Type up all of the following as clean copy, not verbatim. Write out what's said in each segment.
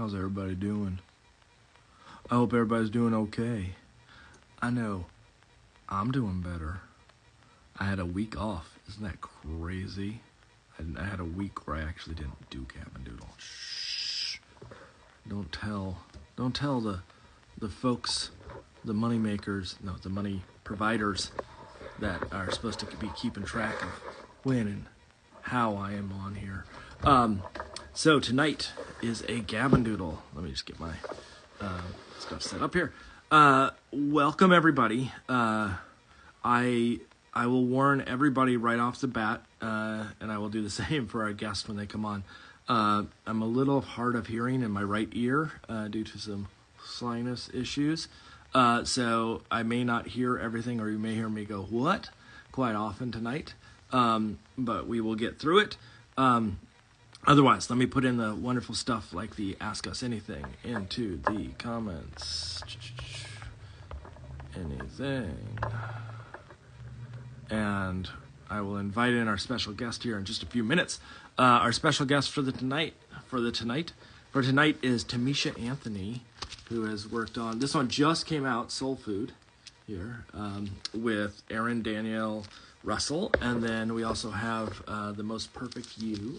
How's everybody doing? I hope everybody's doing okay. I know I'm doing better. I had a week off. Isn't that crazy? I had a week where I actually didn't do cabin doodle. Shh. Don't tell the folks, the money makers, no, the money providers that are supposed to be keeping track of when and how I am on here. So tonight is a cabin doodle. Let me just get my stuff set up here. Welcome everybody. I will warn everybody right off the bat, and I will do the same for our guests when they come on. I'm a little hard of hearing in my right ear due to some sinus issues. So I may not hear everything, or you may hear me go, what? Quite often tonight. But we will get through it. Otherwise, let me put in the wonderful stuff like the Ask Us Anything into the comments. Anything. And I will invite in our special guest here in just a few minutes. Our special guest for tonight is Tamisha Anthony, who has worked on, this one just came out, Soul Food, here, with Erin Danielle Russell. And then we also have The Most Perfect You,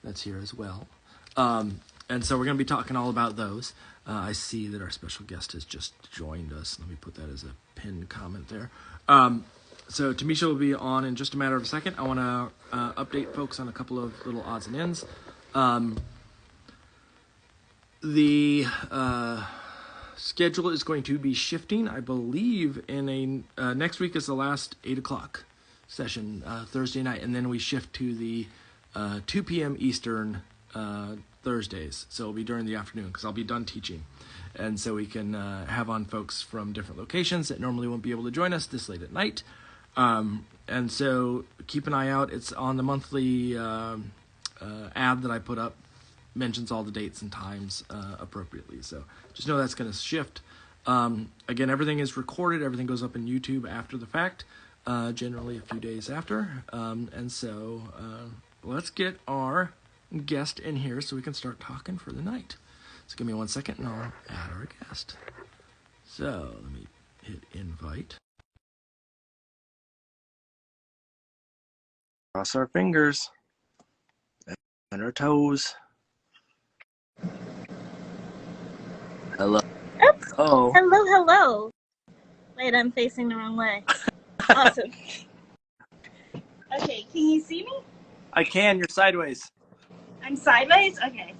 that's here as well. And so we're going to be talking all about those. I see that our special guest has just joined us. Let me put that as a pinned comment there. So Tamisha will be on in just a matter of a second. I want to update folks on a couple of little odds and ends. The schedule is going to be shifting, I believe, in a next week is the last 8 o'clock session, Thursday night, and then we shift to the 2 p.m. Eastern Thursdays. So it'll be during the afternoon because I'll be done teaching. And so we can have on folks from different locations that normally won't be able to join us this late at night. And so keep an eye out. It's on the monthly ad that I put up, mentions all the dates and times appropriately. So just know that's going to shift. Again, everything is recorded. Everything goes up in YouTube after the fact, generally a few days after. And so let's get our guest in here so we can start talking for the night. So give me 1 second and I'll add our guest. So let me hit invite. Cross our fingers and our toes. Hello. Oops. Oh. Hello. Wait, I'm facing the wrong way. Awesome. Okay, can you see me? I can. You're sideways. I'm sideways? Okay.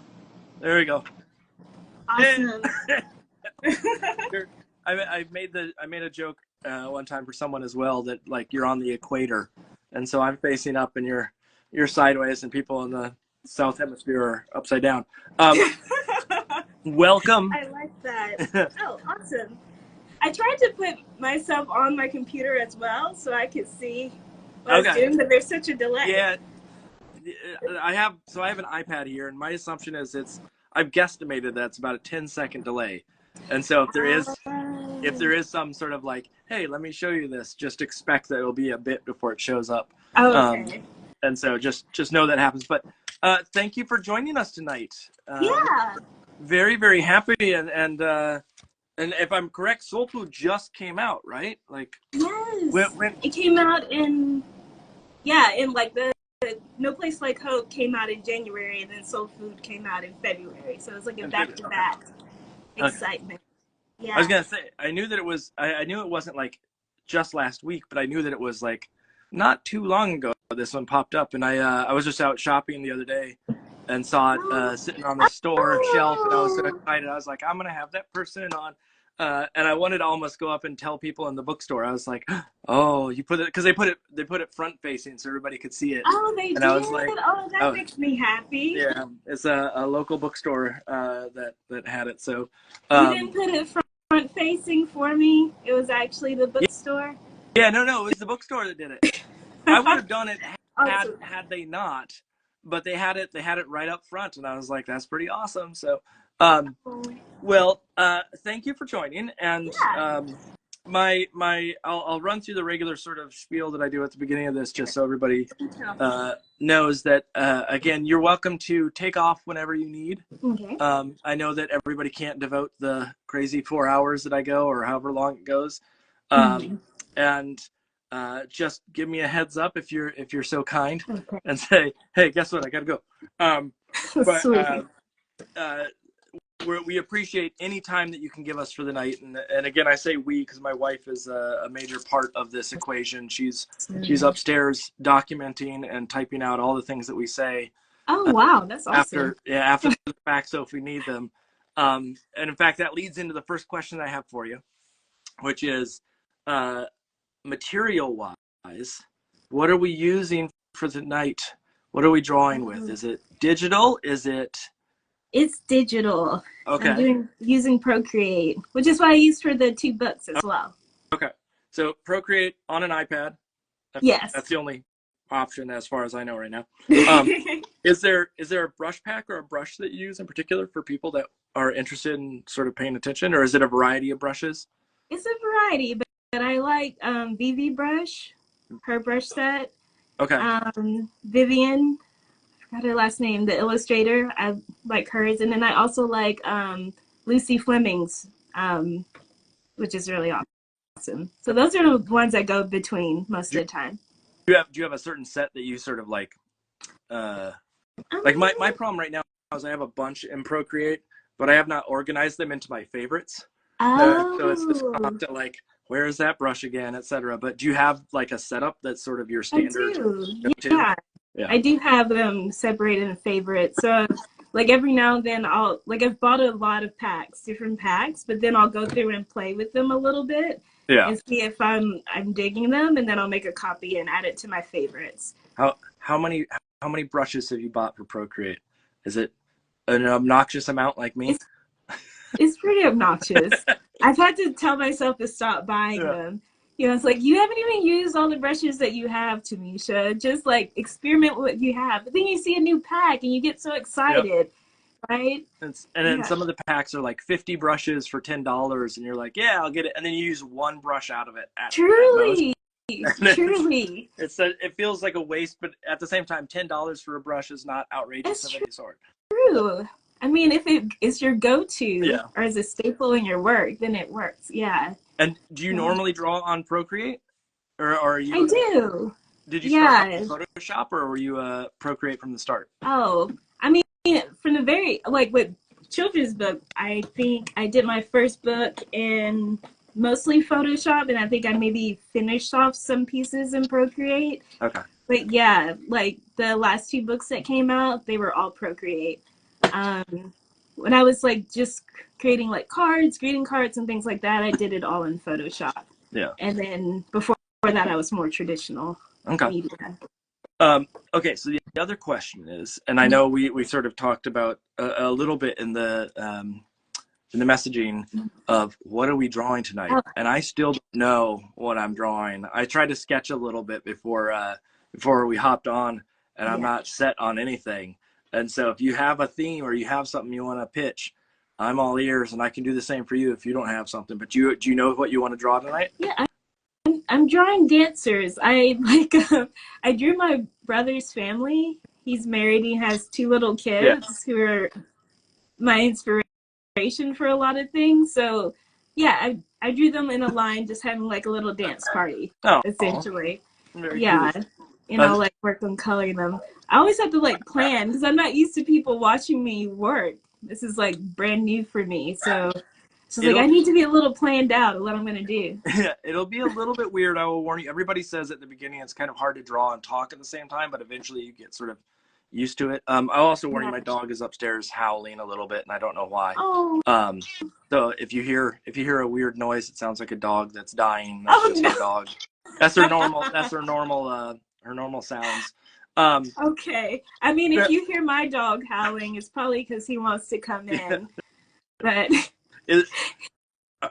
There we go. Awesome. I made a joke one time for someone as well that like you're on the equator, and so I'm facing up and you're sideways, and people in the south hemisphere are upside down. Welcome. I like that. Oh, awesome. I tried to put myself on my computer as well so I could see what I was doing, but there's such a delay. Yeah. I have an iPad here, and my assumption is I've guesstimated that it's about a 10-second delay. And so if there is some sort of like, hey, let me show you this, just expect that it'll be a bit before it shows up. Oh, okay. And so just know that happens. But thank you for joining us tonight. Yeah. Very, very happy. And if I'm correct, Soul Food just came out, right? Like, yes. When it came out in like the No Place Like Hope came out in January, and then Soul Food came out in February. So it was like a back-to-back excitement. Yeah. I was gonna say, I knew that it was. I knew it wasn't like just last week, but I knew that it was like not too long ago. This one popped up, and I was just out shopping the other day and saw it sitting on the store shelf, and I was so excited. I was like, I'm gonna have that person on. And I wanted to almost go up and tell people in the bookstore. I was like, "Oh, you put it," because they put it front facing so everybody could see it. Oh, they did. I was like, that makes me happy. Yeah, it's a local bookstore that had it. So you didn't put it front facing for me. It was actually the bookstore. Yeah, no, it was the bookstore that did it. I would have done it had they not, but they had it right up front, and I was like, that's pretty awesome. So. Well, thank you for joining, and I'll run through the regular sort of spiel that I do at the beginning of this, just so everybody knows that, again, you're welcome to take off whenever you need. Okay. I know that everybody can't devote the crazy 4 hours that I go or however long it goes. And just give me a heads up if you're so kind, and say, hey, guess what? I got to go. We appreciate any time that you can give us for the night. And again, I say we because my wife is a major part of this equation. She's upstairs documenting and typing out all the things that we say. Oh, wow. That's awesome. After the fact, so if we need them. And in fact, that leads into the first question I have for you, which is material-wise, what are we using for the night? What are we drawing with? Is it digital? Is it... It's digital. Okay. I'm using Procreate, which is what I use for the 2 books as well. Okay. So Procreate on an iPad. Yes. That's the only option as far as I know right now. Is there a brush pack or a brush that you use in particular for people that are interested in sort of paying attention, or is it a variety of brushes? It's a variety, but I like Vivi brush, her brush set. Okay. Vivian, I forgot her last name, the illustrator. I like hers, and then I also like Lucy Fleming's, which is really awesome. So those are the ones I go between most of the time. Do you have a certain set that you sort of like? Like my problem right now is I have a bunch in Procreate, but I have not organized them into my favorites. So it's constant, like, where is that brush again, etc. But do you have like a setup that's sort of your standard? I do. Yeah. I do have them separated in favorites. So like every now and then I've bought a lot of different packs, but then I'll go through and play with them a little bit and see if I'm digging them, and then I'll make a copy and add it to my favorites. How many brushes have you bought for Procreate? Is it an obnoxious amount like me? It's pretty obnoxious. I've had to tell myself to stop buying them. You know, it's like, you haven't even used all the brushes that you have, Tamisha. Just like experiment with what you have. But then you see a new pack and you get so excited, right? And then some of the packs are like 50 brushes for $10, and you're like, yeah, I'll get it. And then you use one brush out of it. Truly. It feels like a waste, but at the same time, $10 for a brush is not outrageous of any sort. True. I mean, if it is your go-to or as a staple in your work, then it works. Yeah. And do you normally draw on Procreate, or are you? I do. Did you start with Photoshop, or were you Procreate from the start? Oh, I mean, from the very with children's book, I think I did my first book in mostly Photoshop, and I think I maybe finished off some pieces in Procreate. Okay. But yeah, like the last 2 books that came out, they were all Procreate. When I was like just creating like cards, greeting cards and things like that, I did it all in Photoshop. Yeah. And then before that, I was more traditional media. Okay, so the other question is, and I know we sort of talked about a little bit in the messaging of what are we drawing tonight, and I still don't know what I'm drawing. I tried to sketch a little bit before we hopped on, and I'm not set on anything. And so if you have a theme or you have something you want to pitch, I'm all ears, and I can do the same for you if you don't have something. But do you know what you want to draw tonight? Yeah, I'm drawing dancers. I drew my brother's family. He's married. He has 2 little kids who are my inspiration for a lot of things. So yeah, I drew them in a line, just having like a little dance party, essentially. Very cool. And I'll like work on coloring them. I always have to like plan because I'm not used to people watching me work. This is like brand new for me. So like I need to be a little planned out of what I'm going to do. Yeah, it'll be a little bit weird. I will warn you. Everybody says at the beginning it's kind of hard to draw and talk at the same time, but eventually you get sort of used to it. I'll also warn you, my dog is upstairs howling a little bit, and I don't know why. Oh. So if you hear a weird noise, it sounds like a dog that's dying. That's just her dog. That's her normal. That's her normal sounds. Okay. I mean, if you hear my dog howling, it's probably because he wants to come in. But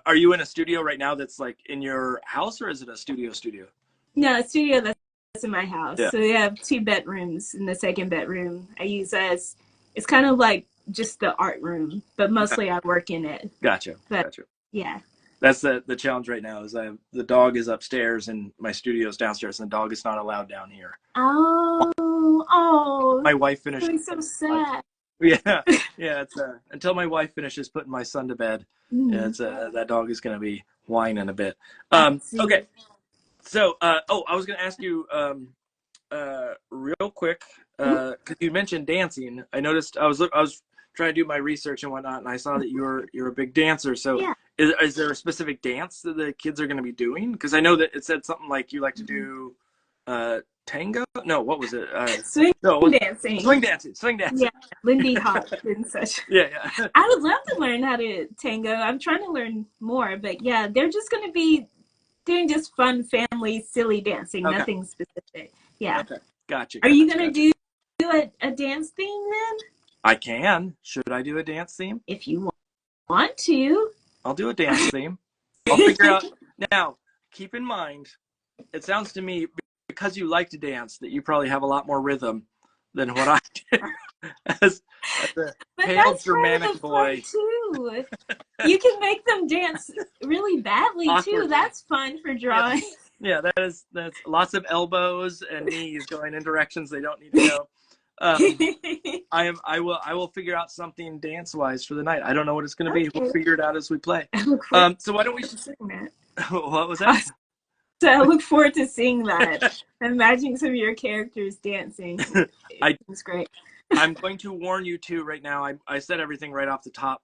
are you in a studio right now that's like in your house, or is it a studio? No, a studio that's in my house. Yeah. So we have 2 bedrooms. In the second bedroom I use it's kind of like just the art room, but mostly I work in it. Gotcha. But, yeah. That's the challenge right now. Is the dog is upstairs and my studio is downstairs, and the dog is not allowed down here. Oh, My wife finished. that's so sad. Yeah, yeah. It's until my wife finishes putting my son to bed. Mm, It's that dog is going to be whining a bit. I see. Okay. So, I was going to ask you real quick because you mentioned dancing. I noticed I was trying to do my research and whatnot, and I saw that you're a big dancer. So, Yeah. is there a specific dance that the kids are going to be doing? Because I know that it said something like you like to do tango. No, what was it? Swing No, dancing. swing dancing. Swing dancing. Yeah, Lindy Hop and such. Yeah, yeah. I would love to learn how to tango. I'm trying to learn more, but yeah, they're just going to be doing just fun, family, silly dancing, Okay. nothing specific. Yeah. Okay. Gotcha. Are you going to do a dance theme then? I can. Should I do a dance theme? If you want to. I'll do a dance theme. I'll figure out. Now, keep in mind, it sounds to me, because you like to dance, that you probably have a lot more rhythm than what I do. as a pale, Germanic boy. Too. You can make them dance really badly too. That's fun for drawing. Yeah, that's lots of elbows and knees going in directions they don't need to go. I will figure out something dance wise for the night. I don't know what it's going to be. We'll figure it out as we play. So why don't we just sing that? What was that? So I look forward to seeing that. Imagining some of your characters dancing. It's great. I'm going to warn you too right now. I said everything right off the top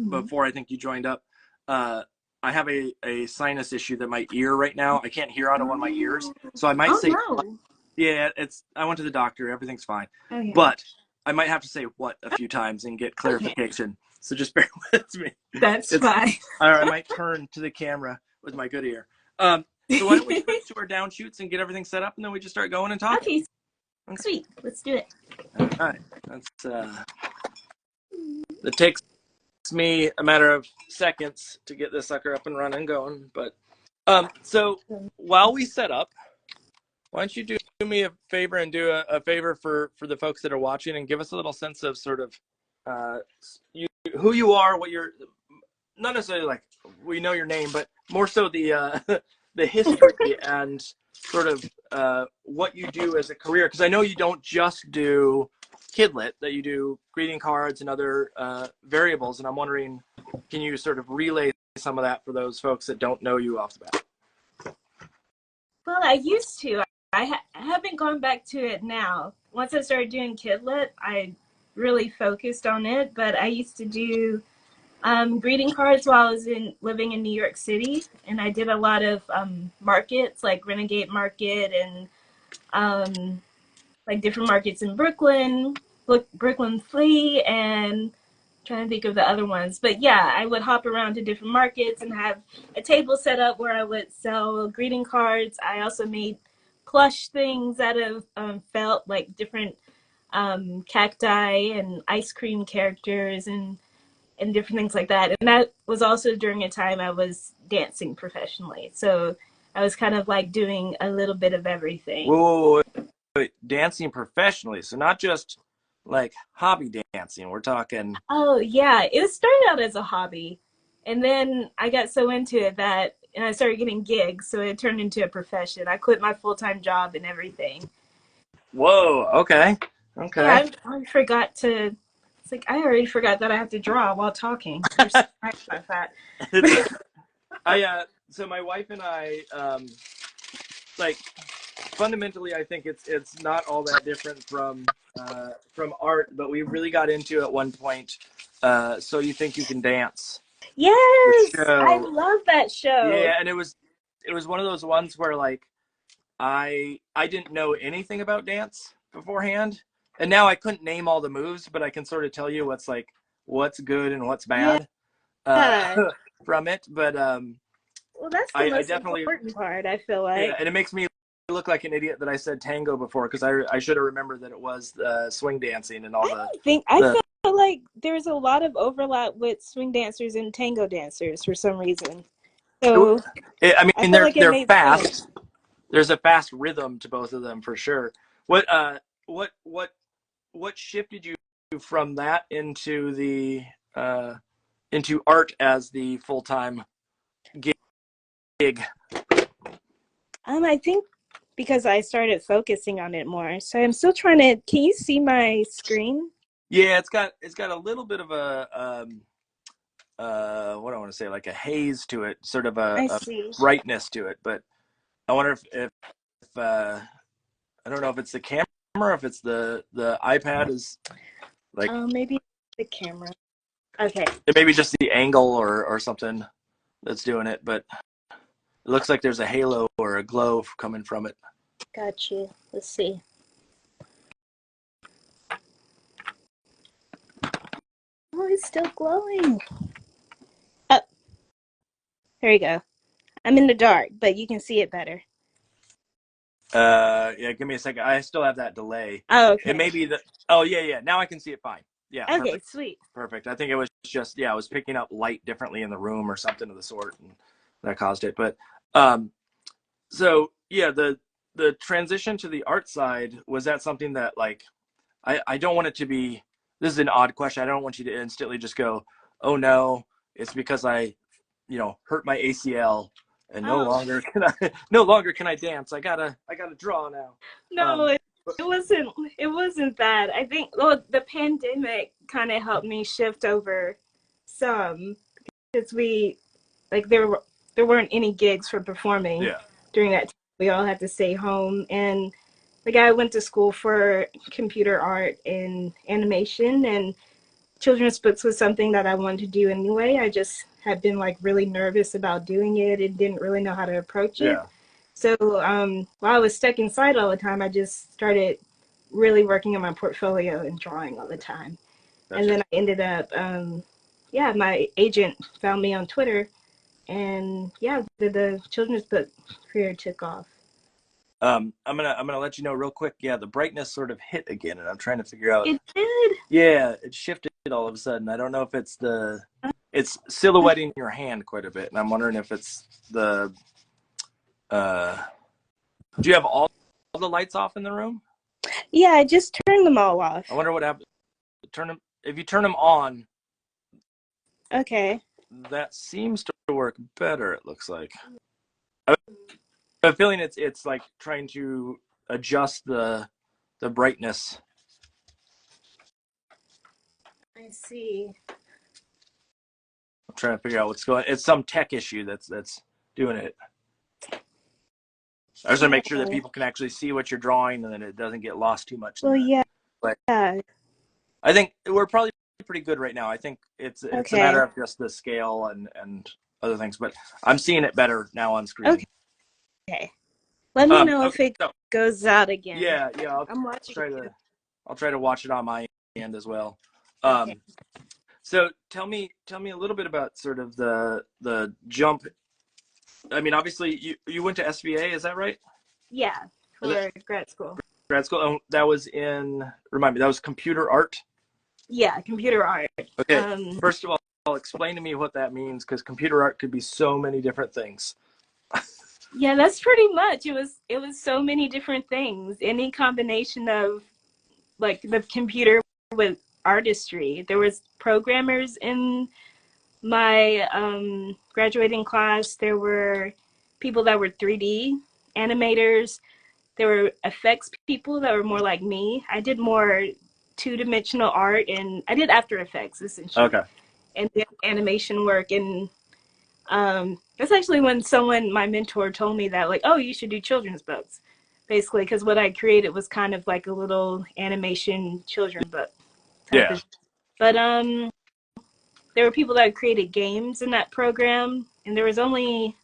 before I think you joined up. I have a sinus issue that my ear right now, I can't hear out of one of my ears. So I might say, no. Yeah, I went to the doctor. Everything's fine. Okay. But I might have to say what a few times and get clarification. Okay. So just bear with me. That's fine. Or I might turn to the camera with my good ear. So why don't we switch to our down shoots and get everything set up, and then we just start going and talking. Okay. Sweet. Let's do it. All right. That's it takes me a matter of seconds to get this sucker up and running and going. But so while we set up, why don't you do me a favor and do a favor for the folks that are watching and give us a little sense of sort of who you are, what you're, not necessarily like we know your name, but more so the the history and sort of what you do as a career. Because I know you don't just do Kidlit, that you do greeting cards and other variables. And I'm wondering, can you sort of relay some of that for those folks that don't know you off the bat? Well, I used to. I haven't gone back to it now. Once I started doing Kidlit, I really focused on it. But I used to do greeting cards while I was living in New York City, and I did a lot of markets like Renegade Market and like different markets in Brooklyn Flea, and trying to think of the other ones. But yeah, I would hop around to different markets and have a table set up where I would sell greeting cards. I also made plush things out of felt, like different cacti and ice cream characters and different things like that. And that was also during a time I was dancing professionally. So I was kind of like doing a little bit of everything. Whoa, wait. Dancing professionally. So not just like hobby dancing. We're talking. Oh, yeah. It started out as a hobby. And then I got so into it that and I started getting gigs. So it turned into a profession. I quit my full-time job and everything. Whoa. Okay. Okay. Yeah, I forgot to. It's like I already forgot that I have to draw while talking. So my wife and I, like, fundamentally, I think it's not all that different from art, but we really got into at one point. So You Think You Can Dance? Yes, I love that show. Yeah, and it was one of those ones where like I didn't know anything about dance beforehand. And now I couldn't name all the moves, but I can sort of tell you what's good and what's bad from it. But well, that's the most important part, I feel like. Yeah, and it makes me look like an idiot that I said tango before, because I should have remembered that it was swing dancing and all that. I feel like there's a lot of overlap with swing dancers and tango dancers for some reason. So they're fast. Sense. There's a fast rhythm to both of them for sure. What shifted you from that into the into art as the full-time I think because I started focusing on it more. So I'm still trying to, can you see my screen? Yeah, it's got a little bit of a what do I want to say, like a haze to it, sort of a brightness to it. But I wonder if I don't know if it's the camera, if it's the iPad is like. Maybe the camera. Okay. It may be just the angle or something that's doing it, but it looks like there's a halo or a glow coming from it. Got you. Let's see. Oh, it's still glowing. Oh, there you go. I'm in the dark, but you can see it better. Yeah, give me a second. I still have that delay. Oh, okay. It may be oh, yeah. Now I can see it fine. Yeah. Okay, perfect. sweet. Perfect. I think it was just, I was picking up light differently in the room or something of the sort, and that caused it. But, so yeah, the transition to the art side, was that something that, like, I don't want it to be, this is an odd question. I don't want you to instantly just go, oh no, it's because I, hurt my ACL and no longer can I dance. I gotta draw now. No, it wasn't that. I think the pandemic kind of helped me shift over some, because there weren't any gigs for performing during that time. We all had to stay home, and I went to school for computer art and animation, and children's books was something that I wanted to do anyway. I just had been really really about doing it and didn't really know how to approach it. So while I was stuck inside all the time, I just started really working on my portfolio and drawing all the time. And then I ended up, my agent found me on Twitter, and the children's book career took off. I'm gonna let you know real quick. Yeah, the brightness sort of hit again, and I'm trying to figure out. It did. Yeah, it shifted all of a sudden. I don't know if it's it's silhouetting your hand quite a bit, and I'm wondering if it's the. Do you have all the lights off in the room? Yeah, I just turned them all off. I wonder what happened. If you turn them on. Okay. That seems to work better. It looks like. I'm feeling it's like trying to adjust the brightness. I see. I'm trying to figure out what's going on. It's some tech issue that's doing it. I just want to make sure that people can actually see what you're drawing and then it doesn't get lost too much. Well, yeah. But I think we're probably pretty good right now. I think it's a matter of just the scale and other things, but I'm seeing it better now on screen. Okay. Let me know if it goes out again. Yeah. I'll try to watch it on my end as well. So tell me a little bit about sort of the jump. I mean, obviously you went to SVA, is that right? Yeah, for grad school. Grad school. That was remind me, that was computer art? Yeah, computer art. Okay. First of all, explain to me what that means, because computer art could be so many different things. Yeah, that's pretty much. It was so many different things. Any combination of the computer with artistry. There was programmers in my graduating class. There were people that were 3D animators. There were effects people that were more like me. I did more two-dimensional art, and I did After Effects essentially. Okay. And did animation work, and that's actually when my mentor told me that, oh, you should do children's books, basically, because what I created was kind of like a little animation children's book. But there were people that created games in that program, and there was only,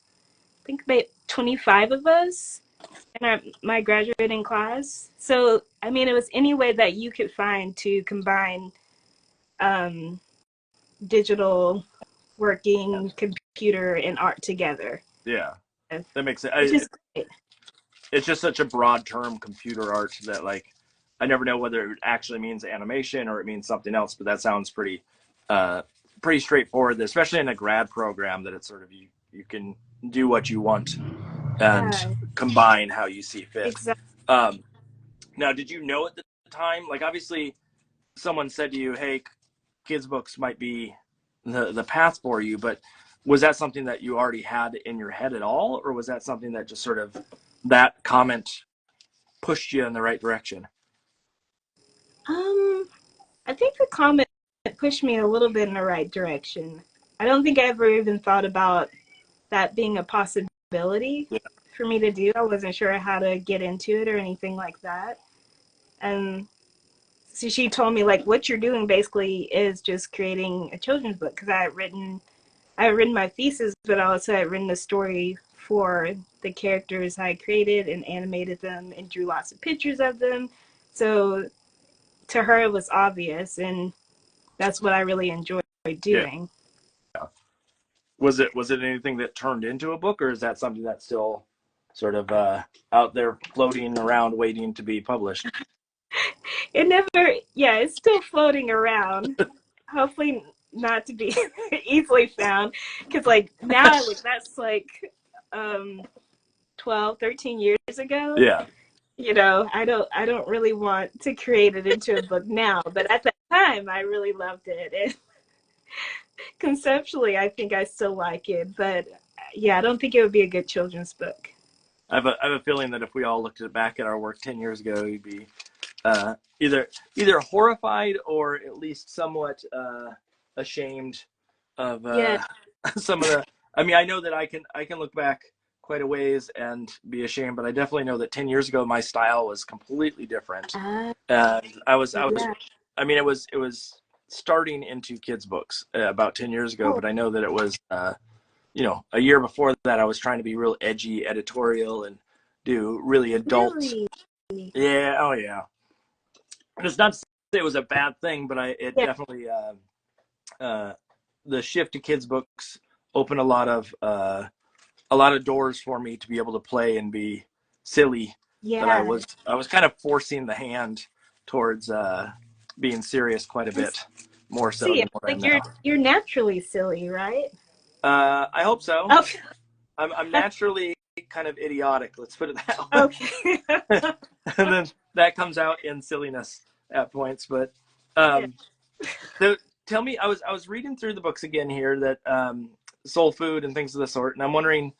I think, about 25 of us in my graduating class. So, I mean, it was any way that you could find to combine digital working, computer, and art together. Yeah, that makes sense. It's just such a broad term, computer art, that I never know whether it actually means animation or it means something else. But that sounds pretty straightforward, especially in a grad program, that it's sort of you can do what you want and combine how you see fit. Exactly. Now, did you know at the time, obviously someone said to you, hey, kids books might be the path for you, but was that something that you already had in your head at all, or was that something that just sort of that comment pushed you in the right direction? I think the comment pushed me a little bit in the right direction. I don't think I ever even thought about that being a possibility Yeah. for me to do. I wasn't sure how to get into it or anything like that. And so she told me, like, what you're doing basically is just creating a children's book, because I had written my thesis, but I also had written a story for the characters I created and animated them and drew lots of pictures of them. So to her, it was obvious, and that's what I really enjoyed Yeah. doing. Was it anything that turned into a book, or is that something that's still sort of out there floating around waiting to be published? It never, yeah, it's still floating around. Hopefully not to be easily found, because like now, like that's like 12, 13 years ago. Yeah. You know, I don't really want to create it into a book now, but at that time I really loved it. And conceptually I think I still like it, but yeah, I don't think it would be a good children's book. I have a feeling that if we all looked back at our work 10 years ago, we'd be either horrified or at least somewhat ashamed of Yeah. some of the. I mean, I know that I can look back quite a ways and be ashamed, but I definitely know that 10 years ago my style was completely different, and I was. Yeah. I mean, it was starting into kids books about 10 years ago, Oh, but I know that it was a year before that I was trying to be real edgy editorial and do really adult. really? Yeah, oh yeah. And it's not to say it was a bad thing, but it Yeah. definitely uh, the shift to kids books opened a lot of doors for me to be able to play and be silly. That I Yeah. was kind of forcing the hand towards being serious quite a bit more so See, than what I am like you're now. you're naturally silly, right? I hope so. Oh, I'm naturally kind of idiotic. Let's put it that way. okay. And then that comes out in silliness at points. But Yeah. um, tell me, I was reading through the books again here that soul food and things of the sort, and I'm wondering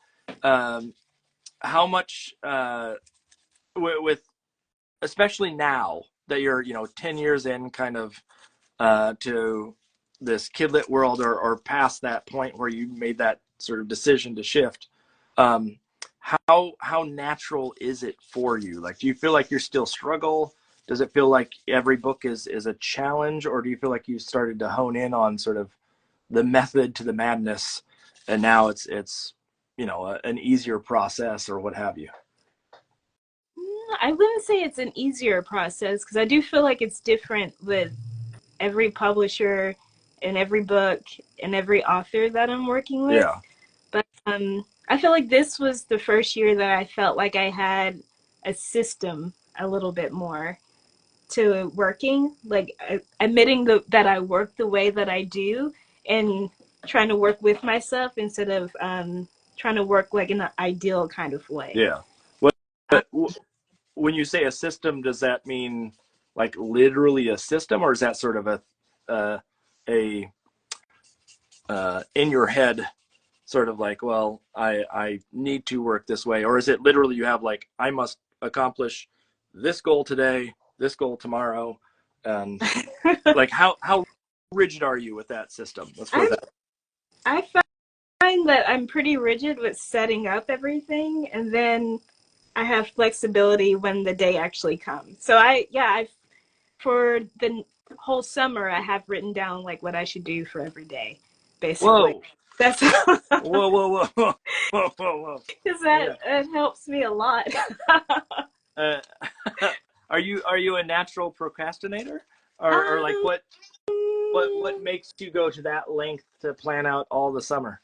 um, how much with especially now that you're 10 years in kind of to this kidlit world, or past that point where you made that sort of decision to shift. Um, how natural is it for you? Like, do you feel like you're still struggle? Does it feel like every book is a challenge, or do you feel like you started to hone in on sort of the method to the madness, and now it's an easier process or what have you? I wouldn't say it's an easier process, because I do feel like it's different with every publisher and every book and every author that I'm working with. Yeah. But I feel like this was the first year that I felt like I had a system a little bit more to working, like admitting that I work the way that I do, and trying to work with myself instead of trying to work like in an ideal kind of way. Yeah. What when you say a system, does that mean like literally a system, or is that sort of uh, a in your head sort of like, well, I need to work this way, or is it literally you have like, I must accomplish this goal today, this goal tomorrow, and like how rigid are you with that system? Let's put it I'm, that. I find that I'm pretty rigid with setting up everything, and then I have flexibility when the day actually comes. So I for the whole summer I have written down like what I should do for every day, basically. Whoa, That's whoa, whoa, whoa, whoa, whoa, whoa. because Yeah. that helps me a lot. Uh, are you a natural procrastinator, or like um, what makes you go to that length to plan out all the summer?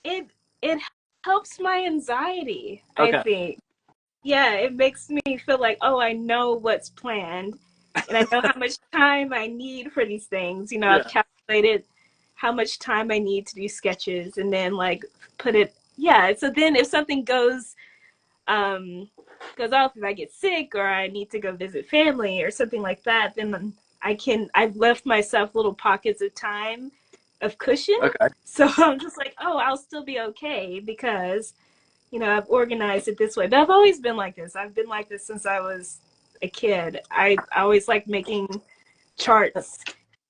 it helps my anxiety, I Okay. think. Yeah, it makes me feel like, oh, I know what's planned, and I know how much time I need for these things. You know, I've Yeah. calculated how much time I need to do sketches, and then like put it. Yeah, so then if something um goes off, if I get sick or I need to go visit family or something like that, then I've left myself little pockets of time of cushion. Okay. So I'm just like, oh, I'll still be okay because, you know, I've organized it this way. But I've always been like this. I've been like this since I was a kid. I always liked making charts.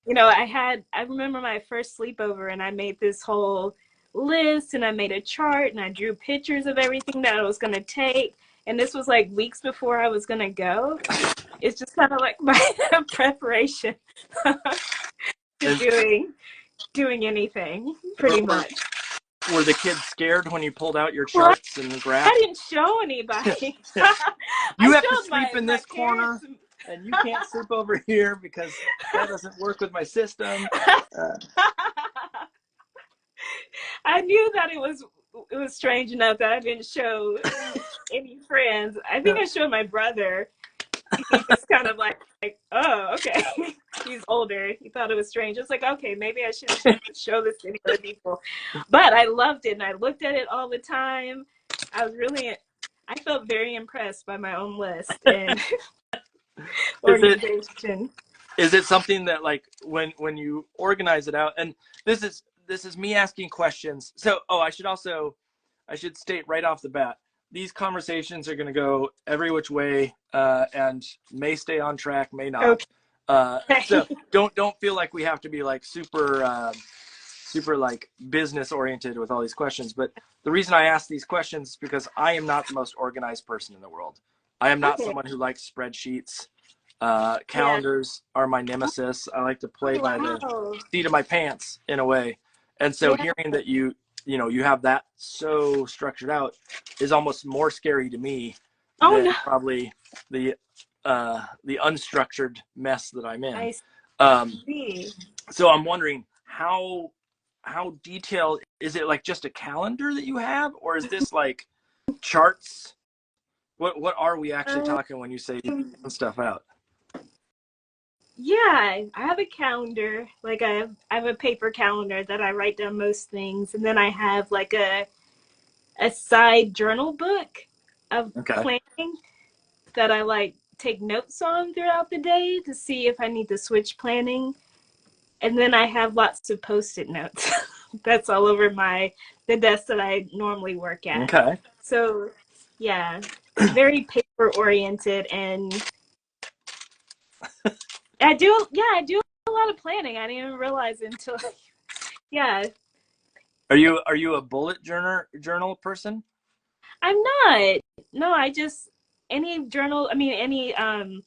You know, I remember my first sleepover and I made this whole list and I made a chart and I drew pictures of everything that I was going to take. And this was like weeks before I was going to go. It's just kind of like my preparation to doing anything, pretty much. Were the kids scared when you pulled out your Well, charts and graphs? I didn't show anybody. You have to sleep in this corner, parents. and you can't sleep over here because that doesn't work with my system. I knew that it was strange enough that I didn't show any friends. I think I showed my brother. He just kind of like, oh, okay. He's older. He thought it was strange. It's like, okay, maybe I shouldn't show this to any other people. But I loved it, and I looked at it all the time. I felt very impressed by my own list and organization. Is it something that, like, when you organize it out, and this is me asking questions. So, I should state right off the bat, these conversations are going to go every which way, and may stay on track, may not. Okay. So don't feel like we have to be like super like business oriented with all these questions. But the reason I ask these questions is because I am not the most organized person in the world. I am not someone who likes spreadsheets. Calendars are my nemesis. I like to play by the seat of my pants in a way. And so hearing that you have that so structured out is almost more scary to me than probably the unstructured mess that I'm in. I see. So I'm wondering how detailed is it? Like just a calendar that you have, or is this like charts? What are we actually talking when you say stuff out? Yeah, I have a calendar. Like I have a paper calendar that I write down most things, and then I have like a side journal book of planning that I like take notes on throughout the day to see if I need to switch planning. And then I have lots of Post-it notes. That's all over the desk that I normally work at. Okay. So yeah, very paper oriented, and I do a lot of planning. I didn't even realize until Are you a bullet journal person? I'm not. No, I just any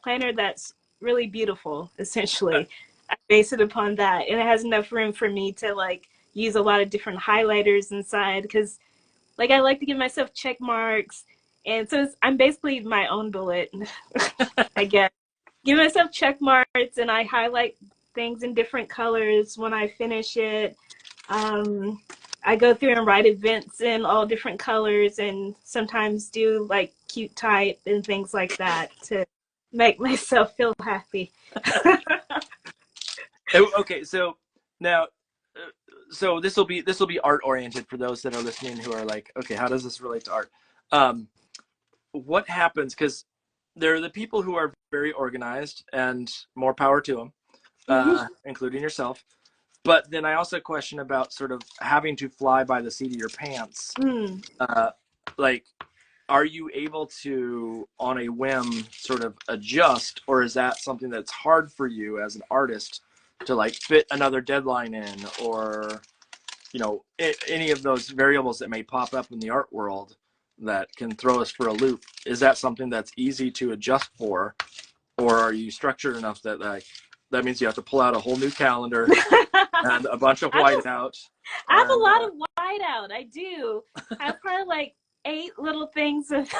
planner that's really beautiful, essentially. I base it upon that, and it has enough room for me to like use a lot of different highlighters inside because like I like to give myself check marks, and so I'm basically my own bullet. I guess give myself check marks, and I highlight things in different colors when I finish it. I go through and write events in all different colors, and sometimes do like cute type and things like that to make myself feel happy. Okay, so now, so this will be art oriented for those that are listening who are like, okay, how does this relate to art? What happens? Because there are the people who are very organized, and more power to them, including yourself. But then I also question about sort of having to fly by the seat of your pants. Like, are you able to, on a whim, sort of adjust, or is that something that's hard for you as an artist to like fit another deadline in, or any of those variables that may pop up in the art world that can throw us for a loop? Is that something that's easy to adjust for, or are you structured enough that like that means you have to pull out a whole new calendar and a bunch of whiteout? I have a lot of whiteout. I do. I have probably like 8 little things of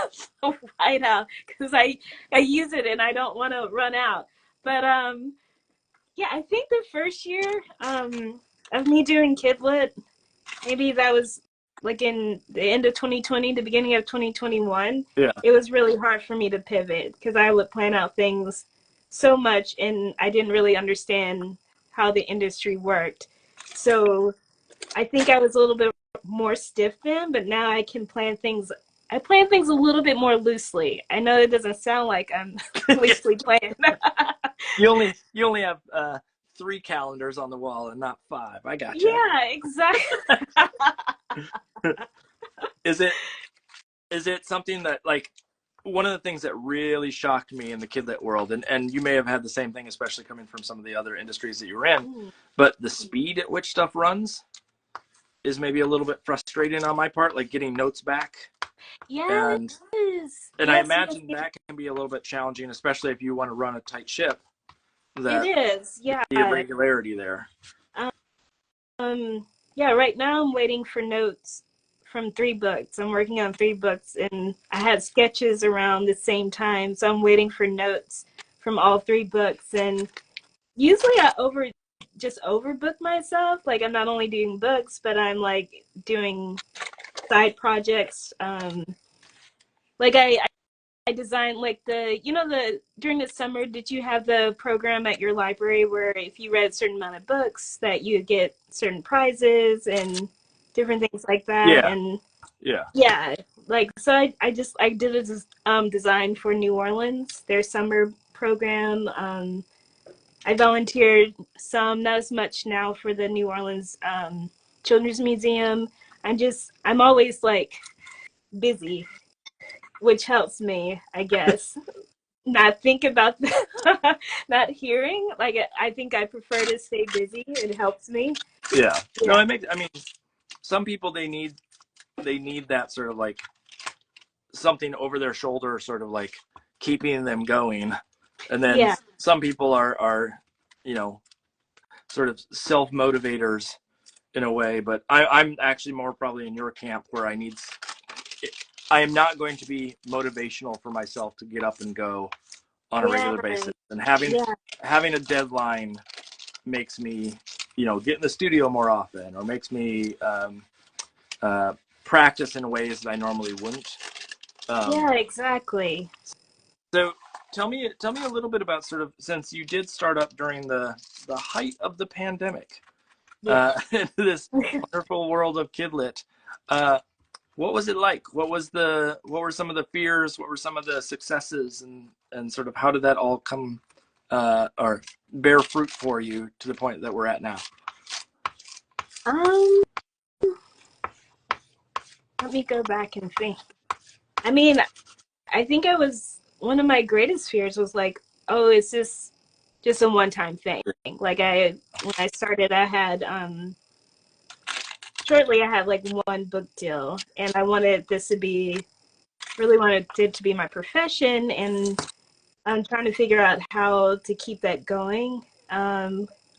whiteout because I use it and I don't want to run out. But yeah, I think the first year of me doing kidlit, maybe that was like in the end of 2020, the beginning of 2021. Yeah. It was really hard for me to pivot because I would plan out things so much and I didn't really understand how the industry worked. So I think I was a little bit more stiff then, but now I can plan things. I plan things a little bit more loosely. I know it doesn't sound like I'm loosely planned. You only have 3 calendars on the wall and not 5. I gotcha. Yeah, exactly. Is it something that, like, one of the things that really shocked me in the kidlit world, and you may have had the same thing, especially coming from some of the other industries that you were in, but the speed at which stuff runs is maybe a little bit frustrating on my part, like getting notes back. Yeah, And yes, I imagine that can be a little bit challenging, especially if you want to run a tight ship. it is. Yeah. The irregularity there. Yeah, right now I'm waiting for notes from 3 books. I'm working on 3 books, and I had sketches around the same time, so I'm waiting for notes from all 3 books. And usually I overbook myself. Like, I'm not only doing books, but I'm like doing side projects. Like I designed, like, during the summer, did you have the program at your library where if you read a certain amount of books that you get certain prizes and different things like that? Yeah. And Yeah. yeah, like, so I did a design for New Orleans, their summer program. I volunteered some, not as much now, for the New Orleans Children's Museum. I'm always like busy, which helps me, I guess, not think about not hearing. Like, I think I prefer to stay busy. It helps me. Yeah. Yeah. No, I mean, some people, they need that sort of like something over their shoulder, sort of like keeping them going. And then Yeah. some people are, sort of self-motivators in a way, but I'm actually more probably in your camp, where I am not going to be motivational for myself to get up and go on a regular basis. And having a deadline makes me, get in the studio more often, or makes me practice in ways that I normally wouldn't. Yeah, exactly. So tell me a little bit about, sort of, since you did start up during the height of the pandemic, Yeah. this wonderful world of kidlit. What was it like? What were some of the fears? What were some of the successes, and sort of how did that all come or bear fruit for you to the point that we're at now? Let me go back and think. I mean, I think one of my greatest fears was like, oh, is this just a one-time thing? Like, when I started, shortly I had like 1 book deal, and I really wanted it to be my profession, and I'm trying to figure out how to keep that going.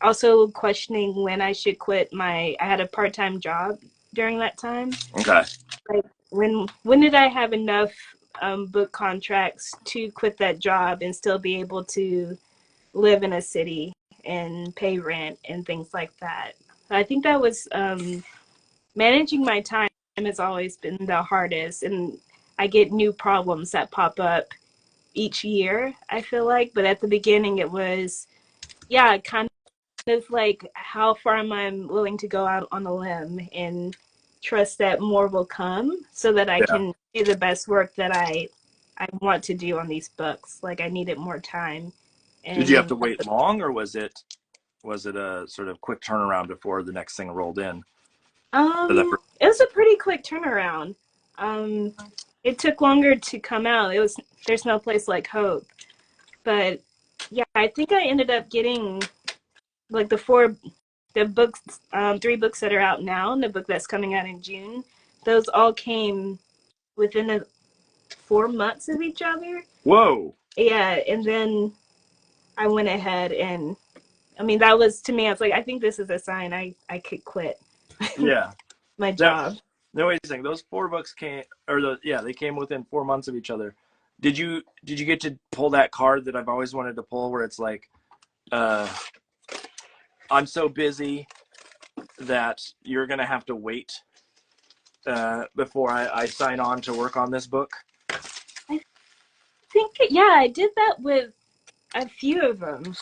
Also questioning when I should quit I had a part-time job during that time. Okay. Like, when did I have enough book contracts to quit that job and still be able to live in a city and pay rent and things like that? I think that was managing my time has always been the hardest, and I get new problems that pop up each year, I feel like. But at the beginning, it was, yeah, kind of like, how far am I willing to go out on a limb and trust that more will come, so that I can do the best work that I want to do on these books. Like, I needed more time. And did you have to wait long, or was it a sort of quick turnaround before the next thing rolled in? It was a pretty quick turnaround. It took longer to come out. There's No Place Like Hope. But yeah, I think I ended up getting like the books, 3 books that are out now, and the book that's coming out in June. Those all came within 4 months of each other. Whoa. Yeah, and then I went ahead, and I mean, that was, to me, I was like, I think this is a sign I could quit. Yeah. My job. No, wait a second. Those 4 books they came within 4 months of each other. Did you get to pull that card that I've always wanted to pull, where it's like, I'm so busy that you're gonna have to wait before I sign on to work on this book? I think, yeah, I did that with a few of them.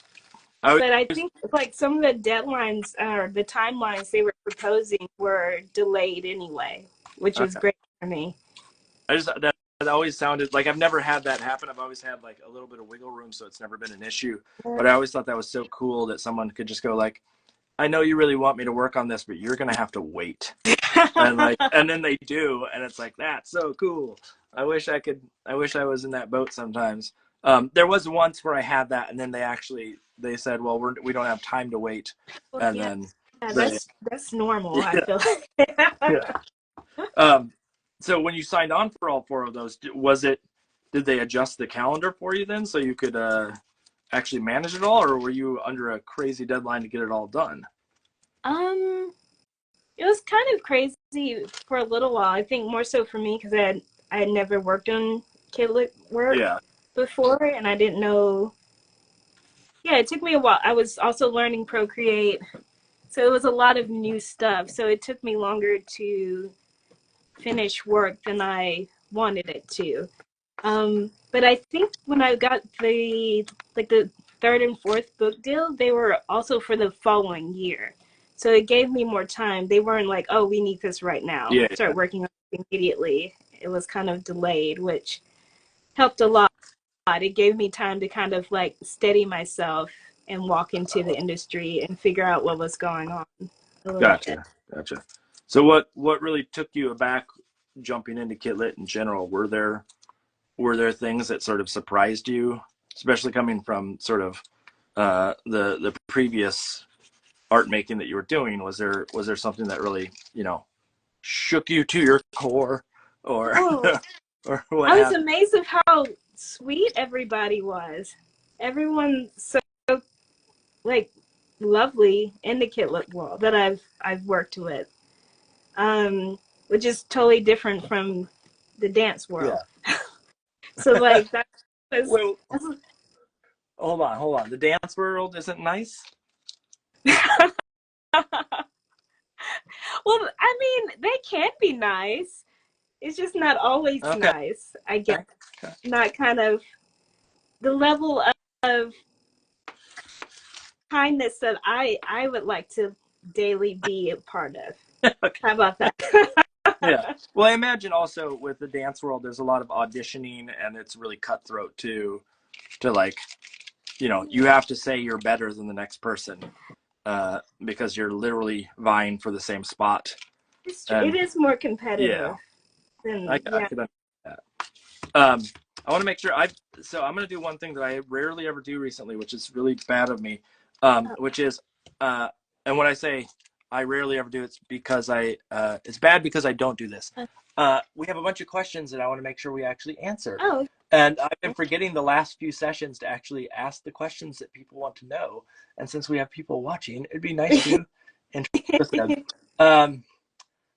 But I think, like, some of the deadlines or the timelines they were proposing were delayed anyway, which was great for me. That's it always sounded like I've never had that happen. I've always had like a little bit of wiggle room, so it's never been an issue. But I always thought that was so cool that someone could just go like, I know you really want me to work on this, but you're going to have to wait. And then they do. And it's like, that's so cool. I wish I was in that boat sometimes. There was once where I had that, and then they said, well, we don't have time to wait. Well, And yeah, then that's normal. yeah. I feel like. Yeah. So when you signed on for all 4 of those, did they adjust the calendar for you then so you could actually manage it all, or were you under a crazy deadline to get it all done? It was kind of crazy for a little while. I think more so for me because I had never worked on kidlit work before, and I didn't know. Yeah, it took me a while. I was also learning Procreate, so it was a lot of new stuff. So it took me longer to finish work than I wanted it to. But I think when I got the 3rd and 4th book deal, they were also for the following year. So it gave me more time. They weren't like, oh, we need this right now. Yeah. Start working on it immediately. It was kind of delayed, which helped a lot. It gave me time to kind of like steady myself and walk into the industry and figure out what was going on a little bit. Gotcha. So what really took you aback jumping into kidlit in general? Were there things that sort of surprised you, especially coming from sort of the previous art making that you were doing? Was there something that really, shook you to your core, or or what? I was amazed of how sweet everybody was. Everyone so like lovely in the kidlit world that I've worked with, which is totally different from the dance world. Yeah. So like that was. Wait, hold on. The dance world isn't nice? Well, I mean, they can be nice. It's just not always nice, I guess. Okay. Not kind of the level of kindness that I would like to daily be a part of. Okay. How about that? Yeah. Well, I imagine also with the dance world, there's a lot of auditioning, and it's really cutthroat too, to like, you have to say you're better than the next person, because you're literally vying for the same spot. It's true. It is more competitive. Yeah. I could understand that. I want to make sure so I'm going to do one thing that I rarely ever do recently, which is really bad of me, which is, and when I say I rarely ever do, it's because it's bad because I don't do this. We have a bunch of questions that I want to make sure we actually answer. Oh. And I've been forgetting the last few sessions to actually ask the questions that people want to know. And since we have people watching, it'd be nice to introduce them.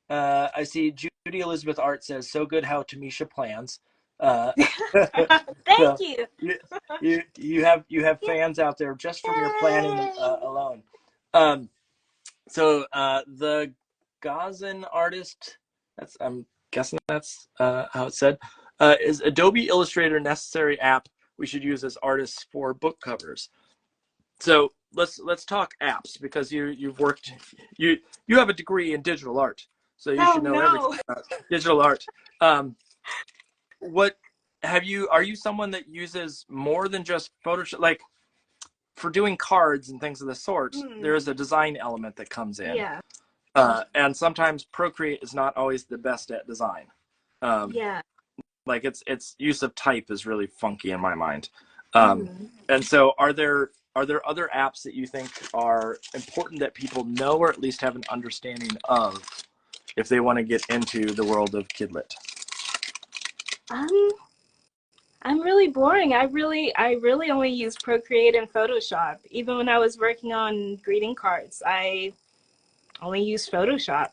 I see Judy Elizabeth Art says, so good how Tamisha plans. Thank you. You have fans out there just from your planning alone. So the Gazan artist, I'm guessing that's how it's said, is Adobe Illustrator necessary app we should use as artists for book covers? So let's talk apps, because you have a degree in digital art, so you should know everything about digital art. Are you someone that uses more than just Photoshop? Like for doing cards and things of the sort, there is a design element that comes in. Yeah. And sometimes Procreate is not always the best at design. Like its use of type is really funky in my mind. And so are there other apps that you think are important that people know, or at least have an understanding of, if they want to get into the world of kidlit? I'm really boring. I really only use Procreate and Photoshop. Even when I was working on greeting cards, I only used Photoshop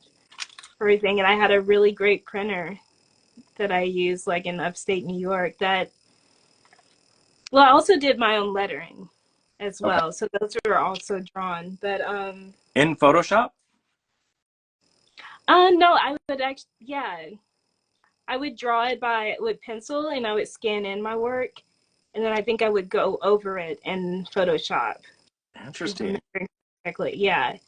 for everything. And I had a really great printer that I used, like in upstate New York, I also did my own lettering as well. Okay. So those were also drawn. But in Photoshop? No, I would actually, I would draw it with pencil, and I would scan in my work, and then I think I would go over it in Photoshop. Interesting. Exactly. Yeah.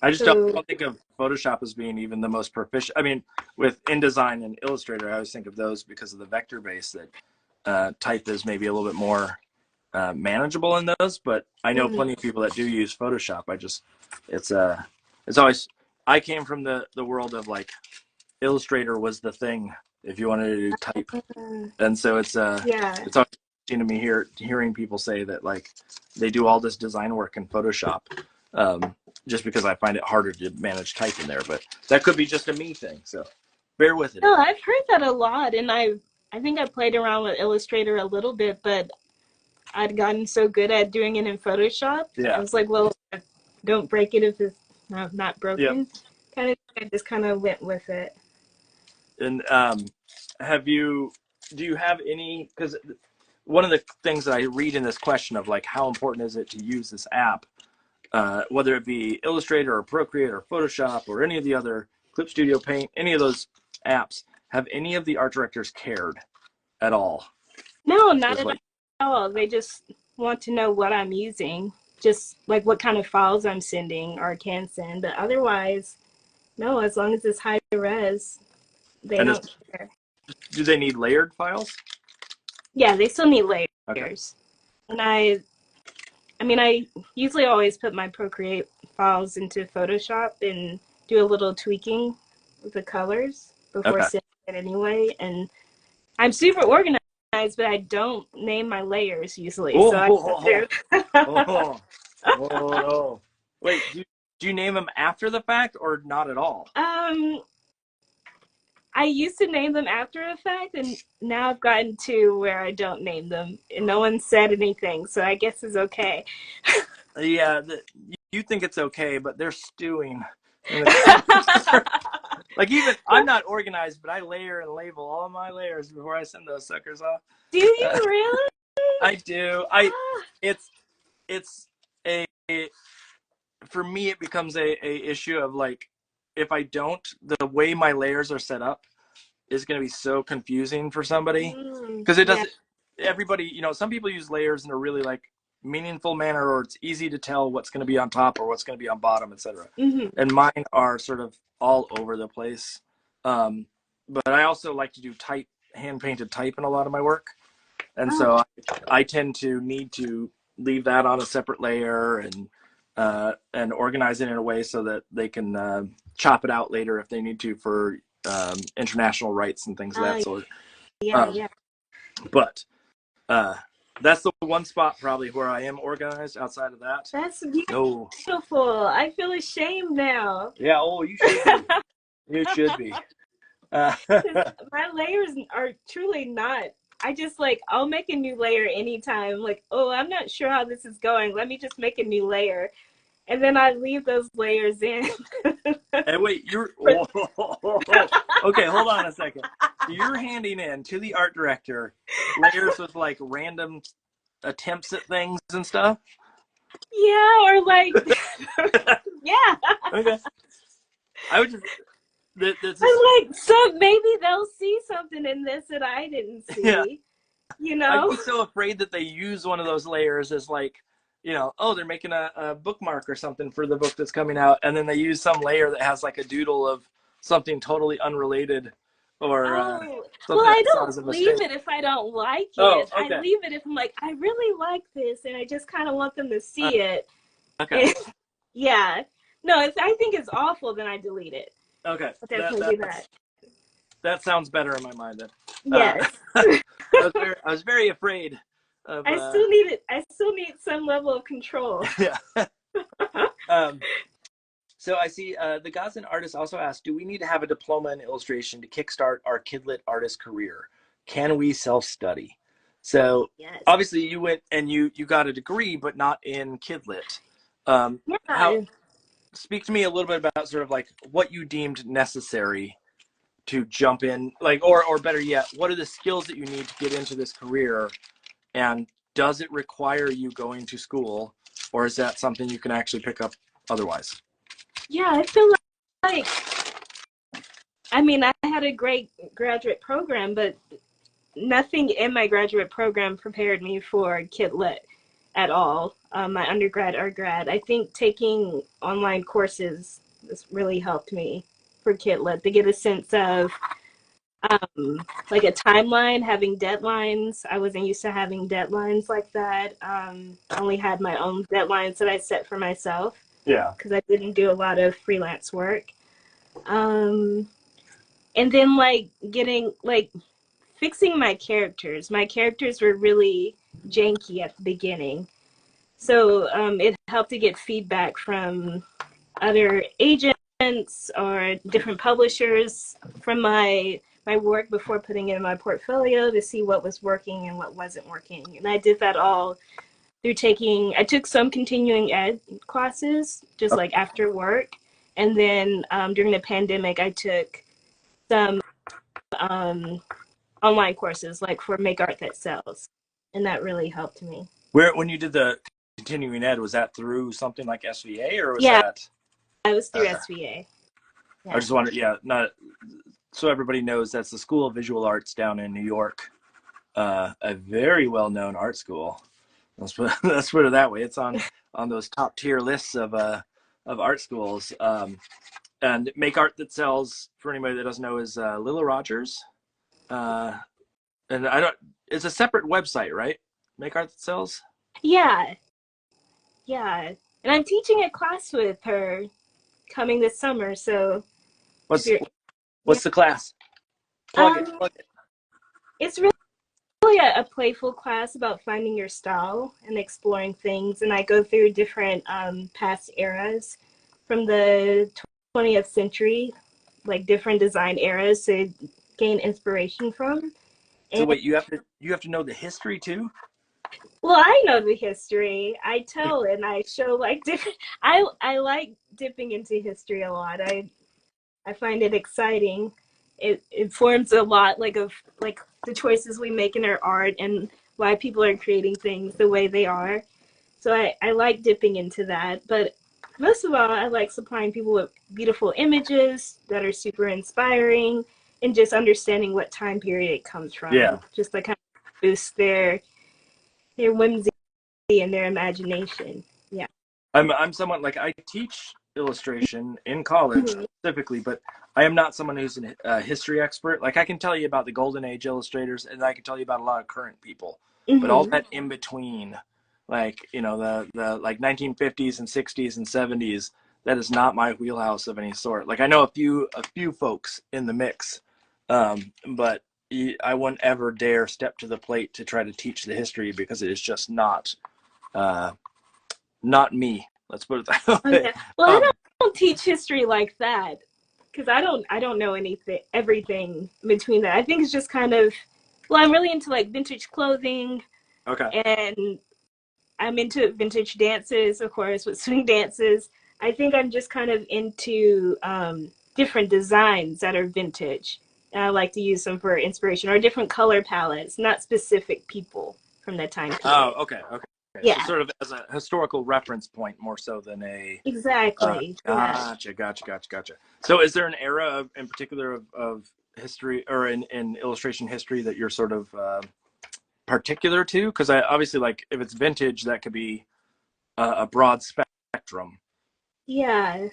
I just So don't think of Photoshop as being even the most proficient. I mean, with InDesign and Illustrator, I always think of those because of the vector base that type is maybe a little bit more manageable in those. But I know plenty of people that do use Photoshop. It's always, I came from the world of like Illustrator was the thing if you wanted to do type, and so it's yeah. always interesting to me hearing people say that like they do all this design work in Photoshop. Just because I find it harder to manage type in there, but that could be just a me thing. So bear with it. No, I've heard that a lot, and I think I played around with Illustrator a little bit, but I'd gotten so good at doing it in Photoshop. I Yeah. was like, well, don't break it if it's not Yep. broken. Kind of, I just kind of went with it. And do you have any, because one of the things that I read in this question of like, how important is it to use this app, whether it be Illustrator or Procreate or Photoshop or any of the other Clip Studio Paint, any of those apps, have any of the art directors cared at all? No, not at all. They just want to know what I'm using, just like what kind of files I'm sending or can send. But otherwise, no, as long as it's high res, they don't care. Do they need layered files? Yeah, they still need layers. Okay. And I usually always put my Procreate files into Photoshop and do a little tweaking with the colors before sending it anyway. And I'm super organized, but I don't name my layers usually. No. Wait, do you name them after the fact or not at all? I used to name them after the fact, and now I've gotten to where I don't name them, and no one said anything, so I guess it's okay. Yeah, you think it's okay, but they're stewing. Like even I'm not organized, but I layer and label all of my layers before I send those suckers off. Do you really? I do. It's a for me it becomes a issue of like if I don't, the way my layers are set up is going to be so confusing for somebody because it doesn't. Everybody, some people use layers in a really like meaningful manner, or it's easy to tell what's going to be on top or what's going to be on bottom, etc. And mine are sort of all over the place. But I also like to do type, hand painted type in a lot of my work, and so I tend to need to leave that on a separate layer and organize it in a way so that they can chop it out later if they need to for international rights and things of that sort. Yeah. But that's the one spot probably where I am organized. Outside of that, that's beautiful. I feel ashamed now. Yeah. Oh, you should be. You should be. My layers are truly not. I just I'll make a new layer anytime. Like, oh, I'm not sure how this is going. Let me just make a new layer. And then I leave those layers in. Hey, wait, okay, hold on a second. You're handing in to the art director layers with like random attempts at things and stuff? Yeah, or like, yeah. Okay. I would just, I'm like, so maybe they'll see something in this that I didn't see. Yeah. I'd be so afraid that they use one of those layers as like, they're making a bookmark or something for the book that's coming out, and then they use some layer that has like a doodle of something totally unrelated, or well, I don't leave it if I don't like it. Okay. I leave it if I'm like, I really like this, and I just kind of want them to see it. Okay. And, yeah. No, if I think it's awful, then I delete it. Okay. I'll definitely do that. That sounds better in my mind then. Yes. I was very afraid. I still need it. I still need some level of control. Yeah. So I see the Gazan artist also asked, do we need to have a diploma in illustration to kickstart our kidlit artist career? Can we self-study? So obviously you went and you got a degree, but not in kidlit. Speak to me a little bit about sort of like what you deemed necessary to jump in, like, or better yet, what are the skills that you need to get into this career? And does it require you going to school, or is that something you can actually pick up otherwise? Yeah, I feel like, I mean, I had a great graduate program, but nothing in my graduate program prepared me for kidlit. at all, my undergrad or grad. I think taking online courses has really helped me for Kidlit to get a sense of like a timeline, having deadlines. I wasn't used to having deadlines like that. I only had my own deadlines that I set for myself. Yeah. Because I didn't do a lot of freelance work. And then like getting like fixing my characters. My characters were really janky at the beginning. So it helped to get feedback from other agents or different publishers from my work before putting it in my portfolio to see what was working and what wasn't working. And I did that all through I took some continuing ed classes just like after work. And then during the pandemic, I took some online courses like for Make Art That Sells. And that really helped me. When you did the continuing ed, was that through something like SVA or was Yeah, that? I was through SVA. Yeah. I just wondered, not so everybody knows, that's the School of Visual Arts down in New York, a very well-known art school. Let's put it that way. It's on those top tier lists of art schools. And Make Art That Sells, for anybody that doesn't know, is Lila Rogers. And it's a separate website, right? Make Art That Sells? Yeah. Yeah. And I'm teaching a class with her coming this summer. So What's the class? Plug it. It's really a playful class about finding your style and exploring things. And I go through different past eras from the 20th century, like different design eras to gain inspiration from. So wait, you have to know the history too? Well, I know the history. I tell and I show like different. I like dipping into history a lot. I find it exciting. It informs a lot of the choices we make in our art and why people are creating things the way they are. So I like dipping into that. But most of all, I like supplying people with beautiful images that are super inspiring and just understanding what time period it comes from. Yeah. Just like kind of boost their whimsy and their imagination. Yeah. I'm someone, like, I teach illustration in college specifically, but I am not someone who's a history expert. Like, I can tell you about the golden age illustrators, and I can tell you about a lot of current people, but all that in between, like, the like 1950s and 60s and 70s, that is not my wheelhouse of any sort. Like, I know a few folks in the mix, but I wouldn't ever dare step to the plate to try to teach the history, because it is just not me. Let's put it that way. Oh, yeah. Well, I don't teach history like that, because I don't know everything between that. I think it's just kind of, well, I'm really into like vintage clothing. Okay. And I'm into vintage dances, of course, with swing dances. I think I'm just kind of into different designs that are vintage. And I like to use them for inspiration, or different color palettes, not specific people from that time period. Oh, okay. Yeah. So sort of as a historical reference point, more so than a... Exactly. Gotcha. So is there an era in particular of history, or in illustration history, that you're sort of particular to? Because I obviously, like, if it's vintage, that could be a broad spectrum. Yeah.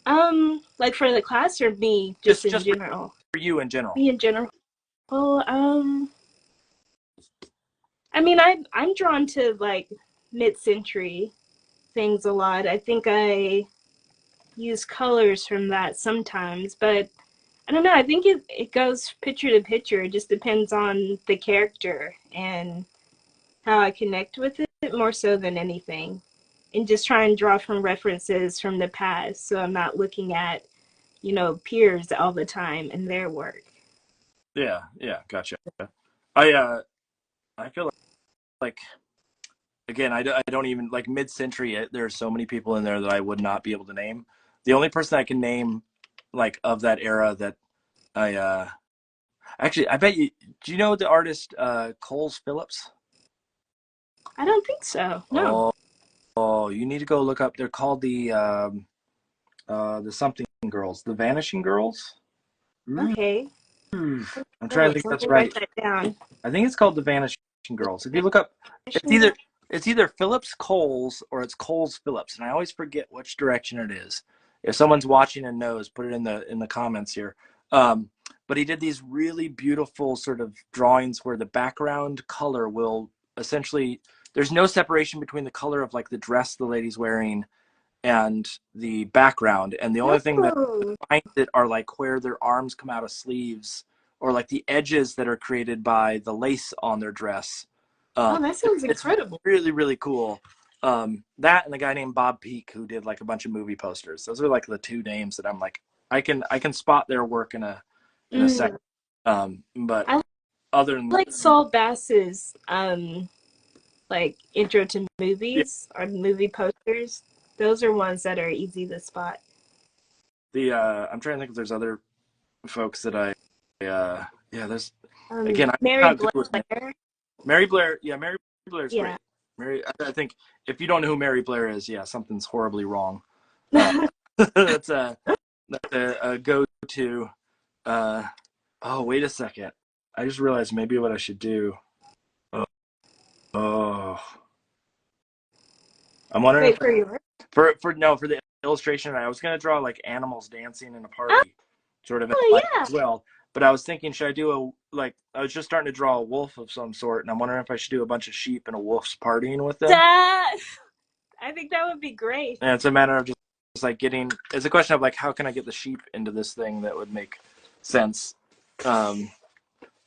Like for the class, or me just in general? For you in general. Me in general. Well, I mean, I'm drawn to like mid-century things a lot. I think I use colors from that sometimes, but I don't know. I think it goes picture to picture. It just depends on the character and how I connect with it more so than anything. And just try and draw from references from the past, so I'm not looking at, peers all the time and their work. Yeah, gotcha. I feel like, again, I don't even, like, mid-century, there are so many people in there that I would not be able to name. The only person I can name, like, of that era that actually, I bet you, do you know the artist Coles Phillips? I don't think so. No. Oh, you need to go look up. They're called the something girls, the Vanishing Girls. Okay. I'm trying to think. That's right. Write that down. I think it's called the Vanishing Girls. If you look up, it's either It's either Phillips Coles or it's Coles Phillips, and I always forget which direction it is. If someone's watching and knows, put it in the comments here. But he did these really beautiful sort of drawings where the background color will essentially, there's no separation between the color of like the dress the lady's wearing and the background, and the only thing that defines it are like where their arms come out of sleeves or like the edges that are created by the lace on their dress. That sounds incredible. It's really, really cool. That and the guy named Bob Peak who did like a bunch of movie posters. Those are like the two names that I'm like, I can spot their work in a second. But other than like Saul Bass's like intro to movies or movie posters. Those are ones that are easy to spot. I'm trying to think if there's other folks that there's again Mary Blair. Mary Blair, Mary Blair's Yeah. great. I think if you don't know who Mary Blair is, something's horribly wrong. That's a go-to. Oh, wait a second. I just realized maybe what I should do. Oh. I'm wondering for the illustration, I was gonna draw like animals dancing in a party, sort of as well. But I was thinking, should I do I was just starting to draw a wolf of some sort, and I'm wondering if I should do a bunch of sheep and a wolf's partying with them. I think that would be great. And it's a matter of just like getting. It's a question of like, how can I get the sheep into this thing that would make sense,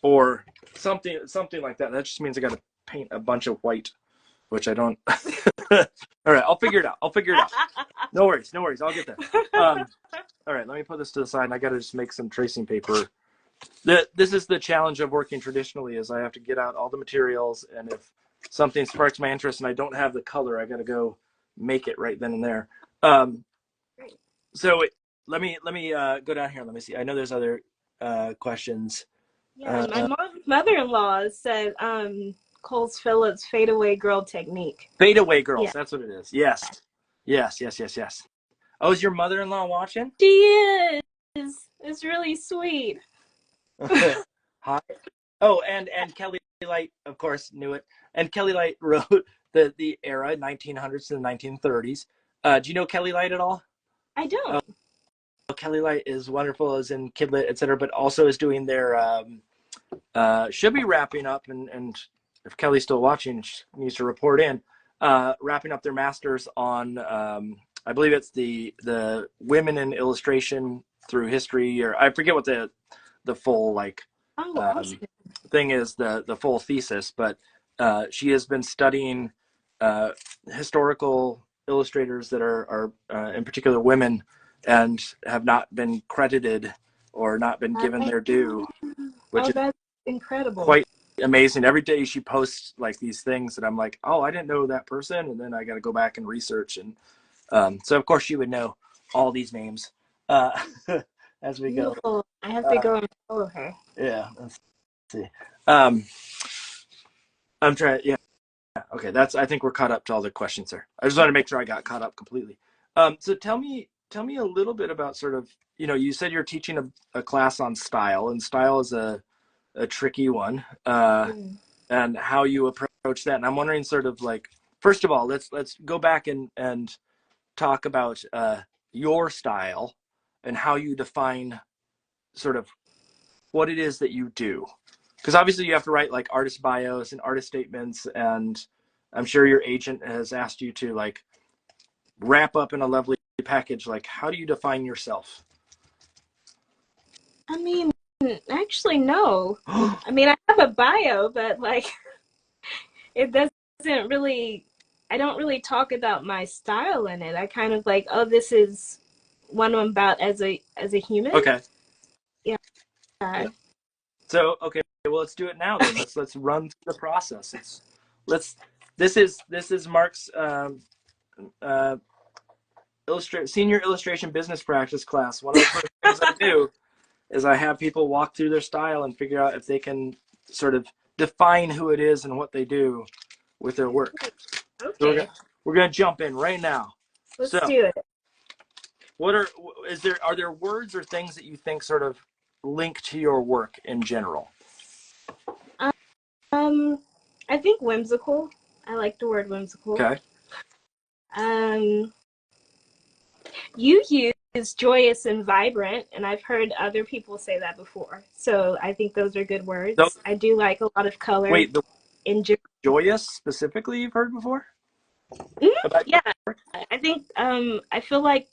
or something like that. That just means I got to paint a bunch of white, which I don't. All right, I'll figure it out. No worries. I'll get there. All right, let me put this to the side, and I got to just make some tracing paper. This is the challenge of working traditionally, is I have to get out all the materials, and if something sparks my interest and I don't have the color, I got to go make it right then and there. So let me go down here. Let me see. I know there's other questions. Yeah, my mother-in-law said Coles Phillips Fadeaway Girl Technique. Fadeaway Girls, that's what it is. Yes. Oh, is your mother-in-law watching? She is. It's really sweet. Hi. Oh, and Kelly Light, of course, knew it. And Kelly Light wrote the era, 1900s to the 1930s. Do you know Kelly Light at all? I don't. Kelly Light is wonderful, as in Kidlit, etc., but also is doing their should be wrapping up, and if Kelly's still watching, she needs to report in. Wrapping up their masters on, I believe it's the women in illustration through history, or I forget what the full thing is, the full thesis, but she has been studying historical illustrators that are in particular women and have not been credited or not been given their due, which is that's incredible. Quite amazing. Every day she posts like these things that I'm like, oh, I didn't know that person, and then I got to go back and research, and so of course she would know all these names as we go. I have to go and follow her. Yeah, let's see. I'm trying. Yeah, okay. I think we're caught up to all the questions there. I just want to make sure I got caught up completely. So tell me a little bit about sort of, you said you're teaching a class on style, and style is a tricky one, and how you approach that. And I'm wondering sort of like, first of all, let's go back and talk about your style and how you define sort of what it is that you do. Because obviously you have to write like artist bios and artist statements, and I'm sure your agent has asked you to like wrap up in a lovely package. Like, how do you define yourself? I mean, actually, no. I mean, I have a bio, but like, it doesn't really, I don't really talk about my style in it. I kind of like, oh, this is what I'm about as a human. Okay. Yeah. So, okay, well, let's do it now then. Let's run through the process. This is Mark's senior illustration business practice class. One of the first things I do is I have people walk through their style and figure out if they can sort of define who it is and what they do with their work. Okay. So we're gonna jump in right now. Let's do it. Are there words or things that you think sort of link to your work in general? I think whimsical. I like the word whimsical. Okay. You use joyous and vibrant, and I've heard other people say that before. So I think those are good words. So, I do like a lot of color. wait, the in joyous specifically you've heard before? Yeah, I think I feel like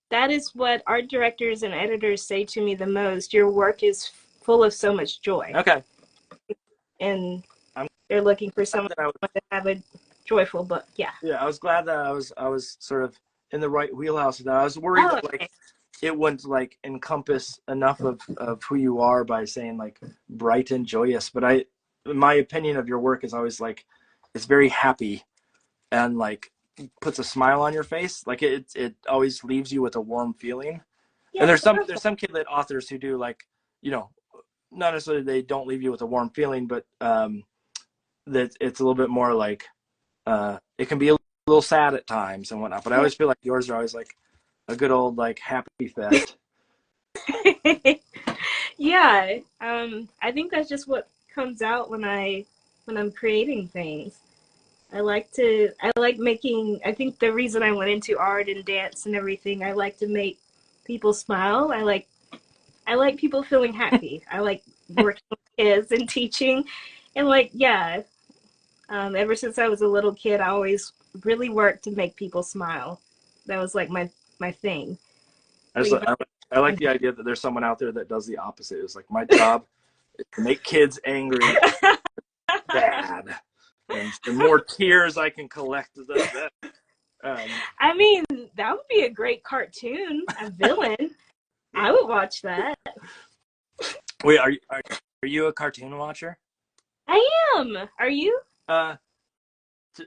that is what art directors and editors say to me the most. Your work is full of so much joy. Okay. And they're looking for someone to have a joyful book. Yeah. Yeah, I was glad that I was sort of in the right wheelhouse of that. I was worried that like it wouldn't like encompass enough of who you are by saying like bright and joyous. But my opinion of your work is always like it's very happy and like puts a smile on your face. Like it always leaves you with a warm feeling. Yeah, and there's some kidlit authors who do like, you know, not necessarily they don't leave you with a warm feeling, but that it's a little bit more like it can be a little sad at times and whatnot. But I always feel like yours are always like a good old like happy fest. Yeah, I think that's just what comes out when I'm creating things. I like making, I think the reason I went into art and dance and everything, I like to make people smile. I like people feeling happy. I like working with kids and teaching. And like, yeah, ever since I was a little kid, I always really worked to make people smile. That was like my thing. I like the idea that there's someone out there that does the opposite. It's like my job is to make kids angry, bad. And the more tears I can collect, the better. I mean, that would be a great cartoon, a villain. I would watch that. Wait, are you a cartoon watcher? I am. Are you?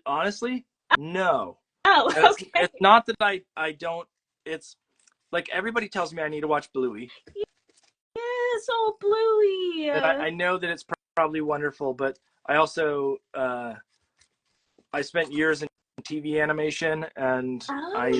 Honestly, no. Oh, okay. It's not that I don't. It's like everybody tells me I need to watch Bluey. Yes, oh Bluey. And I know that it's probably wonderful, but I also I spent years in TV animation, and I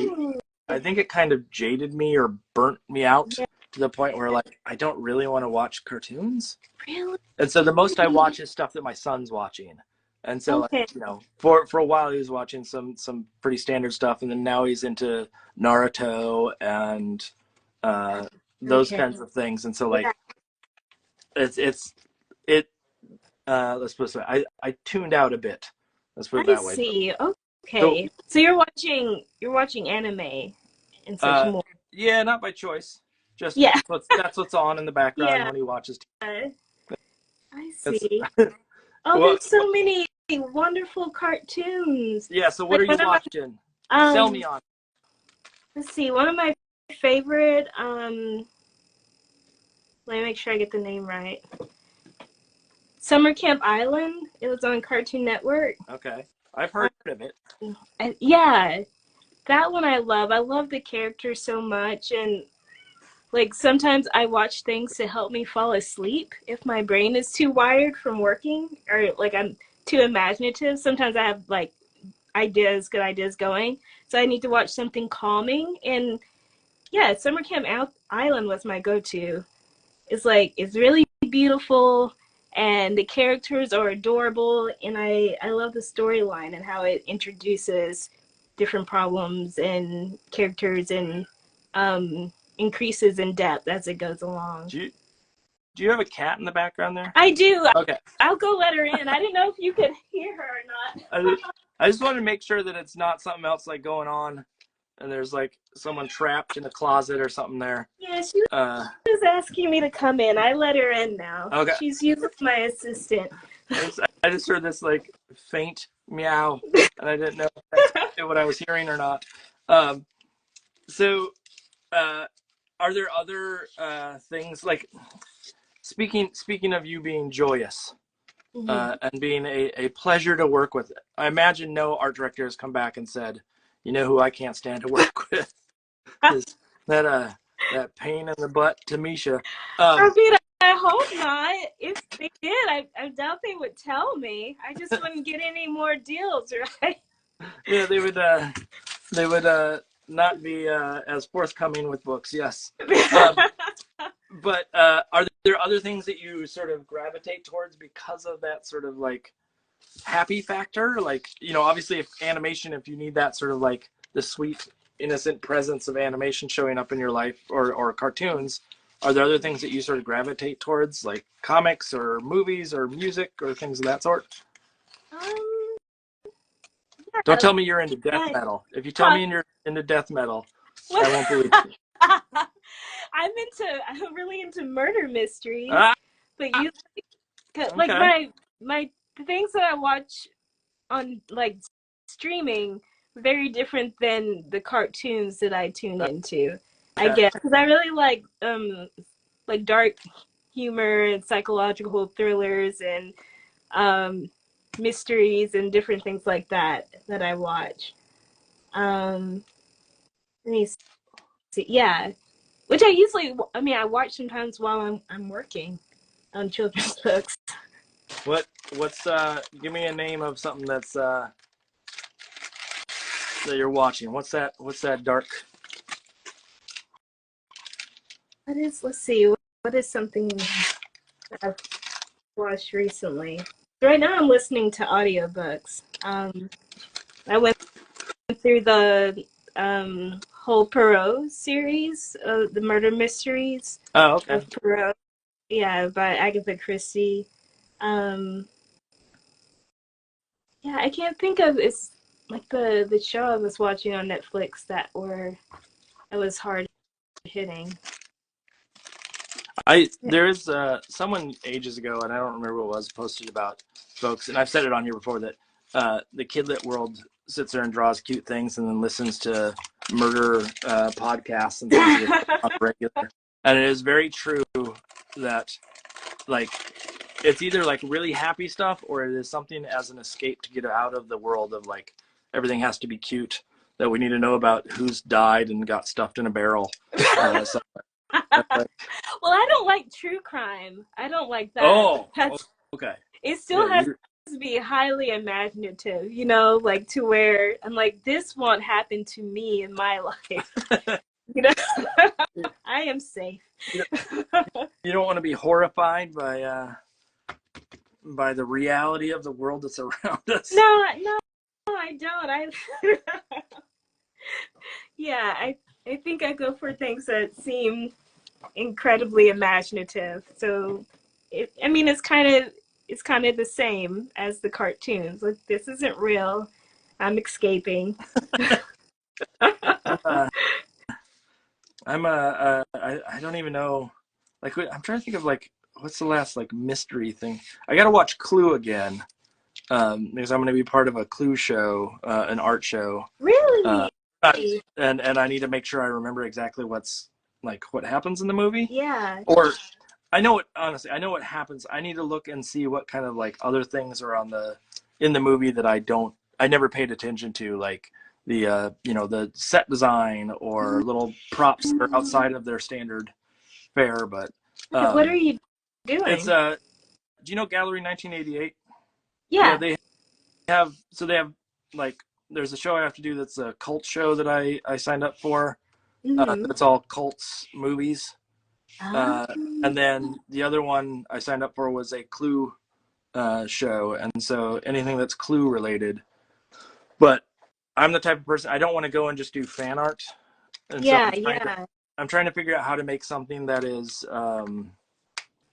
think it kind of jaded me or burnt me out to the point where like I don't really want to watch cartoons. Really? And so the most I watch is stuff that my son's watching. And so like, you know, for a while he was watching some pretty standard stuff, and then now he's into Naruto and those kinds of things. And so like let's put it this way. I tuned out a bit. Let's put it that way. I see. Okay. So you're watching anime and such more. Yeah, not by choice. Just that's what's on in the background when he watches TV. I see. There's so many wonderful cartoons. Yeah, so what are you watching? Sell me on. Let's see. One of my favorite let me make sure I get the name right. Summer Camp Island. It was on Cartoon Network. Okay. I've heard of it. Yeah. That one I love. I love the characters so much, and like sometimes I watch things to help me fall asleep if my brain is too wired from working, or like I'm too imaginative. Sometimes I have like good ideas going. So I need to watch something calming, and yeah, Summer Camp Island was my go-to. It's really beautiful, and the characters are adorable, and I love the storyline and how it introduces different problems and characters and increases in depth as it goes along. Do you have a cat in the background there? I do. Okay. I'll go let her in. I didn't know if you could hear her or not. I just wanted to make sure that it's not something else like going on and there's like someone trapped in a closet or something there. Yeah, she was asking me to come in. I let her in now. Okay. She's using my assistant. I just heard this like faint meow, and I didn't know if that's what I was hearing or not. So, are there other things like speaking of you being joyous and being a pleasure to work with? I imagine no art director has come back and said, you know who I can't stand to work with is that pain in the butt, Tamisha. I mean, I hope not. If they did, I doubt they would tell me. I just wouldn't get any more deals, right? Yeah, they would not be as forthcoming with books. Yes. But are there other things that you sort of gravitate towards because of that sort of like happy factor? Like, obviously if animation, if you need that sort of like the sweet, innocent presence of animation showing up in your life, or cartoons, are there other things that you sort of gravitate towards, like comics or movies or music or things of that sort? Don't tell me you're into death metal. If you tell me you're into death metal, I won't believe it. I'm really into murder mysteries, but like Okay. my the things that I watch on like streaming very different than the cartoons that I tune into. I guess because I really like dark humor and psychological thrillers and mysteries and different things like that I watch. Let me see. Yeah, which I watch sometimes while I'm working on children's books. What's give me a name of something that's that you're watching. What's that dark? Let's see, what is something that I've watched recently? Right now I'm listening to audiobooks. I went through the whole Poirot series, the murder mysteries of Poirot. Yeah, by Agatha Christie. Yeah, I can't think of, it's like the show I was watching on Netflix that was hard hitting. There is someone ages ago, and I don't remember what it was, posted about folks, and I've said it on here before, that the kidlit world sits there and draws cute things and then listens to murder podcasts and things on the regular. And it is very true that like it's either like really happy stuff or it is something as an escape to get out of the world of like everything has to be cute, that we need to know about who's died and got stuffed in a barrel. Well, I don't like true crime. I don't like that. Oh, okay. It still has to be highly imaginative, like to where I'm like, this won't happen to me in my life. I am safe. You don't want to be horrified by the reality of the world that's around us. No, I don't. Yeah, I think I go for things that seem incredibly imaginative. So, it's kind of the same as the cartoons. Like, this isn't real. I'm escaping. I don't even know. Like, I'm trying to think of like what's the last like mystery thing. I got to watch Clue again because I'm going to be part of a Clue show, an art show. Really? And I need to make sure I remember exactly what happens in the movie. Yeah. Or I know what happens. I need to look and see what kind of like other things are in the movie that I never paid attention to, like the the set design or little props that are outside of their standard fare. But what are you doing? It's do you know Gallery 1988? Yeah. They have like there's a show I have to do that's a cult show that I signed up for. It's all cults movies. And then the other one I signed up for was a Clue show, and so anything that's Clue related. But I'm the type of person, I don't want to go and just do fan art. And so I'm trying to figure out how to make something that is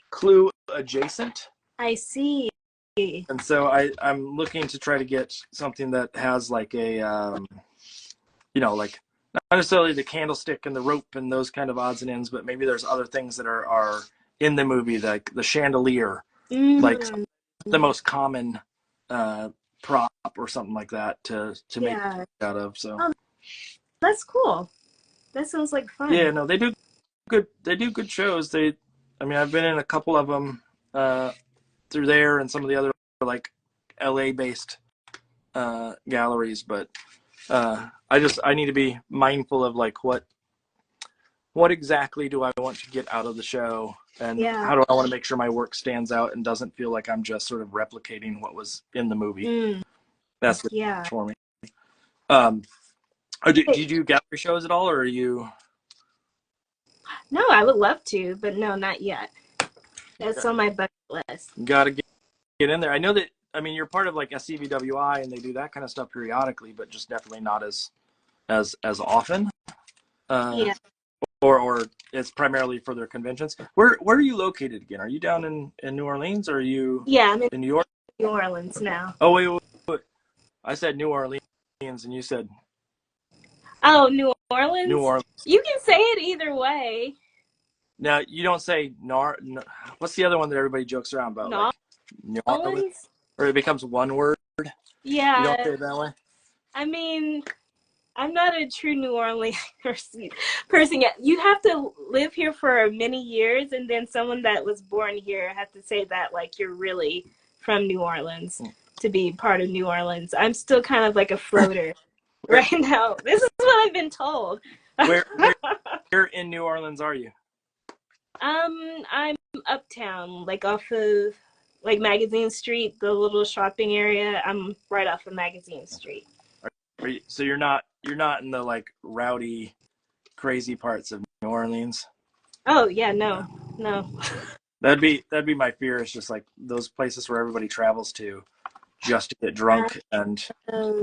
Clue adjacent. I see. And so I'm looking to try to get something that has like a like not necessarily the candlestick and the rope and those kind of odds and ends, but maybe there's other things that are in the movie, like the chandelier, like the most common prop or something like that to make it out of. So that's cool. That sounds like fun. Yeah, no, they do good shows. I've been in a couple of them through there and some of the other like LA based galleries, but I need to be mindful of like what exactly do I want to get out of the show, and how do I want to make sure my work stands out and doesn't feel like I'm just sort of replicating what was in the movie. That's for me. Do you do gallery shows at all, or are you? No, I would love to, but no, not yet. That's on my bucket list. Got to get in there. I know that I mean, you're part of like SCVWI, and they do that kind of stuff periodically, but just definitely not as often. Yeah. Or it's primarily for their conventions. Where are you located again? Are you down in New Orleans, or are you Yeah, I'm in in New York? New Orleans now. Oh wait. I said New Orleans, and you said Oh, New New Orleans? Orleans. You can say it either way. Now you don't say what's the other one that everybody jokes around about, like New Orleans, Nawlins? or it becomes one word. You don't Yeah. say it that way. I mean, I'm not a true New Orleans person yet. You have to live here for many years, and then someone that was born here have to say that like you're really from New Orleans to be part of New Orleans. I'm still kind of like a floater Where, right now. This is what I've been told. where in New Orleans are you? I'm uptown, like off of like Magazine Street, the little shopping area. I'm right off of Magazine Street. So you're not in the like rowdy, crazy parts of New Orleans. Oh yeah, no. That'd be my fear. It's just like those places where everybody travels to just to get drunk and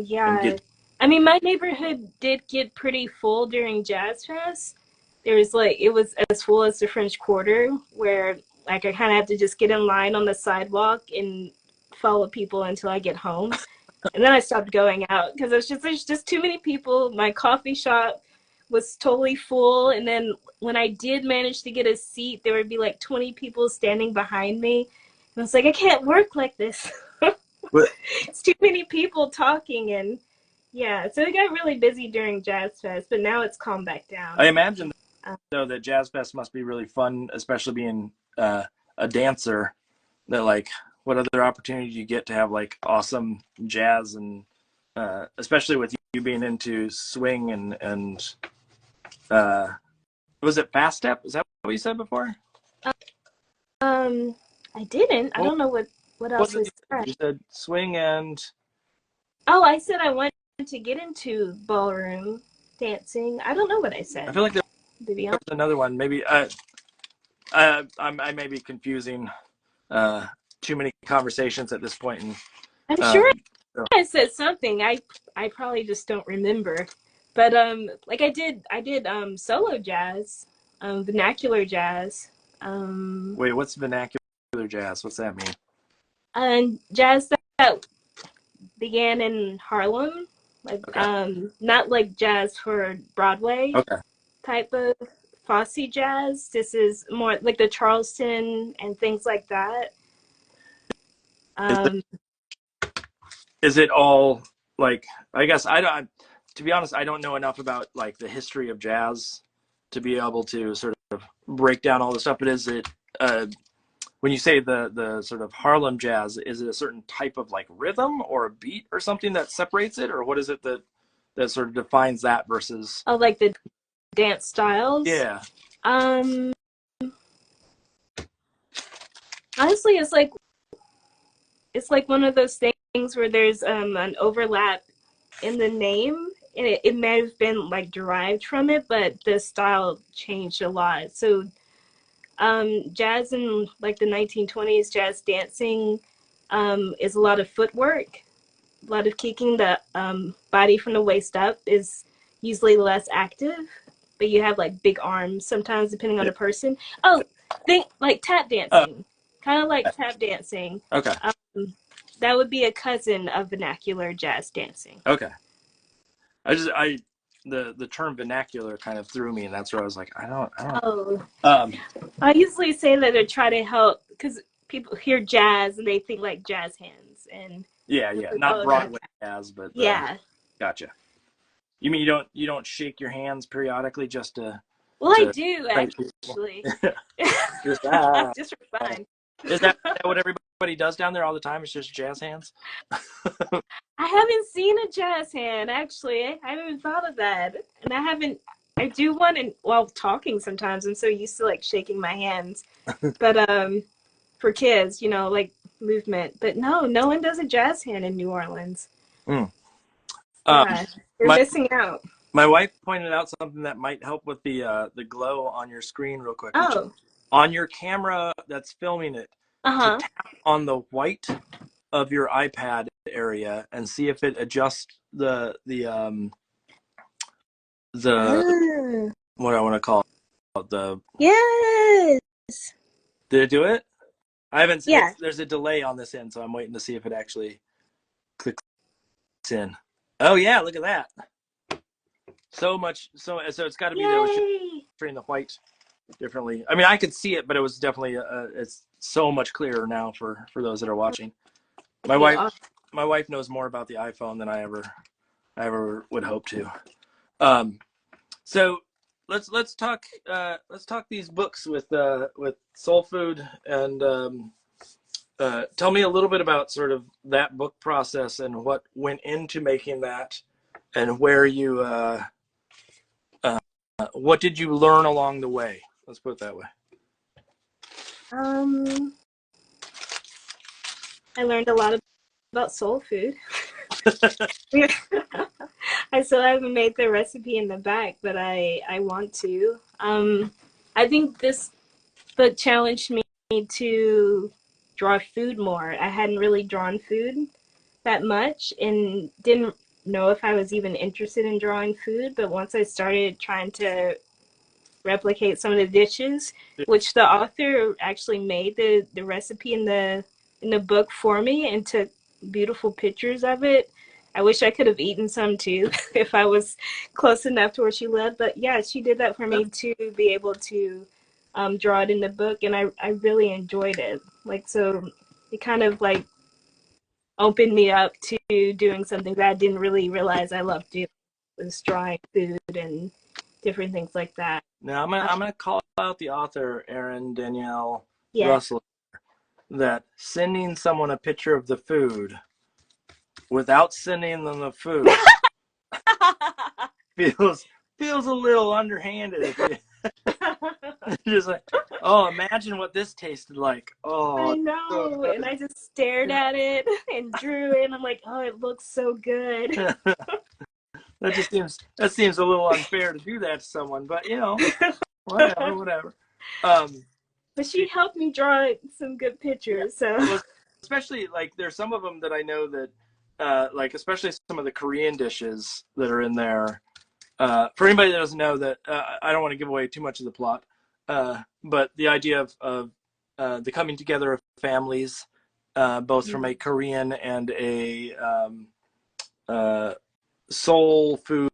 Yeah. get. I mean, my neighborhood did get pretty full during Jazz Fest. There was like, it was as full as the French Quarter, where like I kind of have to just get in line on the sidewalk and follow people until I get home. And then I stopped going out because there's just too many people. My coffee shop was totally full. And then when I did manage to get a seat, there would be like 20 people standing behind me. And I was like, I can't work like this. It's too many people talking, and yeah, so it got really busy during Jazz Fest, but now it's calmed back down. I imagine though that Jazz Fest must be really fun, especially being a dancer. That like, what other opportunity do you get to have like awesome jazz and especially with you being into swing and was it fast step? Is that what you said before? I didn't. I don't know what else I said. You said swing and. Oh, I said I wanted to get into ballroom dancing. I don't know what I said. I feel like to be honest. there's another one. Maybe I may be confusing too many conversations at this point. And, I'm sure I said something. I probably just don't remember. But like I did solo jazz, vernacular jazz. Wait, what's vernacular jazz? What's that mean? And jazz that began in Harlem, like not like jazz for Broadway type of Fosse jazz. This is more like the Charleston and things like that. Is it all like? I guess I don't. To be honest, I don't know enough about like the history of jazz to be able to sort of break down all this stuff. But is it when you say the sort of Harlem jazz, is it a certain type of like rhythm or a beat or something that separates it, or what is it that sort of defines that versus? Oh, like the dance styles. Yeah. Honestly, it's like one of those things where there's an overlap in the name, and it may have been like derived from it, but the style changed a lot. So jazz in like the 1920s, jazz dancing is a lot of footwork, a lot of kicking. The body from the waist up is usually less active, but you have like big arms sometimes depending on the person. Oh, think like tap dancing, kind of like tap dancing. Okay. That would be a cousin of vernacular jazz dancing. Okay. The term vernacular kind of threw me, and that's where I was like, I don't. Oh. I usually say that to try to help because people hear jazz and they think like jazz hands and yeah, not Broadway jazz, but gotcha. You mean you don't shake your hands periodically just to? Well, I do actually. Just for fun. Is that what everybody does down there all the time? It's just jazz hands? I haven't seen a jazz hand, actually. I haven't even thought of that. And I do one while talking sometimes. I'm so used to like shaking my hands. But for kids, like movement. But no one does a jazz hand in New Orleans. Mm. Yeah, you're missing out. My wife pointed out something that might help with the glow on your screen real quick. Oh. On your camera that's filming it, to tap on the white of your iPad area and see if it adjusts the what I want to call it, the Yes. did it do it? I haven't. Yeah. There's a delay on this end, so I'm waiting to see if it actually clicks in. Oh yeah, look at that. So it's got to be that was showing the white differently. I mean, I could see it, but it was definitely it's so much clearer now for those that are watching. My wife knows more about the iPhone than I ever would hope to. So let's talk these books with Soul Food, and tell me a little bit about sort of that book process and what went into making that, and where you what did you learn along the way? Let's put it that way. I learned a lot about soul food. I still haven't made the recipe in the back, but I want to. I think this book challenged me to draw food more. I hadn't really drawn food that much and didn't know if I was even interested in drawing food, but once I started trying to replicate some of the dishes, which the author actually made the recipe in the book for me and took beautiful pictures of it. I wish I could have eaten some too if I was close enough to where she lived. But yeah, she did that for me to be able to draw it in the book, and I really enjoyed it. Like, so it kind of like opened me up to doing something that I didn't really realize I loved doing, was drawing food and different things like that. Now I'm gonna call out the author, Erin Danielle Yeah. Russell, that sending someone a picture of the food without sending them the food feels a little underhanded. Just like, oh, imagine what this tasted like. Oh, I know, and I just stared at it and drew it, and I'm like, oh, it looks so good. That seems a little unfair to do that to someone, but you know, whatever. But she helped me draw some good pictures, so. Well, especially like there's some of them that I know that, like especially some of the Korean dishes that are in there. For anybody that doesn't know that, I don't want to give away too much of the plot, but the idea of the coming together of families, both from a Korean and a soul food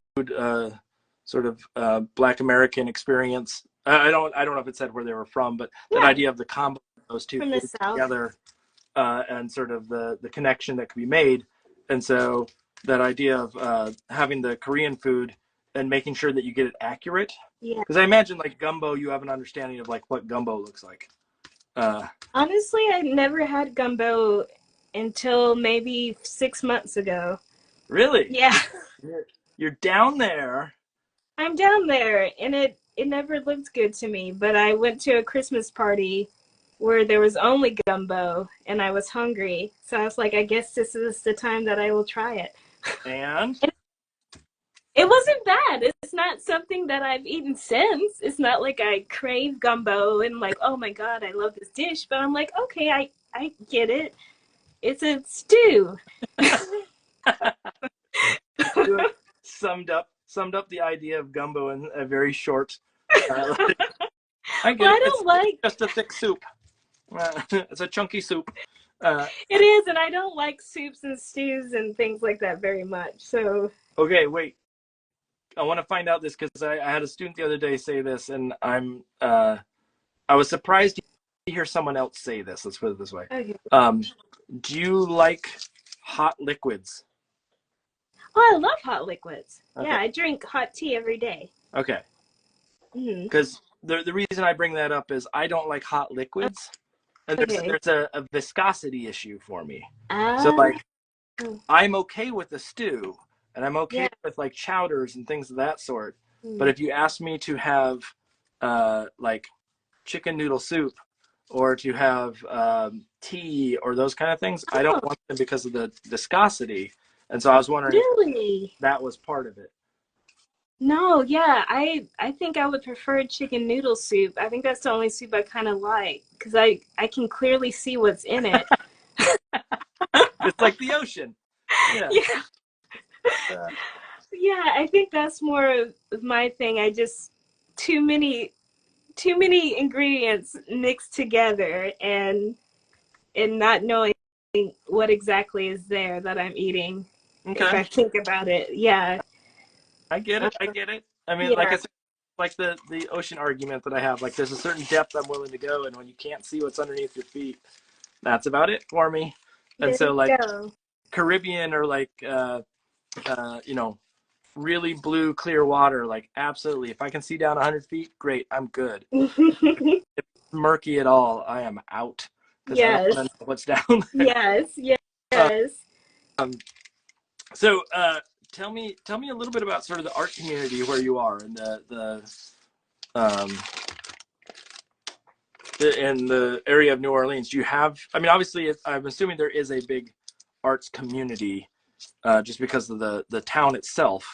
sort of Black American experience. I don't know if it said where they were from, but that idea of the combo of those two foods together, and sort of the connection that could be made. And so that idea of having the Korean food and making sure that you get it accurate. Yeah. Because I imagine like gumbo, you have an understanding of like what gumbo looks like. Honestly, I never had gumbo until maybe 6 months ago. Really? Yeah. You're down there. I'm down there, and it never looked good to me, but I went to a Christmas party where there was only gumbo, and I was hungry. So I was like, I guess this is the time that I will try it. And? It wasn't bad. It's not something that I've eaten since. It's not like I crave gumbo and like, oh my God, I love this dish. But I'm like, okay, I get it. It's a stew. Summed up the idea of gumbo in a very short. I don't like just a thick soup. It's a chunky soup. It is, and I don't like soups and stews and things like that very much. So okay, wait. I want to find out this because I had a student the other day say this, and I was surprised to hear someone else say this. Let's put it this way. Okay. Do you like hot liquids? Oh, I love hot liquids. Okay. Yeah, I drink hot tea every day. Okay. Because the reason I bring that up is I don't like hot liquids, and there's a viscosity issue for me. So like, I'm okay with the stew. And I'm okay with like chowders and things of that sort. But if you ask me to have like chicken noodle soup or to have tea or those kind of things, I don't want them because of the viscosity. And so I was wondering if that was part of it. No, yeah, I think I would prefer chicken noodle soup. I think that's the only soup I kind of like because I can clearly see what's in it. It's like the ocean. Yeah. Yeah. Yeah, I think that's more of my thing. I just too many ingredients mixed together and not knowing what exactly is there that I'm eating. If Okay. I think about it, yeah, I get it. I get it. I mean, like I yeah, said, like the ocean argument that I have, like there's a certain depth I'm willing to go, and when you can't see what's underneath your feet, that's about it for me. And there so you like go. Caribbean or like you know, really blue clear water, like absolutely. If I can see down 100 feet, great, I'm good. If it's murky at all, I am out because I don't Yes, want to know what's down there. yes, Uh, yes. so tell me a little bit about sort of the art community where you are and um, in the area of New Orleans. Do you have? I mean, obviously, I'm assuming there is a big arts community just because of the town itself.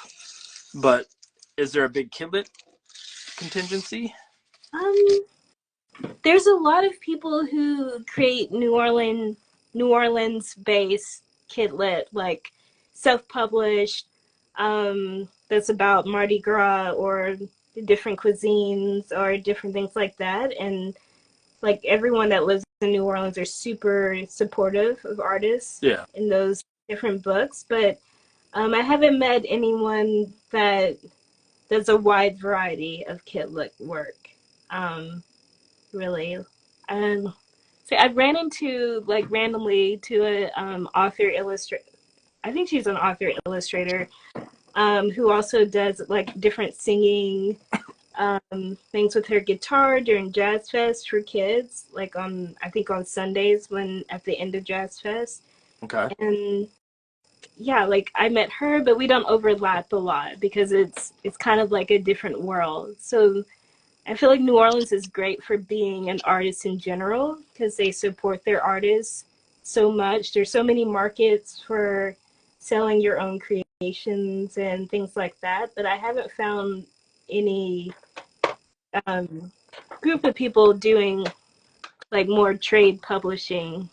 But is there a big kidlit contingency? Um, there's a lot of people who create New Orleans based kidlit, like self-published, that's about Mardi Gras or different cuisines or different things like that. And like everyone that lives in New Orleans are super supportive of artists Yeah. in those different books. But I haven't met anyone that does a wide variety of kidlit work. Really. So I ran into like randomly to a author illustrator. I think she's an author illustrator who also does like different singing things with her guitar during Jazz Fest for kids, like on I think on Sundays when at the end of Jazz Fest. Okay. And yeah, like I met her, but we don't overlap a lot because it's kind of like a different world. So I feel like New Orleans is great for being an artist in general because they support their artists so much. There's so many markets for selling your own creations and things like that, but I haven't found any um, group of people doing like more trade publishing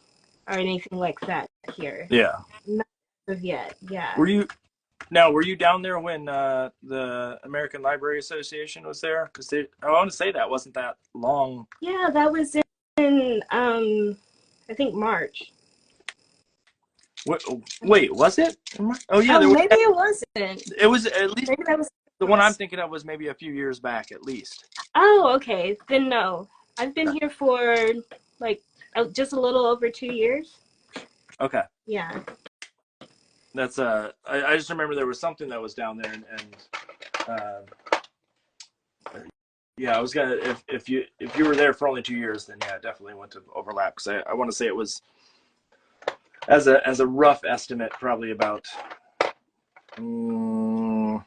or anything like that here. Yeah. Not as of yet. Yeah. Were you down there when the American Library Association was there? Because I want to say that wasn't that long. Yeah, that was in I think March. Wait, was it? Oh yeah, Oh, there was. maybe it wasn't. It was at least Maybe that was. the one I'm thinking of was maybe a few years back at least. Oh, okay. Then no. I've been here for like just a little over 2 years. Okay, Yeah. that's I just remember there was something that was down there and yeah, I was gonna if you were there for only 2 years, then yeah, definitely went to overlap because I want to say it was as a rough estimate probably about 3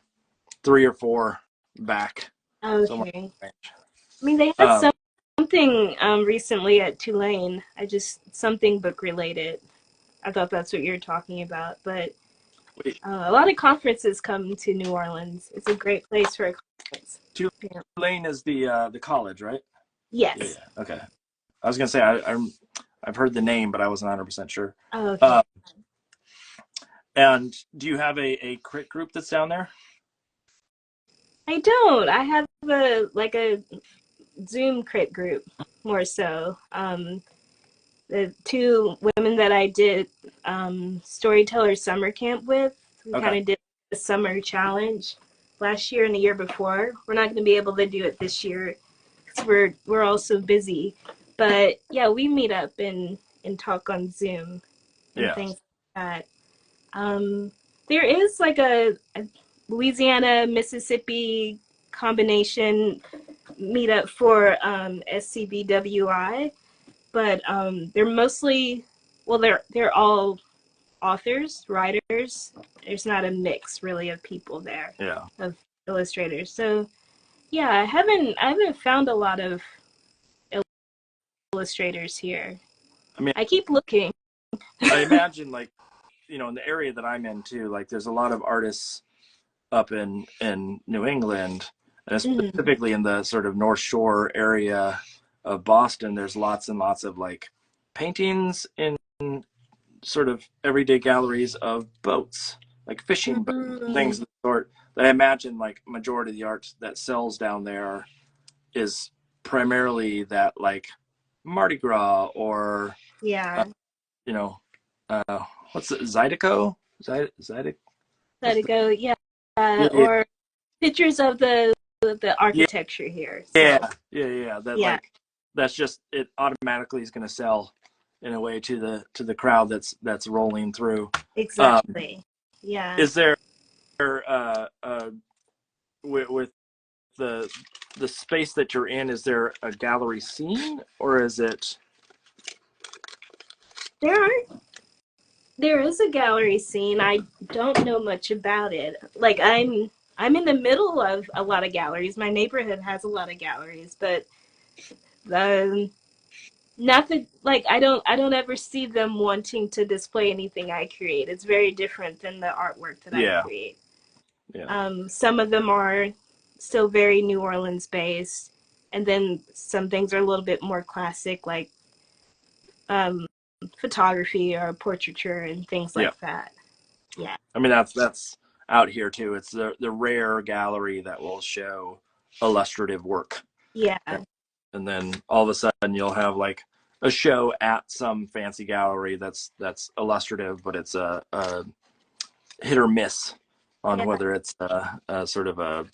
or 4 back. Okay. I mean, they had something recently at Tulane. I just something book related. I thought that's what you're talking about, but a lot of conferences come to New Orleans. It's a great place for a conference. Tulane is the college, right? Yes. Yeah. Okay. I was gonna say I've heard the name, but I wasn't 100% sure. Oh, okay. And do you have a crit group that's down there? I don't. I have a Zoom crit group more so. The two women that I did storyteller summer camp with, we kind of did a summer challenge last year and the year before. We're not going to be able to do it this year because we're all so busy. But yeah, we meet up and talk on Zoom and things like that. There is like a Louisiana Mississippi combination meetup for SCBWI, but they're mostly they're all authors, writers. There's not a mix really of people there. Yeah. Of illustrators. So yeah, I haven't found a lot of illustrators here. I mean, I keep looking. I imagine like in the area that I'm in too, like there's a lot of artists up in New England, and specifically in the sort of North Shore area of Boston. There's lots and lots of like paintings in sort of everyday galleries of boats, like fishing boats, things of the sort. That I imagine like majority of the art that sells down there is primarily that like Mardi Gras or Yeah. you know, what's it, Zydeco? Zydeco? Let it go. Yeah. Yeah, Or pictures of the architecture here. So, yeah. That yeah, like that's just it automatically is going to sell in a way to the crowd that's rolling through. exactly. Yeah. Is there with the space that you're in, is there a gallery scene or is it? There are there is a gallery scene. I don't know much about it. Like I'm in the middle of a lot of galleries. My neighborhood has a lot of galleries, but um not that like I don't ever see them wanting to display anything I create. It's very different than the artwork that I Yeah, create. yeah, Some of them are still very New Orleans based, and then some things are a little bit more classic, like um, photography or portraiture and things yeah. like that. Yeah, I mean that's out here too. It's the rare gallery that will show illustrative work. yeah, And then all of a sudden you'll have like a show at some fancy gallery that's illustrative, but it's a hit or miss on yeah, whether it's a sort of a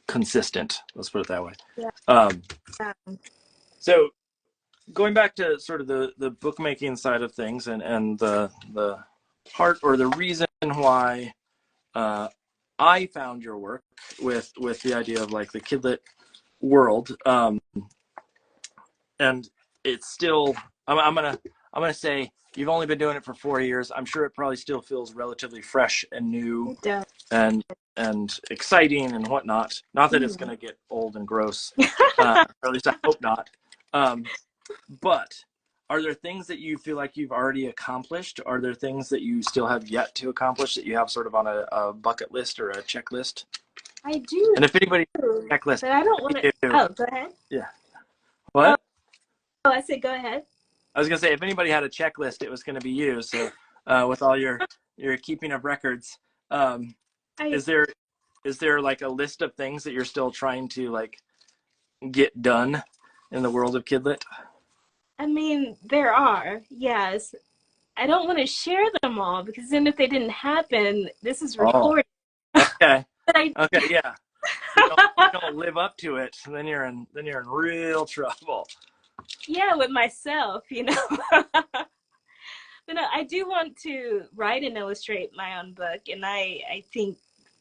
consistent. Let's put it that way. yeah. Um, Um, so going back to sort of the bookmaking side of things and the part or the reason why uh, I found your work with the idea of like the kidlit world. And it's still I'm gonna say you've only been doing it for 4 years. I'm sure it probably still feels relatively fresh and new it does. and exciting and whatnot. Not that it's Mhm. gonna get old and gross, or at least I hope not. Um, but are there things that you feel like you've already accomplished? Are there things that you still have yet to accomplish that you have sort of on a bucket list or a checklist? I do, And if anybody checklist, but I don't want to. you, Oh, go ahead. yeah. Oh, What? oh, I said go ahead. I was gonna say if anybody had a checklist, it was gonna be you. So with all your keeping of records, um, I is there like a list of things that you're still trying to like get done in the world of Kidlit? I mean there are, yes. I don't want to share them all because then if they didn't happen, this is Oh, recorded. okay, But I okay, yeah. You don't live up to it, then you're in real trouble. yeah, with myself. But no, I do want to write and illustrate my own book, and I think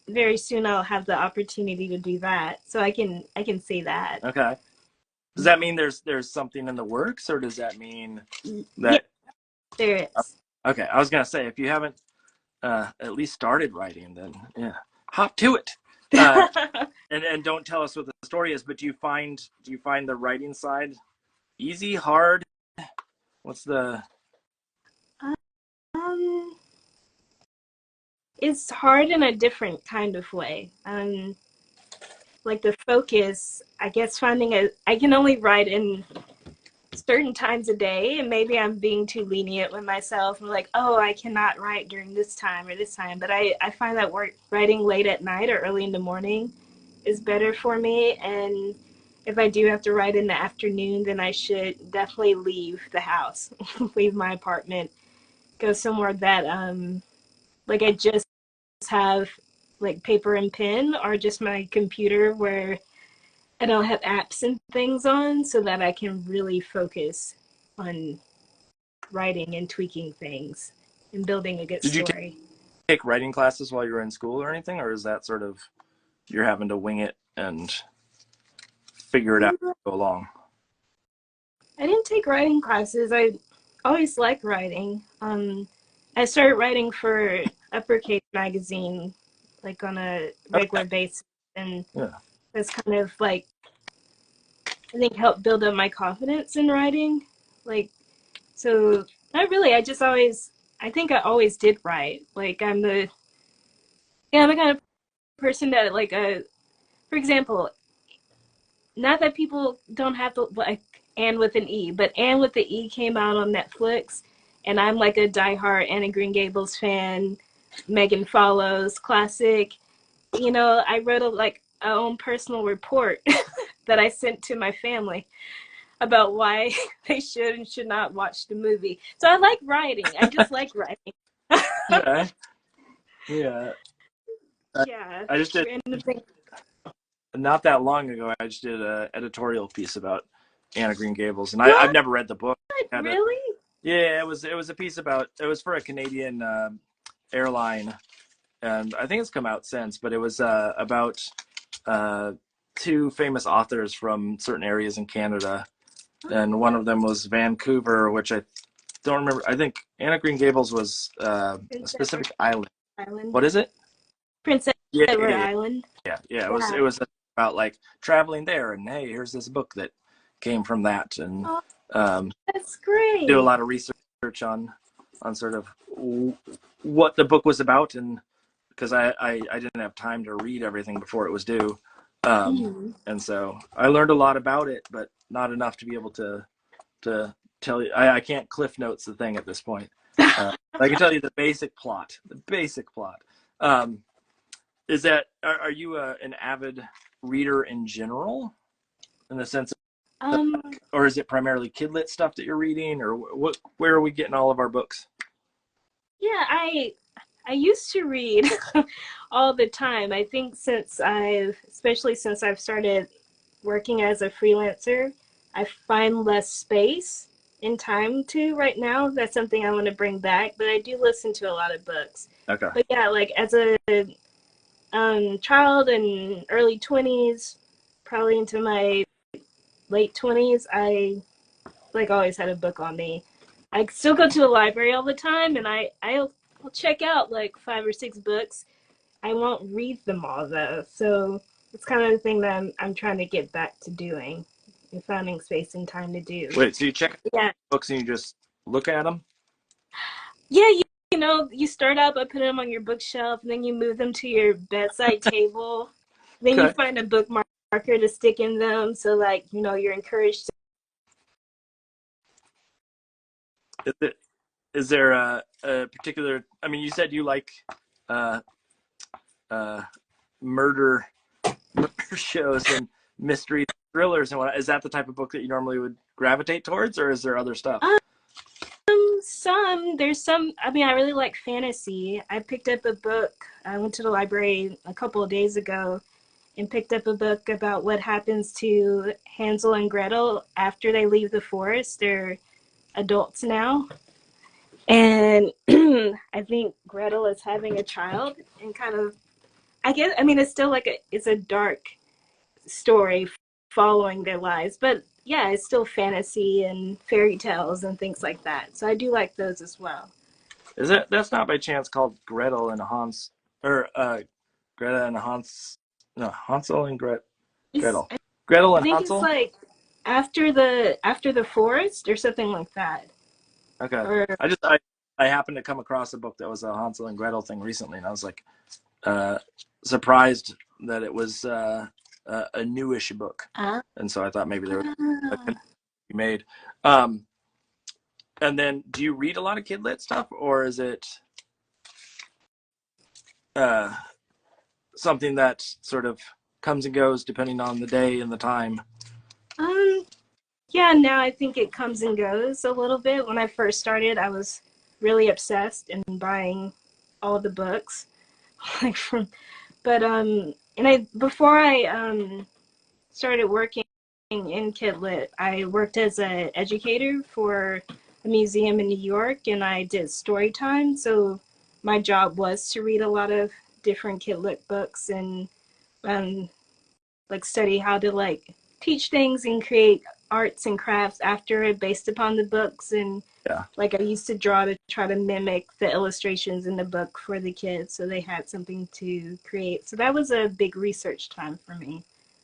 very soon I'll have the opportunity to do that. So I can say that. Okay. Does that mean there's something in the works, or does that mean Yeah, that? there is. Okay, I was gonna say if you haven't at least started writing, then yeah, hop to it. Uh, and don't tell us what the story is, but do you find the writing side easy, hard? What's the um, it's hard in a different kind of way. Like the focus, I guess I can only write in certain times a day, and maybe I'm being too lenient with myself. I'm like, oh, I cannot write during this time or this time. But I find that writing late at night or early in the morning is better for me. And if I do have to write in the afternoon, then I should definitely leave the house, leave my apartment, go somewhere that like I just have like paper and pen or just my computer where I don't have apps and things on so that I can really focus on writing and tweaking things and building a good did you story. take writing classes while you were in school or anything, or is that sort of you're having to wing it and figure it out as you go along? I didn't take writing classes. I always liked writing. I started writing for Uppercase magazine like on a regular Okay, basis, and yeah. that's kind of like I think helped build up my confidence in writing. Like so, not really. I think I always did write. Like I'm the kind of person that like for example, not that people don't have to like Anne with an E, but Anne with the E came out on Netflix, and I'm like a diehard Anne of Green Gables fan. Megan Follows, classic. You know, I wrote a own personal report that I sent to my family about why they should and should not watch the movie. So I like writing. I just like writing. Okay. Yeah. Yeah. I just did Random thing. not that long ago. I just did an editorial piece about Anne of Green Gables, and I've What? never read the book. Really? Yeah, it was a piece about, it was for a Canadian airline, and I think it's come out since. But it was about two famous authors from certain areas in Canada, and one of them was Vancouver, which I don't remember. I think Anne of Green Gables was a specific island. What is it? Prince Yeah, Edward yeah, yeah. Island. Yeah. It was about like traveling there, and hey, here's this book that came from that, and Oh, that's great. do a lot of research on sort of what the book was about, and because I didn't have time to read everything before it was due, and so I learned a lot about it, but not enough to be able to tell you. I can't cliff notes the thing at this point. I can tell you the basic plot. Is that, are you an avid reader in general, in the sense of, or is it primarily kidlit stuff that you're reading, or where are we getting all of our books? Yeah, I used to read all the time. I think especially since I've started working as a freelancer, I find less space and time to right now. That's something I want to bring back, but I do listen to a lot of books. Okay. But yeah, like as a child and early 20s, probably into my late 20s, I like always had a book on me. I still go to the library all the time, and I'll check out like 5 or 6 books. I won't read them all though, so it's kind of the thing that I'm trying to get back to doing and finding space and time to do. Wait, so you check Yeah, books and you just look at them? yeah. You know, you start out by putting them on your bookshelf, and then you move them to your bedside table. Then you find a bookmarker to stick in them, so like you know you're encouraged. Is there a particular? I mean, you said you like uh, murder shows and mystery thrillers and what. Is that the type of book that you normally would gravitate towards, or is there other stuff? There's some. I mean, I really like fantasy. I picked up a book. I went to the library a couple of days ago and picked up a book about what happens to Hansel and Gretel after they leave the forest. They're adults now. And I think Gretel is having a child, and kind of, I mean, it's still like it's a dark story following their lives, but yeah, it's still fantasy and fairy tales and things like that. So I do like those as well. Is it? That's not by chance called Gretel and Hans, or Greta and Hans? No, Hansel and Gretel. Gretel I and think Hansel. it's like after the forest or something like that. Okay. Or, I happened to come across a book that was a Hansel and Gretel thing recently, and I was like surprised that it was a newish book, and so I thought maybe there was a connection to be made. And then, do you read a lot of kidlit stuff, or is it something that sort of comes and goes depending on the day and the time? Yeah, now I think it comes and goes a little bit. When I first started, I was really obsessed and buying all the books, like before I started working in Kidlit, I worked as an educator for a museum in New York, and I did story time. So my job was to read a lot of different Kidlit books and like study how to like teach things and create arts and crafts after it based upon the books. And like I used to draw to try to mimic the illustrations in the book for the kids, so they had something to create. So that was a big research time for me.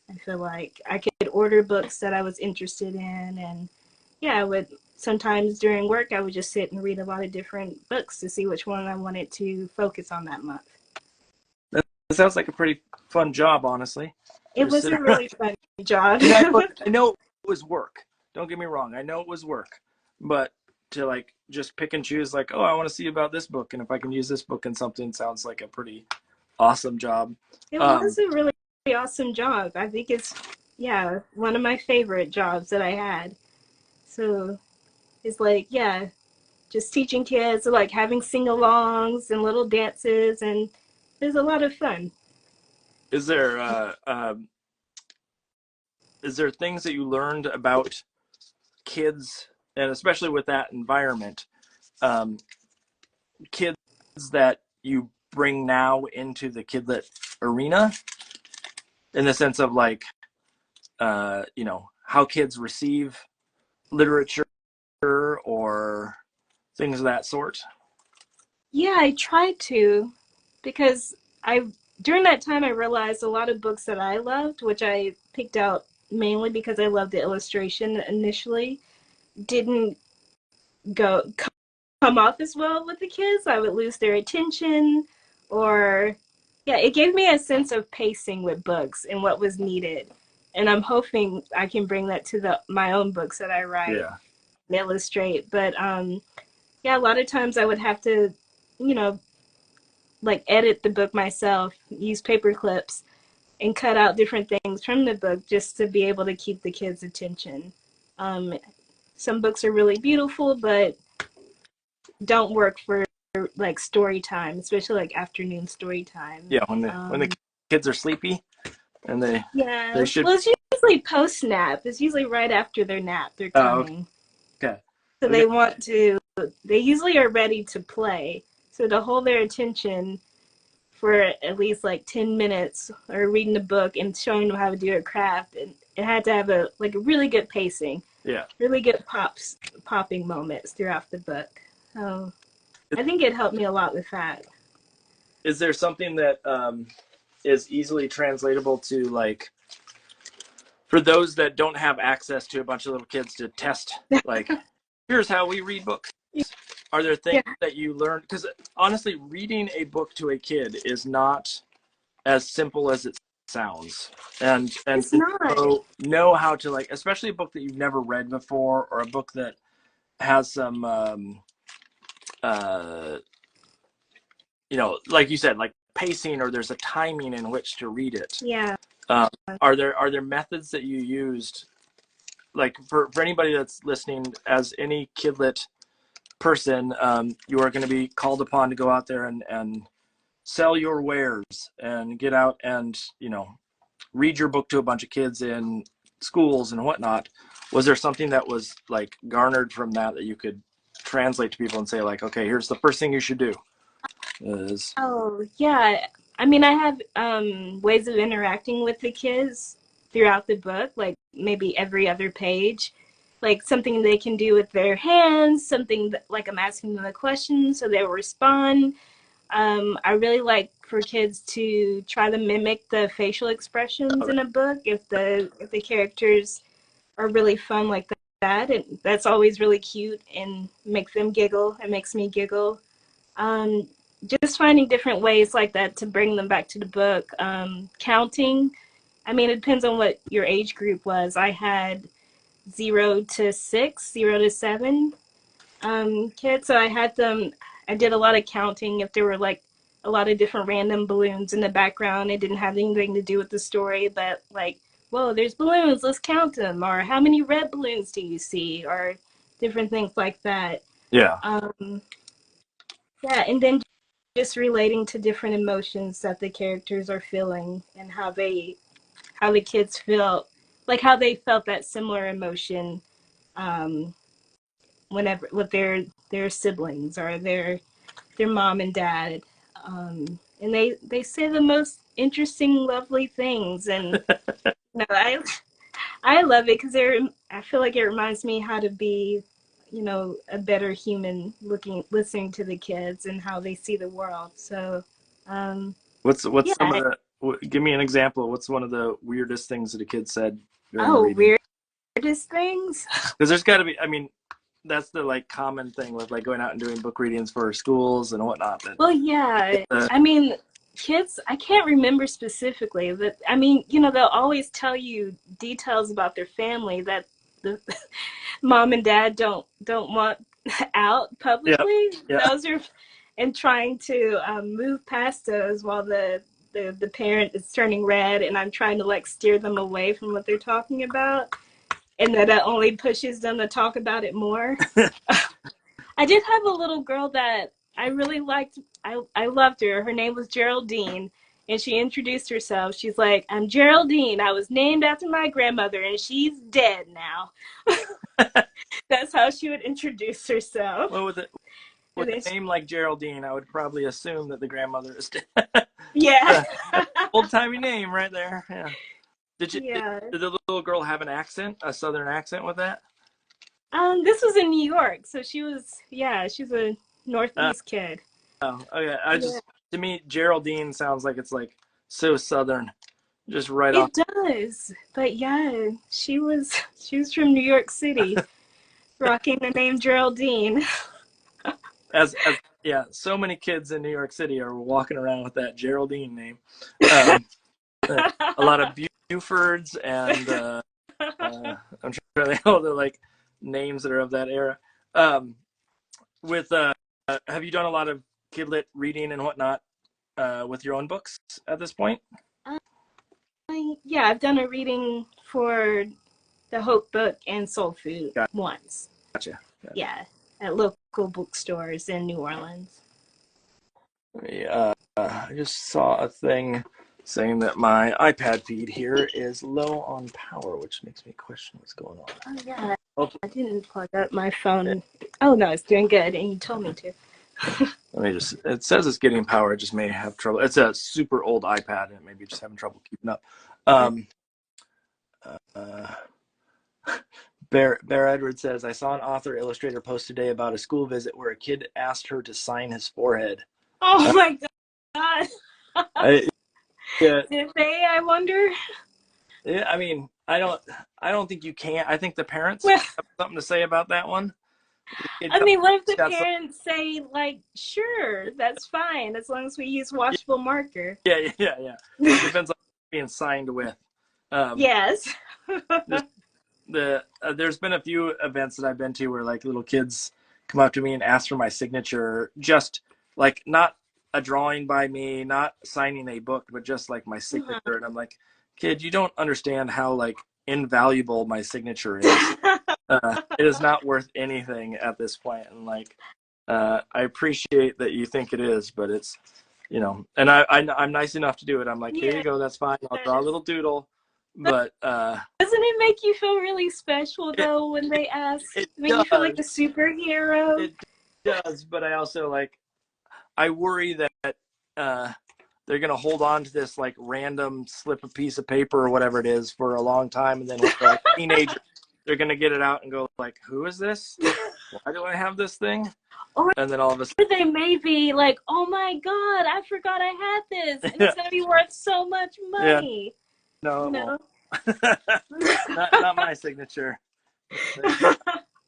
I feel like I could order books that I was interested in, and yeah, I would sometimes during work I would just sit and read a lot of different books to see which one I wanted to focus on that month. That sounds like a pretty fun job, honestly. It was a really fun job. I know it was work. Don't get me wrong. I know it was work, but to like just pick and choose, like, oh, I want to see about this book, and if I can use this book in something, sounds like a pretty awesome job. It was a really awesome job. I think it's, yeah, one of my favorite jobs that I had. So it's like, yeah, just teaching kids, like having sing-alongs and little dances, and it's a lot of fun. Is there things that you learned about kids, and especially with that environment, kids that you bring now into the kidlit arena, in the sense of like, how kids receive literature or things of that sort? Yeah, I tried to, because during that time I realized a lot of books that I loved, which I picked out mainly because I loved the illustration initially, didn't go come off as well with the kids. I would lose their attention, or yeah, it gave me a sense of pacing with books and what was needed. And I'm hoping I can bring that to my own books that I write and illustrate. But yeah, a lot of times I would have to, you know, like edit the book myself, use paper clips, and cut out different things from the book just to be able to keep the kids' attention. Some books are really beautiful, but don't work for like story time, especially like afternoon story time. Yeah, when the kids are sleepy and they should. Well, it's usually post nap. It's usually right after their nap. They're coming. Okay. So they usually are ready to play. So to hold their attention for at least like 10 minutes or reading a book and showing them how to do a craft, and it had to have a really good pacing. Yeah. Really good popping moments throughout the book. So I think it helped me a lot with that. Is there something that is easily translatable to, like, for those that don't have access to a bunch of little kids to test, like, here's how we read books? Are there things that you learn? Because honestly, reading a book to a kid is not as simple as it sounds. And it's not. know how to, like, especially a book that you've never read before, or a book that has some like you said, like pacing, or there's a timing in which to read it. Yeah. Are there methods that you used, like for anybody that's listening, as any kidlit person, you are going to be called upon to go out there and sell your wares and get out and, read your book to a bunch of kids in schools and whatnot. Was there something that was like garnered from that you could translate to people and say, like, okay, here's the first thing you should do? Oh, yeah. I mean, I have ways of interacting with the kids throughout the book, like maybe every other page, like something they can do with their hands, something that, like, I'm asking them a question so they will respond. I really like for kids to try to mimic the facial expressions in a book if the characters are really fun like that. And that's always really cute and makes them giggle. It makes me giggle. Just finding different ways like that to bring them back to the book. Counting. I mean, it depends on what your age group was. I had 0 to 6, 0 to 7 kids. So I did a lot of counting. If there were like a lot of different random balloons in the background, it didn't have anything to do with the story, but like, whoa, there's balloons, let's count them. Or how many red balloons do you see? Or different things like that. Yeah. Yeah, and then just relating to different emotions that the characters are feeling and how the kids feel, like how they felt that similar emotion whenever with their siblings or their mom and dad, and they say the most interesting, lovely things, and I love it because I feel like it reminds me how to be, a better human, listening to the kids and how they see the world. So, what's some of the? Give me an example. What's one of the weirdest things that a kid said during reading? Weirdest things? Because there's got to be. I mean, that's the like common thing with like going out and doing book readings for schools and whatnot. Well, yeah. I mean, kids, I can't remember specifically, but I mean, they'll always tell you details about their family that the mom and dad don't want out publicly. Yeah. Those are, and trying to move past those while the parent is turning red, and I'm trying to like steer them away from what they're talking about, and that only pushes them to talk about it more. I did have a little girl that I really liked. I loved her. Her name was Geraldine, and she introduced herself. She's like, "I'm Geraldine. I was named after my grandmother, and she's dead now." That's how she would introduce herself. Well, with a name like Geraldine, I would probably assume that the grandmother is dead. Yeah. Old-timey name right there. Yeah. Did the little girl have an accent, a southern accent with that? This was in New York, so she's a Northeast kid. Oh, okay. To me, Geraldine sounds like it's like so southern, just right off. It does, but yeah, she was from New York City, rocking the name Geraldine. As so many kids in New York City are walking around with that Geraldine name. A lot of Bufords and I'm trying to think of the like names that are of that era. Have you done a lot of kidlit reading and whatnot with your own books at this point? Yeah, I've done a reading for the Hope Book and Soul Food once. Gotcha. Yeah, at local bookstores in New Orleans. I just saw a thing saying that my iPad feed here is low on power, which makes me question what's going on. Oh yeah, I didn't plug up my phone. Oh no, it's doing good, and you told me to. It says it's getting power, it just may have trouble. It's a super old iPad, and it may be just having trouble keeping up. Bear Edward says, I saw an author illustrator post today about a school visit where a kid asked her to sign his forehead. Oh my God. Yeah. Did they, I wonder? Yeah, I mean, I don't think you can. I think the parents have something to say about that one. I mean, what if the parents say, like, sure, that's fine, as long as we use washable marker? Yeah. It depends on being signed with. Yes. There's been a few events that I've been to where like little kids come up to me and ask for my signature, just like not a drawing by me, not signing a book, but just like my signature. And I'm like, kid, you don't understand how like invaluable my signature is. It is not worth anything at this point. And like, I appreciate that you think it is, but it's, and I'm nice enough to do it. I'm like, here you go. That's fine. I'll draw a little doodle. But doesn't it make you feel really special though when they ask? Make you feel like a superhero? It does, but I also I worry that they're gonna hold on to this like random slip of piece of paper or whatever it is for a long time, and then when they're like teenagers, they're gonna get it out and go like, "Who is this? Why do I have this thing?" And then all of a sudden, they may be like, "Oh my God, I forgot I had this, and it's gonna be worth so much money." Yeah. No. not my signature.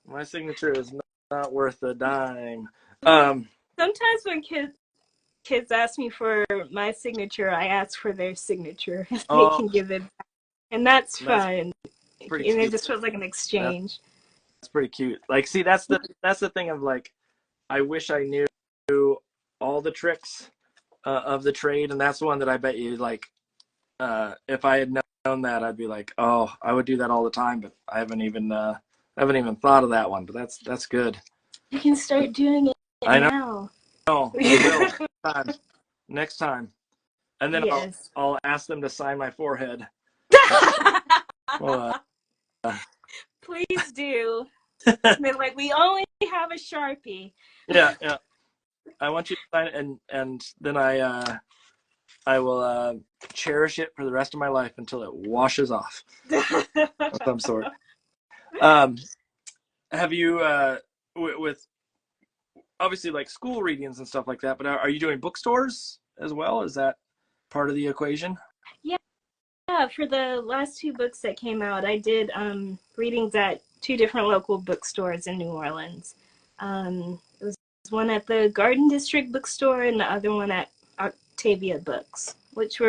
My signature is not worth a dime. Sometimes when kids ask me for my signature, I ask for their signature. They can give it back. And that's fun. And it just feels like an exchange. That's pretty cute. Like, see, that's the thing of like, I wish I knew all the tricks of the trade, and that's one that I bet you like. If I had known that, I'd be like, oh, I would do that all the time, but I haven't even thought of that one. But that's good. You can start doing it now. No, I will. Next time. And then yes. I'll ask them to sign my forehead. Please do. They're like, we only have a Sharpie. Yeah. I want you to sign it, and then I will cherish it for the rest of my life until it washes off of some sort. Have you with obviously like school readings and stuff like that, but are you doing bookstores as well? Is that part of the equation? Yeah, for the last 2 books that came out, I did readings at 2 different local bookstores in New Orleans. It was one at the Garden District bookstore and the other one at Octavia Books, which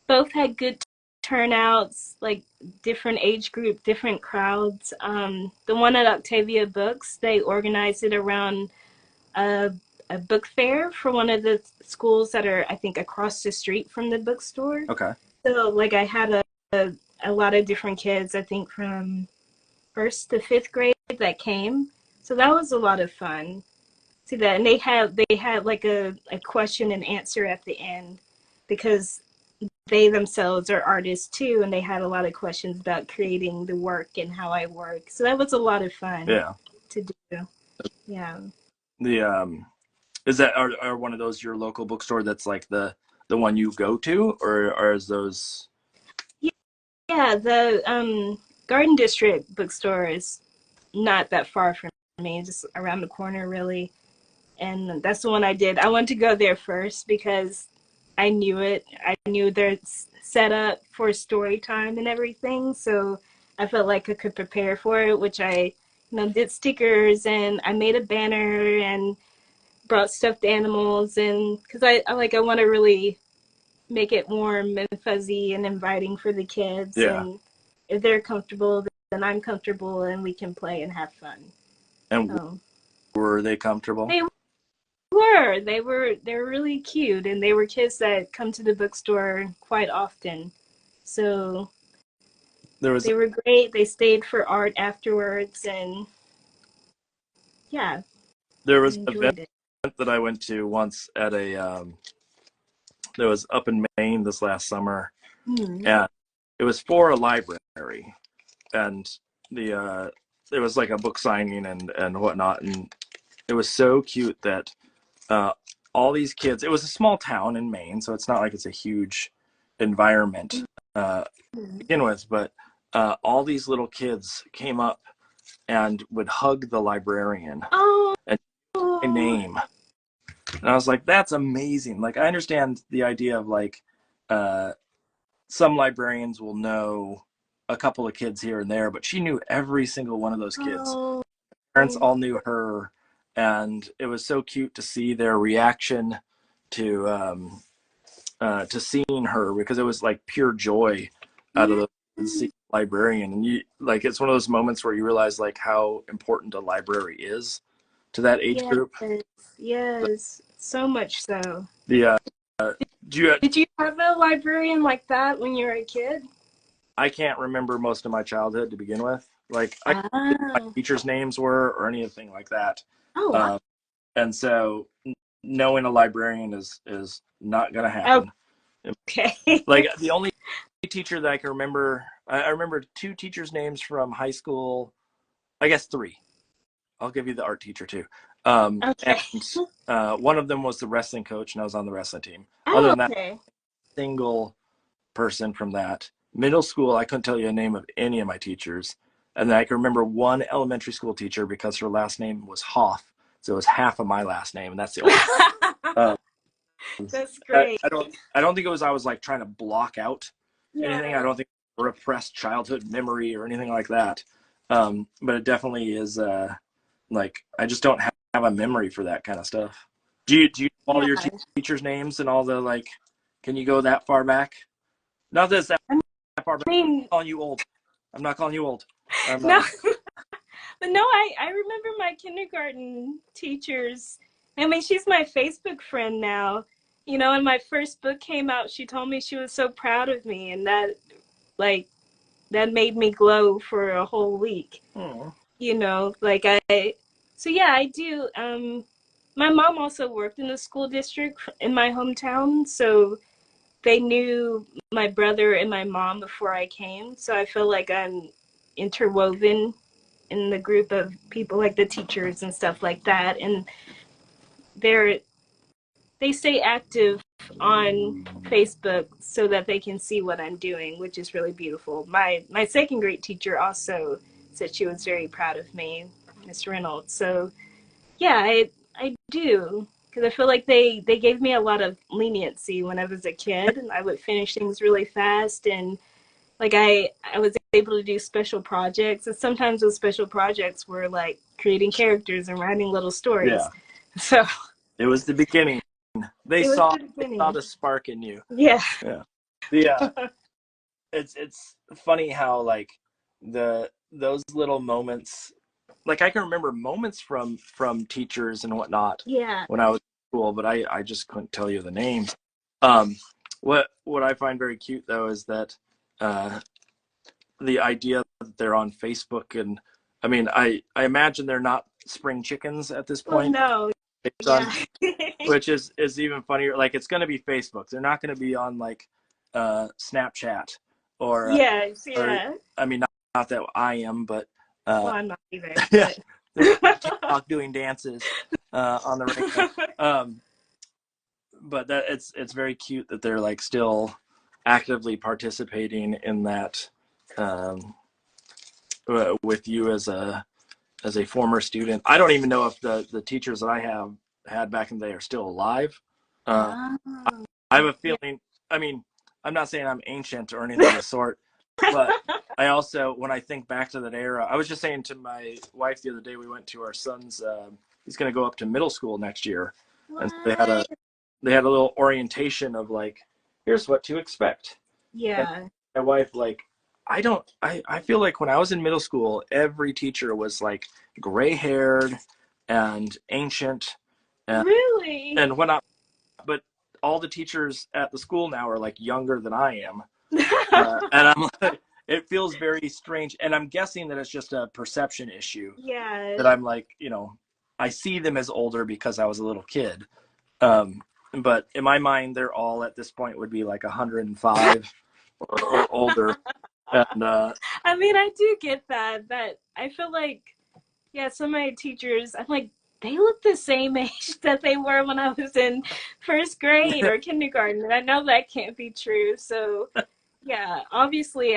both had good turnouts, like different age group, different crowds. The one at Octavia Books, they organized it around a, a book fair for one of the schools that are, I think, across the street from the bookstore. Okay. So, like, I had a lot of different kids, I think, from first to fifth grade that came. So that was a lot of fun. See that, and they had like a question and answer at the end, because they themselves are artists too, and they had a lot of questions about creating the work and how I work. So that was a lot of fun. Yeah. To do. Yeah. The is that are one of those your local bookstore that's like the one you go to, or is those? Yeah, the Garden District bookstore is not that far from me, just around the corner, really. And that's the one I did. I wanted to go there first because I knew it. I knew their setup for story time and everything, so I felt like I could prepare for it, which I, did stickers, and I made a banner and brought stuffed animals, and because I want to really make it warm and fuzzy and inviting for the kids. Yeah. And if they're comfortable, then I'm comfortable, and we can play and have fun. And So, were they comfortable? they were really cute, and they were kids that come to the bookstore quite often. So they were great. They stayed for art afterwards, and yeah, there was I an enjoyed event it. that I went to once at a that was up in Maine this last summer, and it was for a library, and the it was like a book signing and whatnot, and it was so cute that all these kids. It was a small town in Maine, so it's not like it's a huge environment to begin with, but all these little kids came up and would hug the librarian and my name. And I was like, that's amazing. Like, I understand the idea of like some librarians will know a couple of kids here and there, but she knew every single one of those kids. Parents all knew her, and it was so cute to see their reaction to seeing her, because it was like pure joy out of the librarian. And you like, it's one of those moments where you realize like how important a library is to that age group. Yes, so much so. The Did you have a librarian like that when you were a kid? I can't remember most of my childhood to begin with. Like, I can't remember what my teachers' names were or anything like that. Wow. And so knowing a librarian is not going to happen. Okay. Like, the only teacher that I can remember, I remember two teachers' names from high school. I guess three. I'll give you the art teacher too. Okay. And one of them was the wrestling coach, and I was on the wrestling team. Other than that, single person from that. Middle school, I couldn't tell you the name of any of my teachers. And then I can remember one elementary school teacher because her last name was Hoff. So it was half of my last name, and that's the only That's great. I don't think it was I was like trying to block out anything. I don't think repressed childhood memory or anything like that. But it definitely is like, I just don't have a memory for that kind of stuff. Do you know all your teachers' names and all the, like, can you go that far back? Not that it's that far back. I'm not calling you old. I'm not calling you old. No. But no, I remember my kindergarten teachers. I mean, she's my Facebook friend now. When my first book came out, she told me she was so proud of me, and that made me glow for a whole week. Aww. So yeah, I do. My mom also worked in the school district in my hometown, so they knew my brother and my mom before I came. So I feel like I'm interwoven in the group of people, like the teachers and stuff like that, and they stay active on Facebook so that they can see what I'm doing, which is really beautiful. My second grade teacher also said she was very proud of me, Miss Reynolds. So yeah, I do, because I feel like they gave me a lot of leniency when I was a kid, and I would finish things really fast, and like I was able to do special projects, and sometimes those special projects were like creating characters and writing little stories. Yeah. So it was the beginning. They saw the spark in you. Yeah. Yeah. it's funny how like those little moments, like I can remember moments from teachers and whatnot Yeah. when I was in school, but I just couldn't tell you the names. Um, what I find very cute though is that the idea that they're on Facebook, and I mean I imagine they're not spring chickens at this Well, point. no. Based on, Yeah. which is even funnier. Like it's going to be Facebook. They're not going to be on like Snapchat or Yes, or yeah. I mean not that I am, but Well, I'm not either, yeah, they're but TikTok doing dances on the radio. But that it's very cute that they're like still actively participating in that with you as a former student. I don't even know if the teachers that I have had back in the day are still alive. Uh, oh, I have a yeah. feeling. I mean, I'm not saying I'm ancient or anything of the sort, but I also, when I think back to that era, I was just saying to my wife the other day, we went to our son's. He's going to go up to middle school next year, and so What? they had a little orientation of like, here's what to expect. And Yeah. my wife like, I feel like when I was in middle school, every teacher was like gray haired and ancient and Really? whatnot. But all the teachers at the school now are like younger than I am. And I'm like, it feels very strange. And I'm guessing that it's just a perception issue Yeah. that I'm like, I see them as older because I was a little kid. But in my mind, they're all at this point would be like 105 or older. And I mean, I do get that. That I feel like, yeah, some of my teachers, I'm like, they look the same age that they were when I was in first grade or kindergarten. And I know that can't be true. So, yeah, obviously,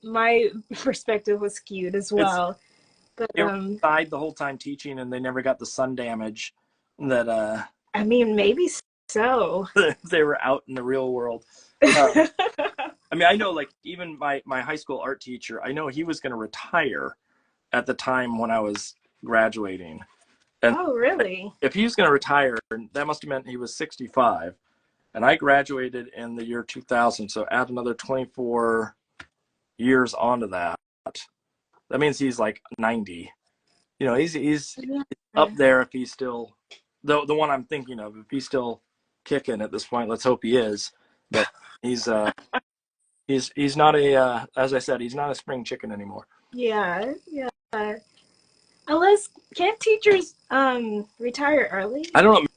my perspective was skewed as it's well. But they were inside the whole time teaching, and they never got the sun damage that I mean, maybe so. they were out in the real world. I mean, I know like even my high school art teacher, I know he was going to retire at the time when I was graduating. And Oh, really? if he was going to retire, that must have meant he was 65. And I graduated in the year 2000. So add another 24 years onto that. That means he's like 90. He's Yeah. up there if he's still the one I'm thinking of. If he's still kicking at this point, let's hope he is. But he's he's not a as I said, he's not a spring chicken anymore. Yeah, yeah. Unless, can't teachers retire early? I don't know.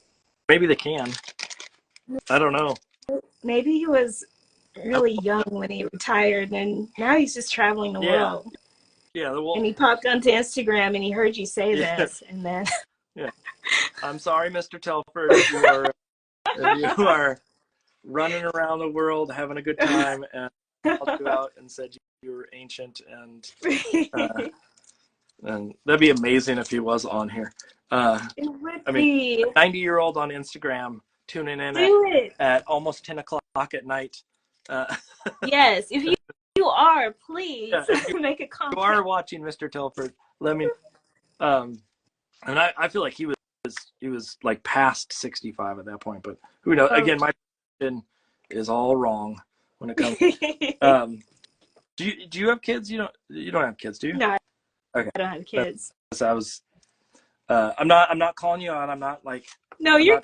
Maybe they can. I don't know. Maybe he was really young when he retired, and now he's just traveling the Yeah, world. yeah. Well, And he popped onto Instagram and he heard you say yeah, this, and then yeah. I'm sorry, Mr. Telford, if you are running around the world having a good time, and called you out and said you were ancient, and that'd be amazing if he was on here. it would I mean, be. a 90-year-old on Instagram tuning in Do it. at almost 10 o'clock at night. Yes, if you are, please Yeah, if make a you comment. are watching Mr. Telford, let me. And I feel like he was like past 65 at that point, but who knows? Oh. Again, my opinion is all wrong when it comes. Do you have kids? You don't have kids, do you? No, Okay. I don't have kids. So I was. I'm not calling you out. I'm not like. No, I'm you're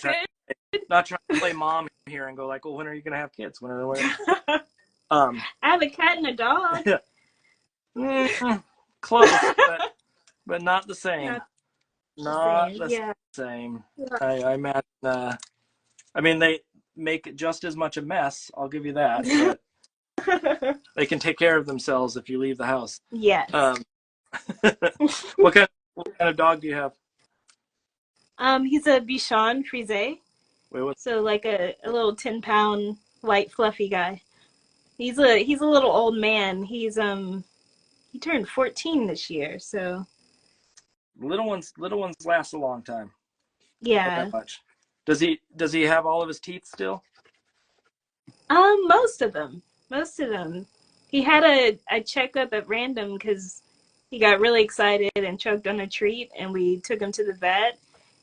not trying to play mom here and go like, well, when are you gonna have kids? When? good. I have a cat and a dog. Close, but not the same. Not the Yeah. same. I imagine. I mean, they make just as much a mess. I'll give you that. But they can take care of themselves if you leave the house. Yes. What kind of dog do you have? He's a Bichon Frise. Wait, what? So like a little 10-pound white fluffy guy. He's a little old man. He turned 14 this year, so Little ones last a long time. yeah. Not that much. Does he have all of his teeth still? Most of them. Most of them. He had a checkup at random because he got really excited and choked on a treat, and we took him to the vet.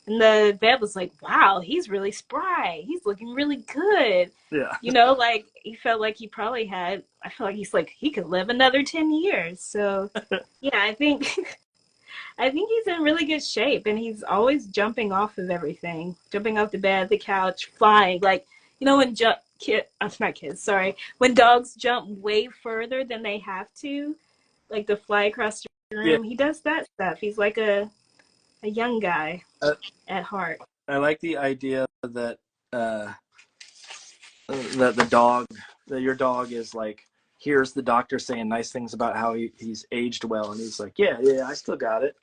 And the vet was like, wow, he's really spry. He's looking really good. Yeah. You know, like he felt like he probably had, I feel like he's like, he could live another 10 years. So yeah, I think I think he's in really good shape, and he's always jumping off of everything, jumping off the bed, the couch, flying. Like, you know, when not kids, sorry, when dogs jump way further than they have to, like to fly across the Yeah. room, he does that stuff. He's like a young guy at heart. I like the idea that that your dog is like, here's the doctor saying nice things about how he's aged well, and he's like, yeah, I still got it.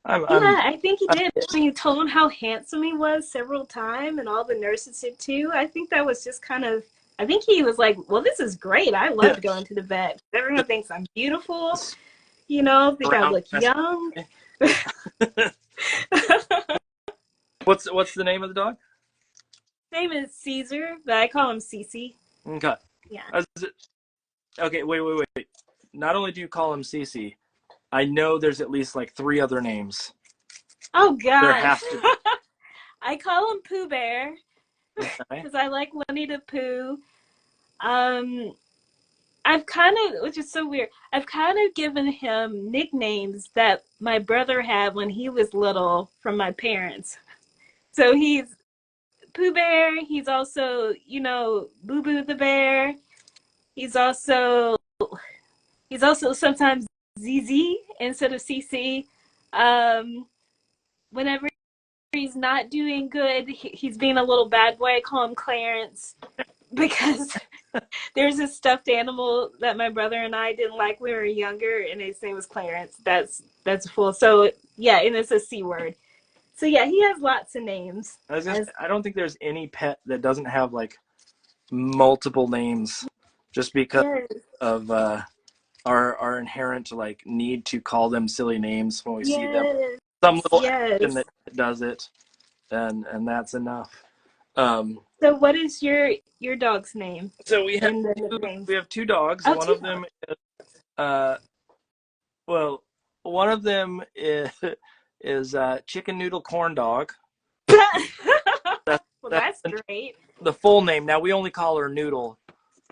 I think he did. When you told him how handsome he was several times, and all the nurses did too, I think that was just kind of, I think he was like, well, this is great. I love going to the vet. Everyone thinks I'm beautiful. You know, think I look young. What's the name of the dog? His name is Caesar, but I call him Cece. Okay. Yeah. Okay, wait. Not only do you call him Cece, I know there's at least like 3 other names. Oh, God. There have to be. I call him Pooh Bear because I like Winnie the Pooh. I've kind of, which is so weird, I've kind of given him nicknames that my brother had when he was little from my parents. So he's Pooh Bear. He's also, you know, Boo Boo the Bear. He's also sometimes ZZ instead of CC. Whenever he's not doing good, he's being a little bad boy. I call him Clarence because there's a stuffed animal that my brother and I didn't like when we were younger, and his name was Clarence. That's full. So yeah, and it's a C word. So yeah, he has lots of names. I don't think there's any pet that doesn't have like multiple names, just because of our inherent like need to call them silly names when we see them. Some little action that does it, and that's enough. So what is your dog's name? So we have 2 dogs. Oh, one of them is one of them is Chicken Noodle Corn Dog. That's great. The full name. Now we only call her Noodle.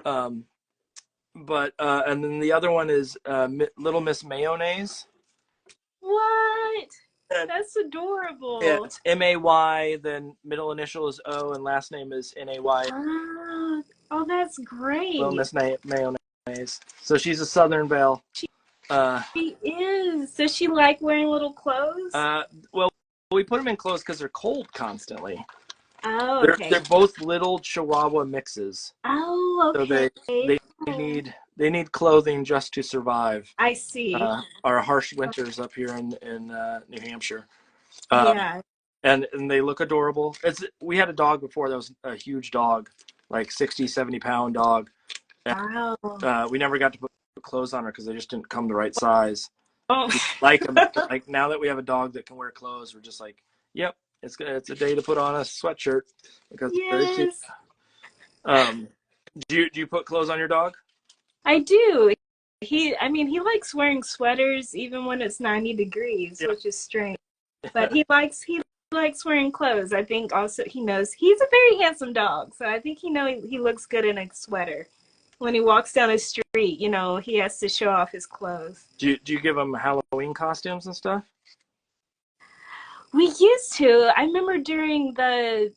But and then the other one is Little Miss Mayonnaise. What? That's adorable. Yeah, it's May, then middle initial is O, and last name is Nay. Oh, that's great. Little Miss Mayonnaise. So she's a Southern Belle. She is. Does she like wearing little clothes? Well, we put them in clothes because they're cold constantly. Oh, okay. They're both little Chihuahua mixes. Oh, okay. So they need clothing just to survive. I see. Our harsh winters up here in New Hampshire. Yeah. And they look adorable. We had a dog before that was a huge dog, like 60, 70-pound dog. And, wow. we never got to put clothes on her because they just didn't come the right size. Oh. Like them. Like now that we have a dog that can wear clothes, we're just like, yep, it's a day to put on a sweatshirt because it's very cute. Do you put clothes on your dog? I do. He likes wearing sweaters even when it's 90 degrees, which is strange. But he likes wearing clothes. I think also he knows he's a very handsome dog, so I think he looks good in a sweater. When he walks down the street, you know, he has to show off his clothes. Do you give him Halloween costumes and stuff? We used to. I remember during the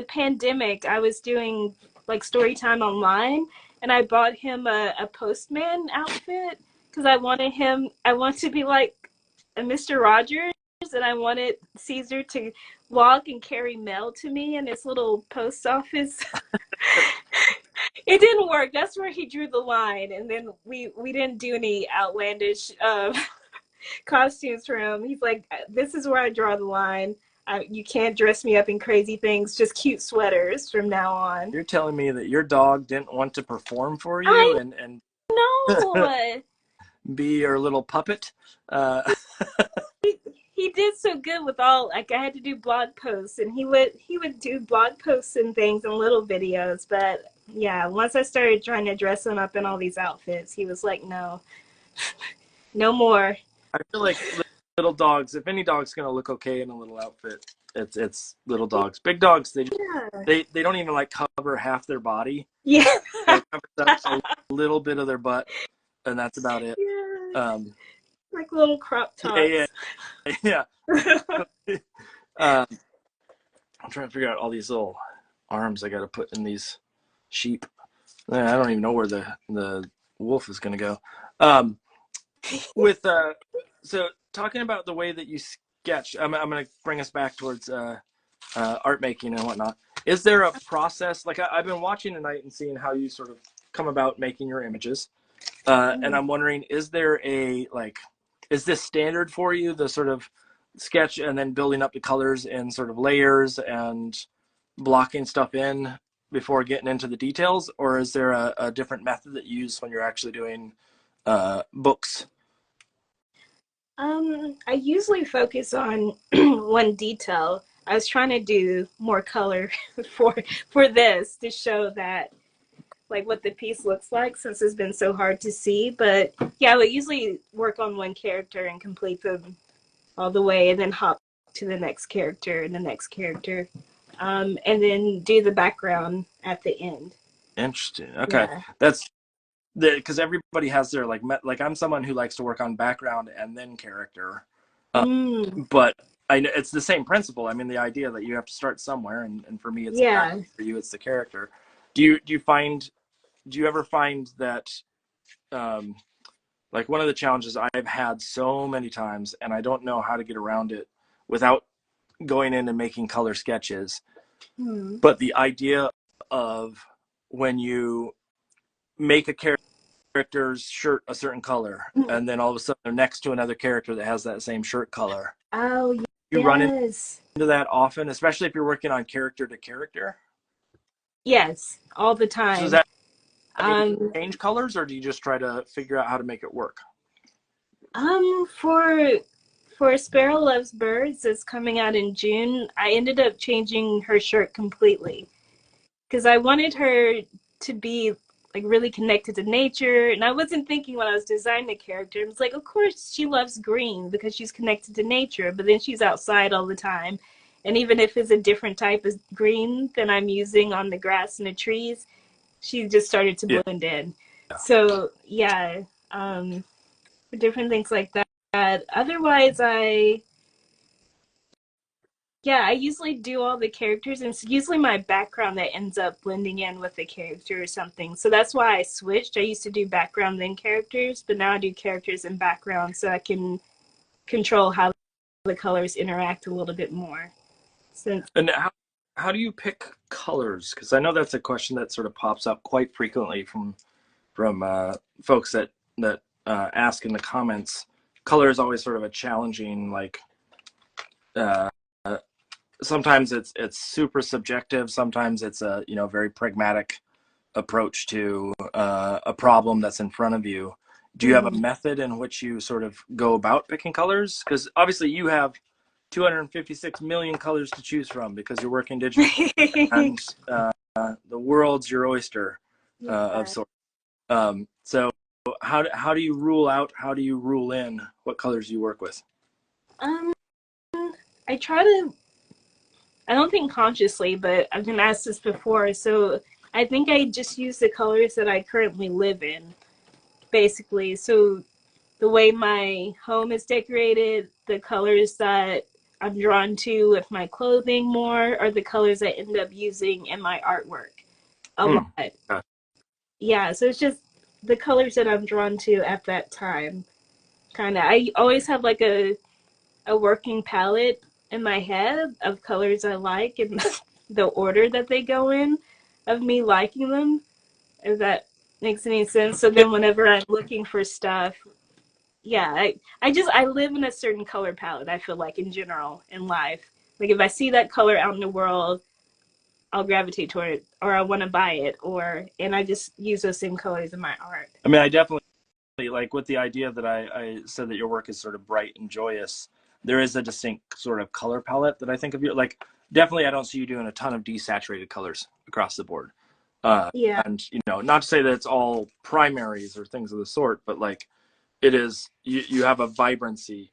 pandemic, I was doing like story time online, and I bought him a postman outfit because I wanted to be like a Mr. Rogers, and I wanted Caesar to walk and carry mail to me in his little post office. It didn't work. That's where he drew the line, and then we didn't do any outlandish costumes for him. He's like, this is where I draw the line. You can't dress me up in crazy things, just cute sweaters from now on. You're telling me that your dog didn't want to perform for you and no. be your little puppet? He did so good with all, like I had to do blog posts, and he would do blog posts and things and little videos, but yeah, once I started trying to dress him up in all these outfits, he was like, no more. I feel like little dogs. If any dog's gonna look okay in a little outfit, it's little dogs. Big dogs, Yeah. they don't even like cover half their body. Yeah. It covers up a little bit of their butt, and that's about it. Yeah. Um, Like little crop yeah, tops. yeah, yeah. um, I'm trying to figure out all these little arms I got to put in these sheep. I don't even know where the wolf is gonna go. Um, with so talking about the way that you sketch, I'm going to bring us back towards art making and whatnot. Is there a process? Like I've been watching tonight and seeing how you sort of come about making your images, and I'm wondering, is there is this standard for you, the sort of sketch and then building up the colors in sort of layers and blocking stuff in before getting into the details, or is there a different method that you use when you're actually doing books? I usually focus on one detail. I was trying to do more color for this to show that like what the piece looks like since it's been so hard to see. But yeah, I would usually work on one character and complete them all the way and then hop to the next character and the next character. And then do the background at the end. Interesting. Okay. Yeah. That's because everybody has their like I'm someone who likes to work on background and then character, Mm, but I know it's the same principle. I mean, the idea that you have to start somewhere, and for me, it's the yeah. background. For you, it's the character. Do you ever find that like one of the challenges I've had so many times, and I don't know how to get around it without going in and making color sketches, Mm. but the idea of when you make a character's shirt a certain color, Mm. and then all of a sudden they're next to another character that has that same shirt color. Oh, You run yes. into that often, especially if you're working on character to character. Yes, all the So does time. that make you Um, change colors, or do you just try to figure out how to make it work? for Sparrow Loves Birds that's coming out in June, I ended up changing her shirt completely because I wanted her to be like really connected to nature, and I wasn't thinking when I was designing the character. I was like, of course she loves green because she's connected to nature, but then she's outside all the time, and even if it's a different type of green than I'm using on the grass and the trees, she just started to Yeah. blend in. So yeah, um, different things like that. Otherwise, I usually do all the characters, and it's usually my background that ends up blending in with the character or something. So that's why I switched. I used to do background then characters, but now I do characters and background so I can control how the colors interact a little bit more. Since And how do you pick colors? Because I know that's a question that sort of pops up quite frequently from folks that ask in the comments. Color is always sort of a challenging, like uh, sometimes it's super subjective. Sometimes it's a very pragmatic approach to a problem that's in front of you. Do you have a method in which you sort of go about picking colors? Because obviously you have 256 million colors to choose from because you're working digitally, and the world's your oyster of sorts. So how do you rule out? How do you rule in what colors you work with? um, I try to. I don't think consciously, but I've been asked this before. So I think I just use the colors that I currently live in, basically. So the way my home is decorated, the colors that I'm drawn to with my clothing more are the colors I end up using in my artwork a Hmm. lot. Yeah, so it's just the colors that I'm drawn to at that time. Kind of. I always have like a working palette in my head of colors I like and the order that they go in of me liking them, if that makes any sense. So then whenever I'm looking for stuff, yeah, I live in a certain color palette, I feel like in general in life. Like if I see that color out in the world, I'll gravitate toward it or I want to buy it and I just use those same colors in my art. I mean, I definitely like with the idea that I said that your work is sort of bright and joyous. There is a distinct sort of color palette that I think of you like. Definitely, I don't see you doing a ton of desaturated colors across the board. Yeah. And not to say that it's all primaries or things of the sort, but like it is, you have a vibrancy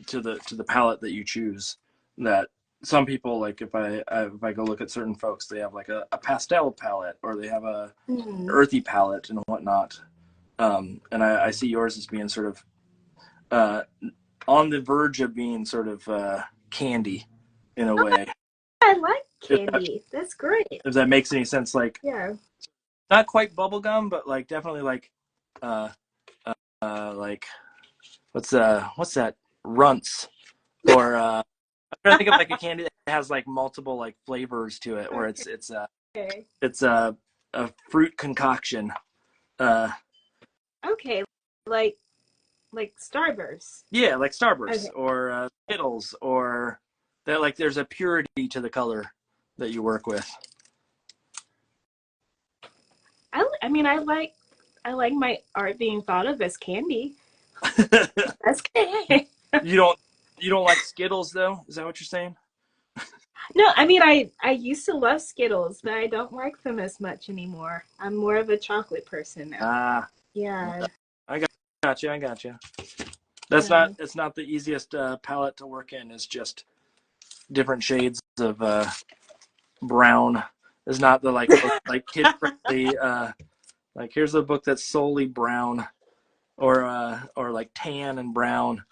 to the palette that you choose. That some people, like if I go look at certain folks, they have like a pastel palette, or they have a earthy palette and whatnot. And I see yours as being sort of on the verge of being sort of candy in a way. I like candy. That's great. If that makes any sense, like Yeah. not quite bubblegum, but like definitely like like what's that, runts, or I'm trying to think of like a candy that has like multiple like flavors to it, where it's Okay. it's a fruit concoction. Okay, like Starburst. Yeah, like Starburst, Okay. or Skittles, or that, like there's a purity to the color that you work with. I mean, I like my art being thought of as candy. That's good. You don't like Skittles though? Is that what you're saying? No, I mean, I used to love Skittles, but I don't like them as much anymore. I'm more of a chocolate person now. Ah, Yeah. I got you. That's Yeah. it's not the easiest palette to work in. It's just different shades of brown. It's not the like kid friendly. Like here's a book that's solely brown, or like tan and brown.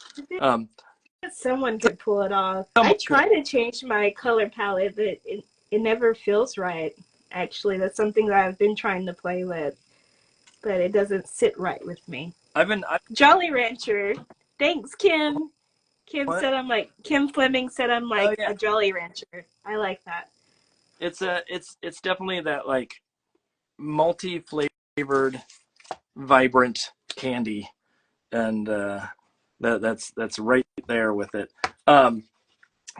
Someone could pull it off. I try to change my color palette, but it never feels right. Actually, that's something that I've been trying to play with, but it doesn't sit right with me. I've Jolly Rancher. Thanks, Kim. what? Kim Fleming said I'm like Oh yeah. a Jolly Rancher. I like that. It's definitely that like multi-flavored, vibrant candy, and that's right there with it. What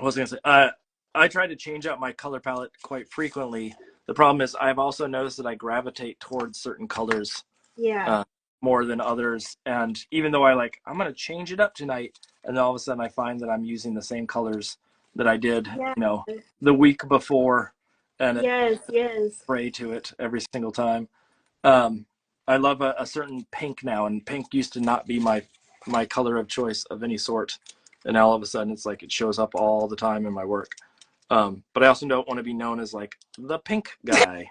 was I gonna say? I try to change out my color palette quite frequently. The problem is I've also noticed that I gravitate towards certain colors Yeah. more than others. And even though I'm going to change it up tonight, and then all of a sudden I find that I'm using the same colors that I did, Yeah. the week before, and Yes. spray to it every single time. I love a certain pink now, and pink used to not be my color of choice of any sort. And now all of a sudden it's like it shows up all the time in my work. But I also don't want to be known as like the pink guy.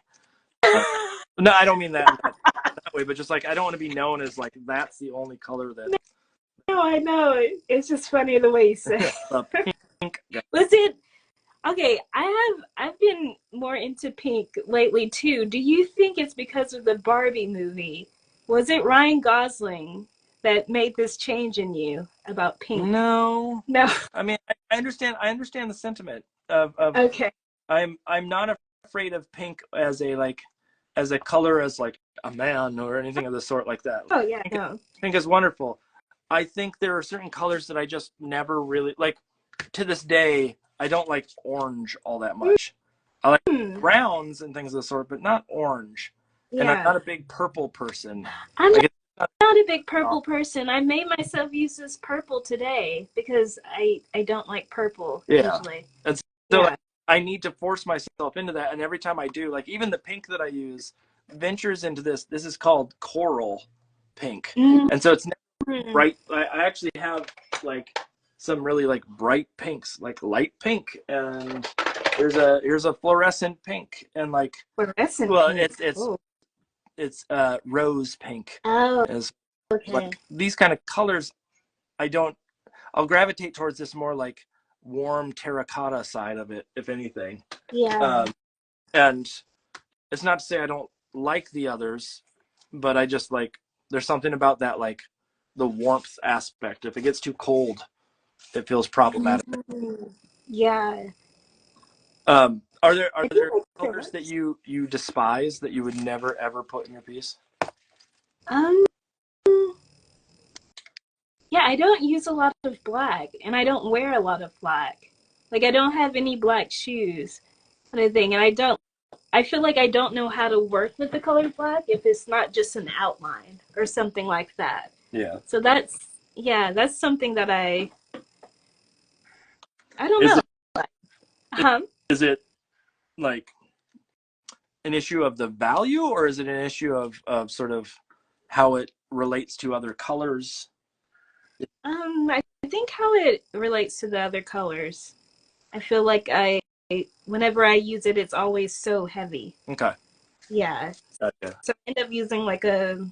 No, I don't mean that way, but just like I don't want to be known as like that's the only color that. No, I know. It's just funny the way you say it. The pink guy. Was it okay? I've been more into pink lately too. Do you think it's because of the Barbie movie? Was it Ryan Gosling that made this change in you about pink? No. No. I mean, I understand the sentiment of Okay. I'm not afraid of pink as a color, as like a man or anything of the sort like that. Oh yeah, no. Pink is wonderful. I think there are certain colors that I just never really like. To this day, I don't like orange all that much. I like browns and things of the sort, but not orange. Yeah. And I'm not a big purple person. I'm Like, not a big purple person. I made myself use this purple today because I don't like purple usually. And so I need to force myself into that, and every time I do, like even the pink that I use ventures into this. This is called coral pink, and so it's never bright. I actually have like some really like bright pinks, like light pink, and here's a fluorescent pink, and like fluorescent. Well, pink. It's rose pink. Oh, okay. Like these kind of colors, I'll gravitate towards this more like warm terracotta side of it, if anything. Yeah. And it's not to say I don't like the others, but I just like there's something about that, like the warmth aspect. If it gets too cold, it feels problematic. Yeah. Are there colors that you despise that you would never ever put in your piece? Yeah, I don't use a lot of black, and I don't wear a lot of black. Like I don't have any black shoes, kind of thing, and I feel like I don't know how to work with the color black if it's not just an outline or something like that. Yeah. So that's something that I don't know. Is it like an issue of the value, or is it an issue of sort of how it relates to other colors? I think how it relates to the other colors. I feel like whenever I use it, it's always so heavy. Okay. Yeah. Gotcha. So I end up using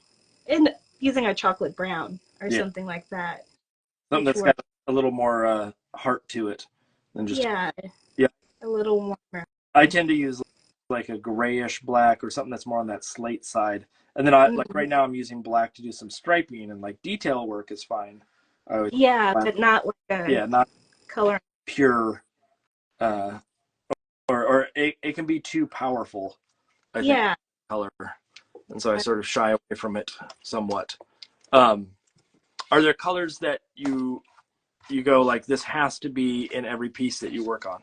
using a chocolate brown or Yeah. something like that. Something Which that's got a little more heart to it than just. yeah, Yeah. a little warmer. I tend to use like a grayish black or something that's more on that slate side. And then I like right now I'm using black to do some striping and like detail work is fine. I always Yeah, black. but not like a Not color. pure uh or it can be too powerful, I think, Yeah. color. And so I sort of shy away from it somewhat. Are there colors that you go like this has to be in every piece that you work on?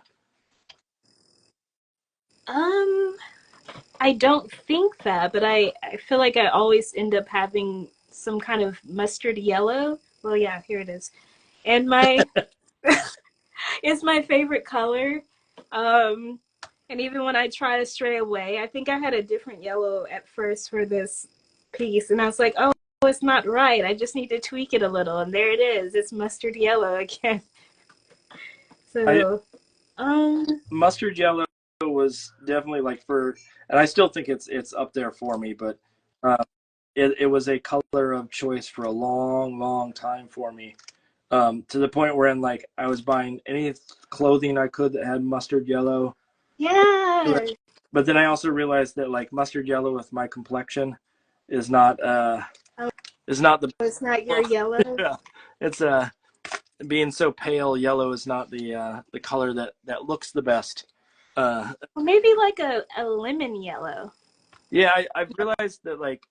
I don't think that, but I feel like I always end up having some kind of mustard yellow. Well, yeah, here it is. And it's my favorite color. Um, and even when I try to stray away, I think I had a different yellow at first for this piece, and I was like, oh, it's not right. I just need to tweak it a little, and there it is. It's mustard yellow again. I So, mustard yellow was definitely like and I still think it's up there for me, but uh, it was a color of choice for a long time for me. To the point where like I was buying any clothing I could that had mustard yellow. yeah. But then I also realized that like mustard yellow with my complexion is not Oh, is not the it's not your yellow? yeah. It's being so pale yellow is not the color that looks the best. Well, maybe like a lemon yellow. Yeah, I've realized that like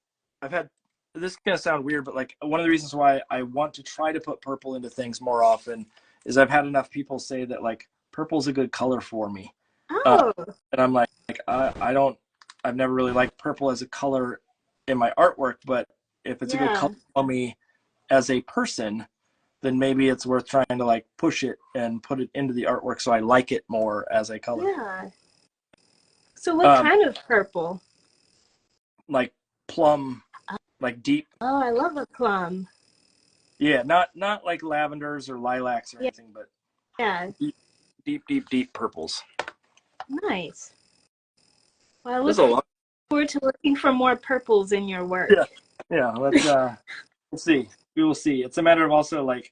I've had this is gonna sound weird, but like one of the reasons why I want to try to put purple into things more often is I've had enough people say that like purple's a good color for me. Oh, And I'm like I don't I've never really liked purple as a color in my artwork, but if it's a good yeah. color for me as a person, then maybe it's worth trying to like push it and put it into the artwork so I like it more as a color. Yeah. So what kind of purple? Like plum, like deep. Oh, I love a plum. Yeah, not like lavenders or lilacs or Yeah. anything, but Yeah. deep purples. Nice. Well, I There's look a lot. forward to looking for more purples in your work. Yeah. Let's we'll see. We will see. It's a matter of also like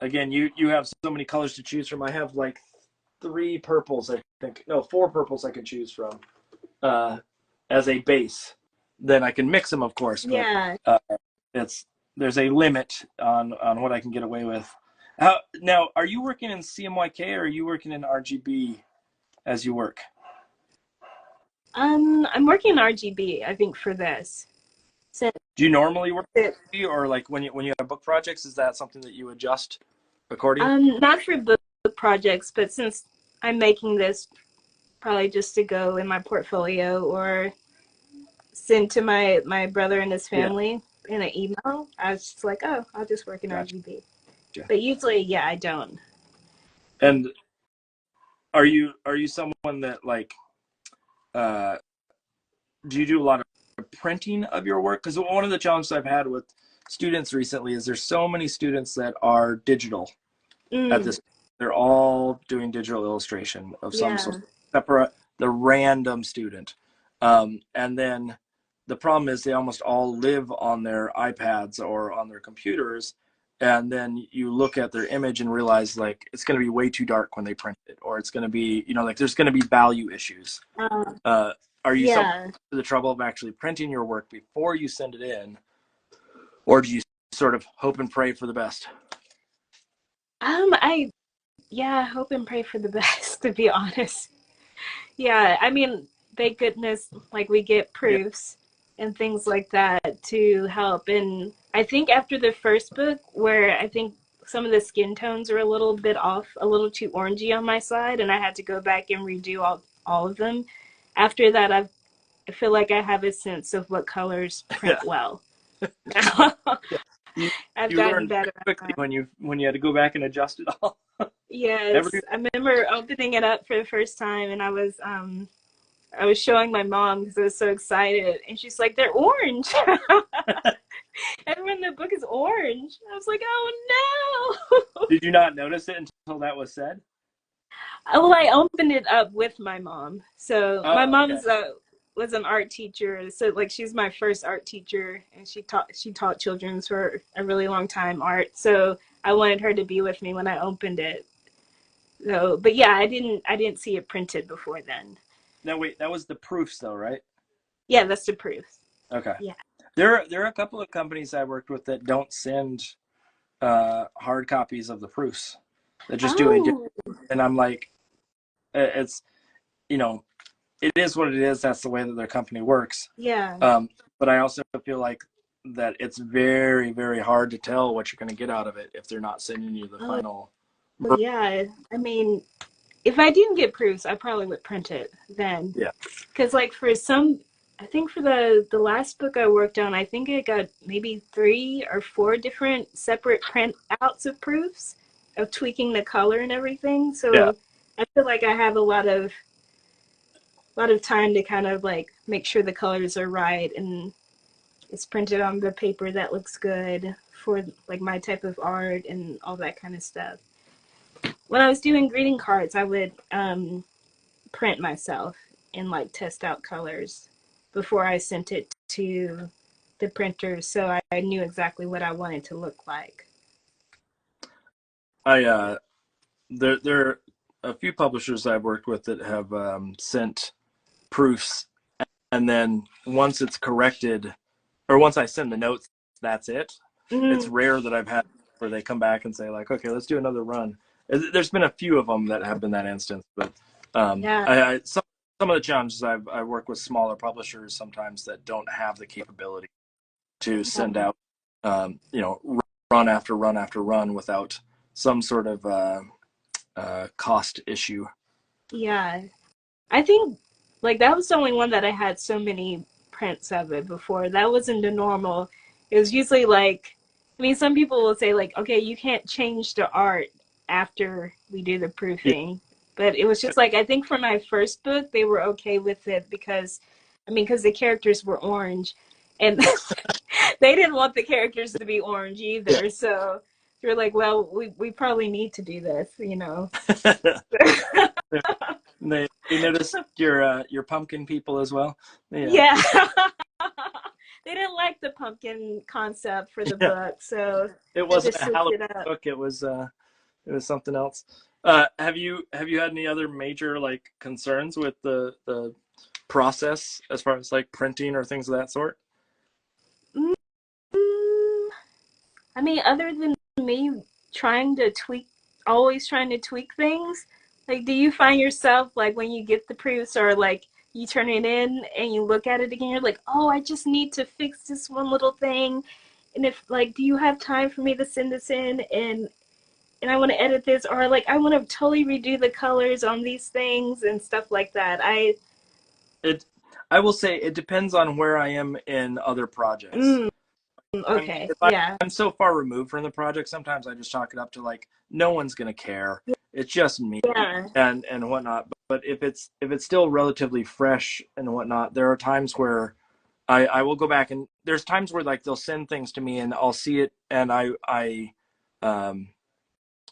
again, you have so many colors to choose from. I have like 3 purples, I think. No, 4 purples I can choose from as a base. Then I can mix them, of course, but Yeah. there's a limit on what I can get away with. Now, are you working in CMYK or are you working in RGB as you work? I'm working RGB, I think, for this. So Do you normally work RGB, or like when you have book projects, is that something that you adjust accordingly? not for book projects, but since I'm making this probably just to go in my portfolio or send to my brother and his family in an email, I was just like, oh, I'll just work in Gotcha. RGB. But usually, yeah, I don't. And are you someone that like do you do a lot of printing of your work? Because one of the challenges I've had with students recently is there's so many students that are digital at this. They're all doing digital illustration of some sort, separate the random student. And then the problem is they almost all live on their iPads or on their computers. And then you look at their image and realize like it's going to be way too dark when they print it, or it's going to be, like there's going to be value issues. Are you to the trouble of actually printing your work before you send it in, or do you sort of hope and pray for the best? I hope and pray for the best, to be honest. Yeah, I mean, thank goodness, like we get proofs and things like that to help. And I think after the first book, where I think some of the skin tones are a little bit off, a little too orangey on my side, and I had to go back and redo all of them. After that, I feel like I have a sense of what colors print well. I've You gotten learned better quickly when you had to go back and adjust it all. Yes, I remember opening it up for the first time, and I was showing my mom because I was so excited, and she's like, "They're orange." Everyone in the book is orange. I was like, oh no. Did you not notice it until that was said? Well, I opened it up with my mom. So my Oh, mom okay. was an art teacher. So like she's my first art teacher, and she taught children for a really long time art. So I wanted her to be with me when I opened it. So, but yeah, I didn't see it printed before then. No, wait, that was the proofs though, right? Yeah, that's the proof. Okay. Yeah. There are a couple of companies I worked with that don't send hard copies of the proofs. They just do it, Oh, and I'm like, it's you know, it is what it is. That's the way that their company works. yeah. But I also feel like that it's very, very hard to tell what you're going to get out of it if they're not sending you the Oh, final. yeah. I mean, if I didn't get proofs, I probably would print it then. Yeah. Because like for some, I think for the last book I worked on, I think it got maybe 3 or 4 different separate print outs of proofs of tweaking the color and everything. Yeah. So I feel like I have a lot of time to kind of like make sure the colors are right and it's printed on the paper that looks good for like my type of art and all that kind of stuff. When I was doing greeting cards, I would print myself and like test out colors before I sent it to the printer, so I knew exactly what I wanted to look like. I there are a few publishers I've worked with that have sent proofs, and then once it's corrected, or once I send the notes, that's it. It's Mm, rare that I've had where they come back and say like, okay, let's do another run. There's been a few of them that have been that instance, but yeah. some of the challenges I work with smaller publishers sometimes that don't have the capability to send out you know, run after run after run without some sort of cost issue. Yeah. I think like that was the only one that I had so many prints of it before. That wasn't the normal. It was usually like, I mean, some people will say like, okay, you can't change the art after we do the Yeah. proofing. But it was just like, I think for my first book, they were okay with it because, I mean, because the characters were orange and they didn't want the characters to be orange Yeah. either. So you're like, well, we probably need to do this, you know? They noticed your pumpkin people as well. Yeah. Yeah. They didn't like the pumpkin concept for the Yeah. book, so It I had to wasn't a switch Halloween it up. book. It was something else. Have you had any other major like concerns with the process as far as like printing or things of that sort? Mm, I mean, other than me trying to tweak, always trying to tweak things, like, do you find yourself, like, when you get the proofs or, like, you turn it in and you look at it again, you're like, oh, I just need to fix this one little thing. And if, like, do you have time for me to send this in and I want to edit this or, like, I want to totally redo the colors on these things and stuff like that. It I will say it depends on where I am in other projects. Mm, okay, If yeah. I'm so far removed from the project, sometimes I just chalk it up to like no one's gonna care. It's just me Yeah. and whatnot. But if it's still relatively fresh and whatnot, there are times where I will go back and there's times where like they'll send things to me and I'll see it and um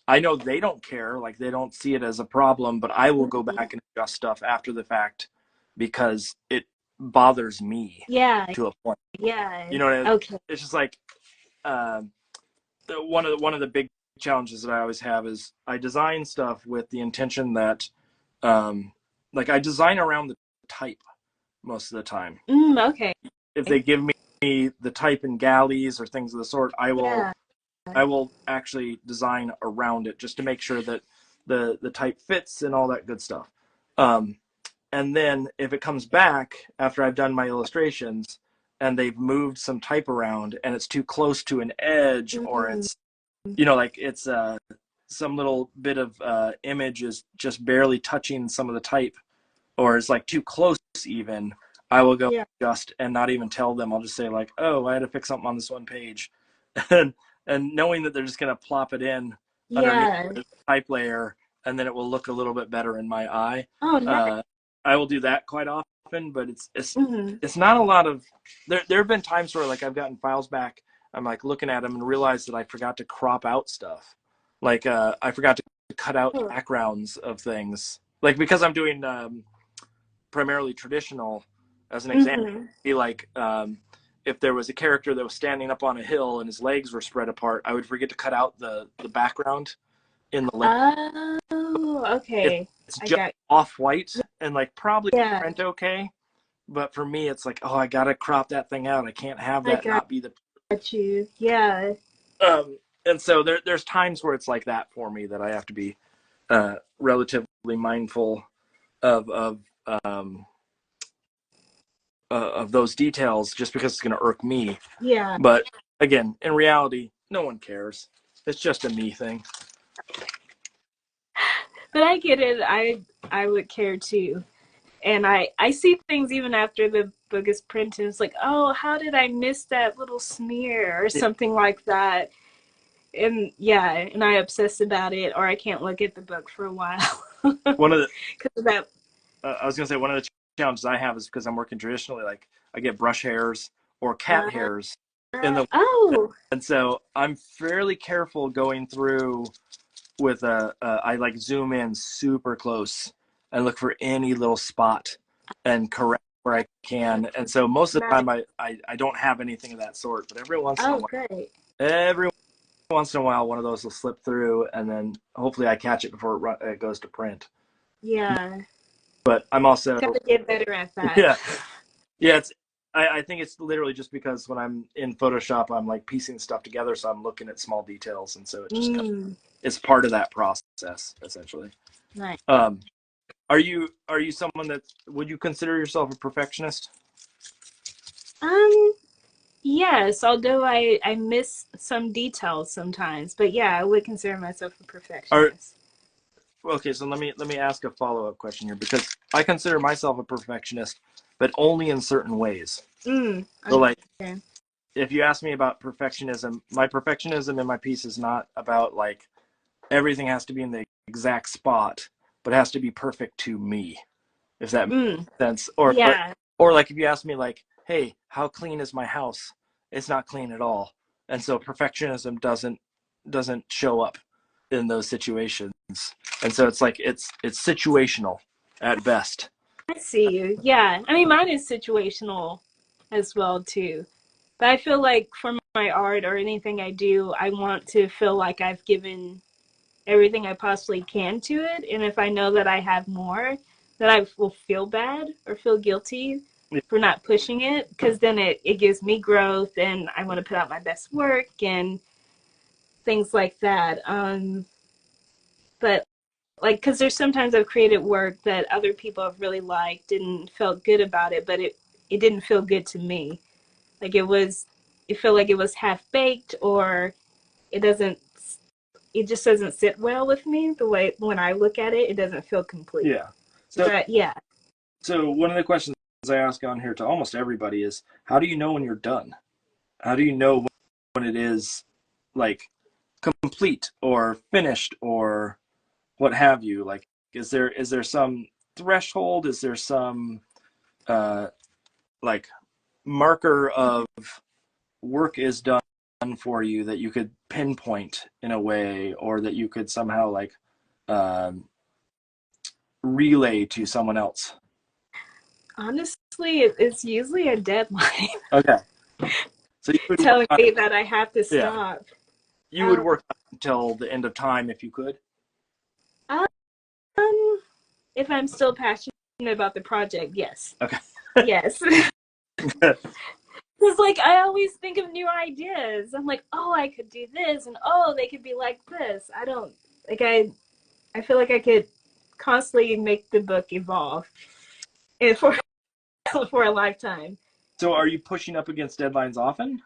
I know they don't care, like they don't see it as a problem, but I will go back and adjust stuff after the fact because it bothers me Yeah, to a point. yeah. You know, Okay. it's just like um, one of the big challenges that I always have is I design stuff with the intention that like I design around the type most of the time. Okay. If they give me the type in galleys or things of the sort, Yeah. I will actually design around it just to make sure that the type fits and all that good stuff. Um, and then if it comes back after I've done my illustrations and they've moved some type around and it's too close to an edge or Mm, it's you know like it's some little bit of image is just barely touching some of the type or is like too close even, I will go yeah. adjust and not even tell them. I'll just say like, oh, I had to fix something on this one page. and and knowing that they're just going to plop it in underneath Yeah. the type layer and then it will look a little bit better in my eye. Oh, nice. I will do that quite often, but it's Hmm. it's not a lot of there have been times where like I've gotten files back I'm like looking at them and realize that I forgot to crop out stuff. Like I forgot to cut out backgrounds of things. Like because I'm doing primarily traditional, as an example, be like if there was a character that was standing up on a hill and his legs were spread apart, I would forget to cut out the background in the leg. Oh, okay. It's just off-white and like probably print okay. But for me, it's like, oh, I got to crop that thing out. I can't have that not be the... Got you. Yeah. And so there's times where it's like that for me that I have to be relatively mindful of those details just because it's going to irk me. Yeah. But again, in reality, no one cares. It's just a me thing. But I get it. I would care too. And I see things even after the book is printed. It's like, oh, how did I miss that little smear or something like that? And and I obsess about it, or I can't look at the book for a while. One of the, because of that. I was gonna say one of the challenges I have is because I'm working traditionally. Like I get brush hairs or cat hairs in the and so I'm fairly careful going through with I like zoom in super close and look for any little spot and correct where I can. And so most of the time I don't have anything of that sort, but every once in a while one of those will slip through, and then hopefully I catch it before it goes to print. Yeah. But I'm also gotta get better at that. Yeah. I think it's literally just because when I'm in Photoshop, I'm like piecing stuff together, so I'm looking at small details, and so it just it's part of that process essentially. Right. Are you someone that would you consider yourself a perfectionist? Yes, although I miss some details sometimes, but yeah, I would consider myself a perfectionist. Okay, so let me ask a follow-up question here, because I consider myself a perfectionist, but only in certain ways. So like, if you ask me about perfectionism, my perfectionism in my piece is not about like everything has to be in the exact spot, but it has to be perfect to me, if that makes sense. Or like if you ask me like, hey, how clean is my house? It's not clean at all. And so perfectionism doesn't show up in those situations. And so it's like it's situational at best. I see you. Yeah. I mean, mine is situational as well too. But I feel like for my art or anything I do, I want to feel like I've given everything I possibly can to it. And if I know that I have more, that I will feel bad or feel guilty for not pushing it, because then it gives me growth and I want to put out my best work and things like that. But like, because there's sometimes I've created work that other people have really liked and felt good about it, but it didn't feel good to me. Like it felt like it was half baked, or it just doesn't sit well with me. The way when I look at it, it doesn't feel complete. Yeah. So one of the questions I ask on here to almost everybody is, how do you know when you're done? How do you know when it is like complete or finished or what have you? Like, is there some threshold? Is there some like marker of work is done for you that you could pinpoint in a way, or that you could somehow like relay to someone else? Honestly, it's usually a deadline. Okay. So you would telling me that I have to stop. You would work until the end of time if you could? If I'm still passionate about the project, yes. Okay. Yes. Because like I always think of new ideas. I'm like, oh, I could do this, and oh, they could be like this. I don't like I feel like I could constantly make the book evolve for a lifetime. So are you pushing up against deadlines often?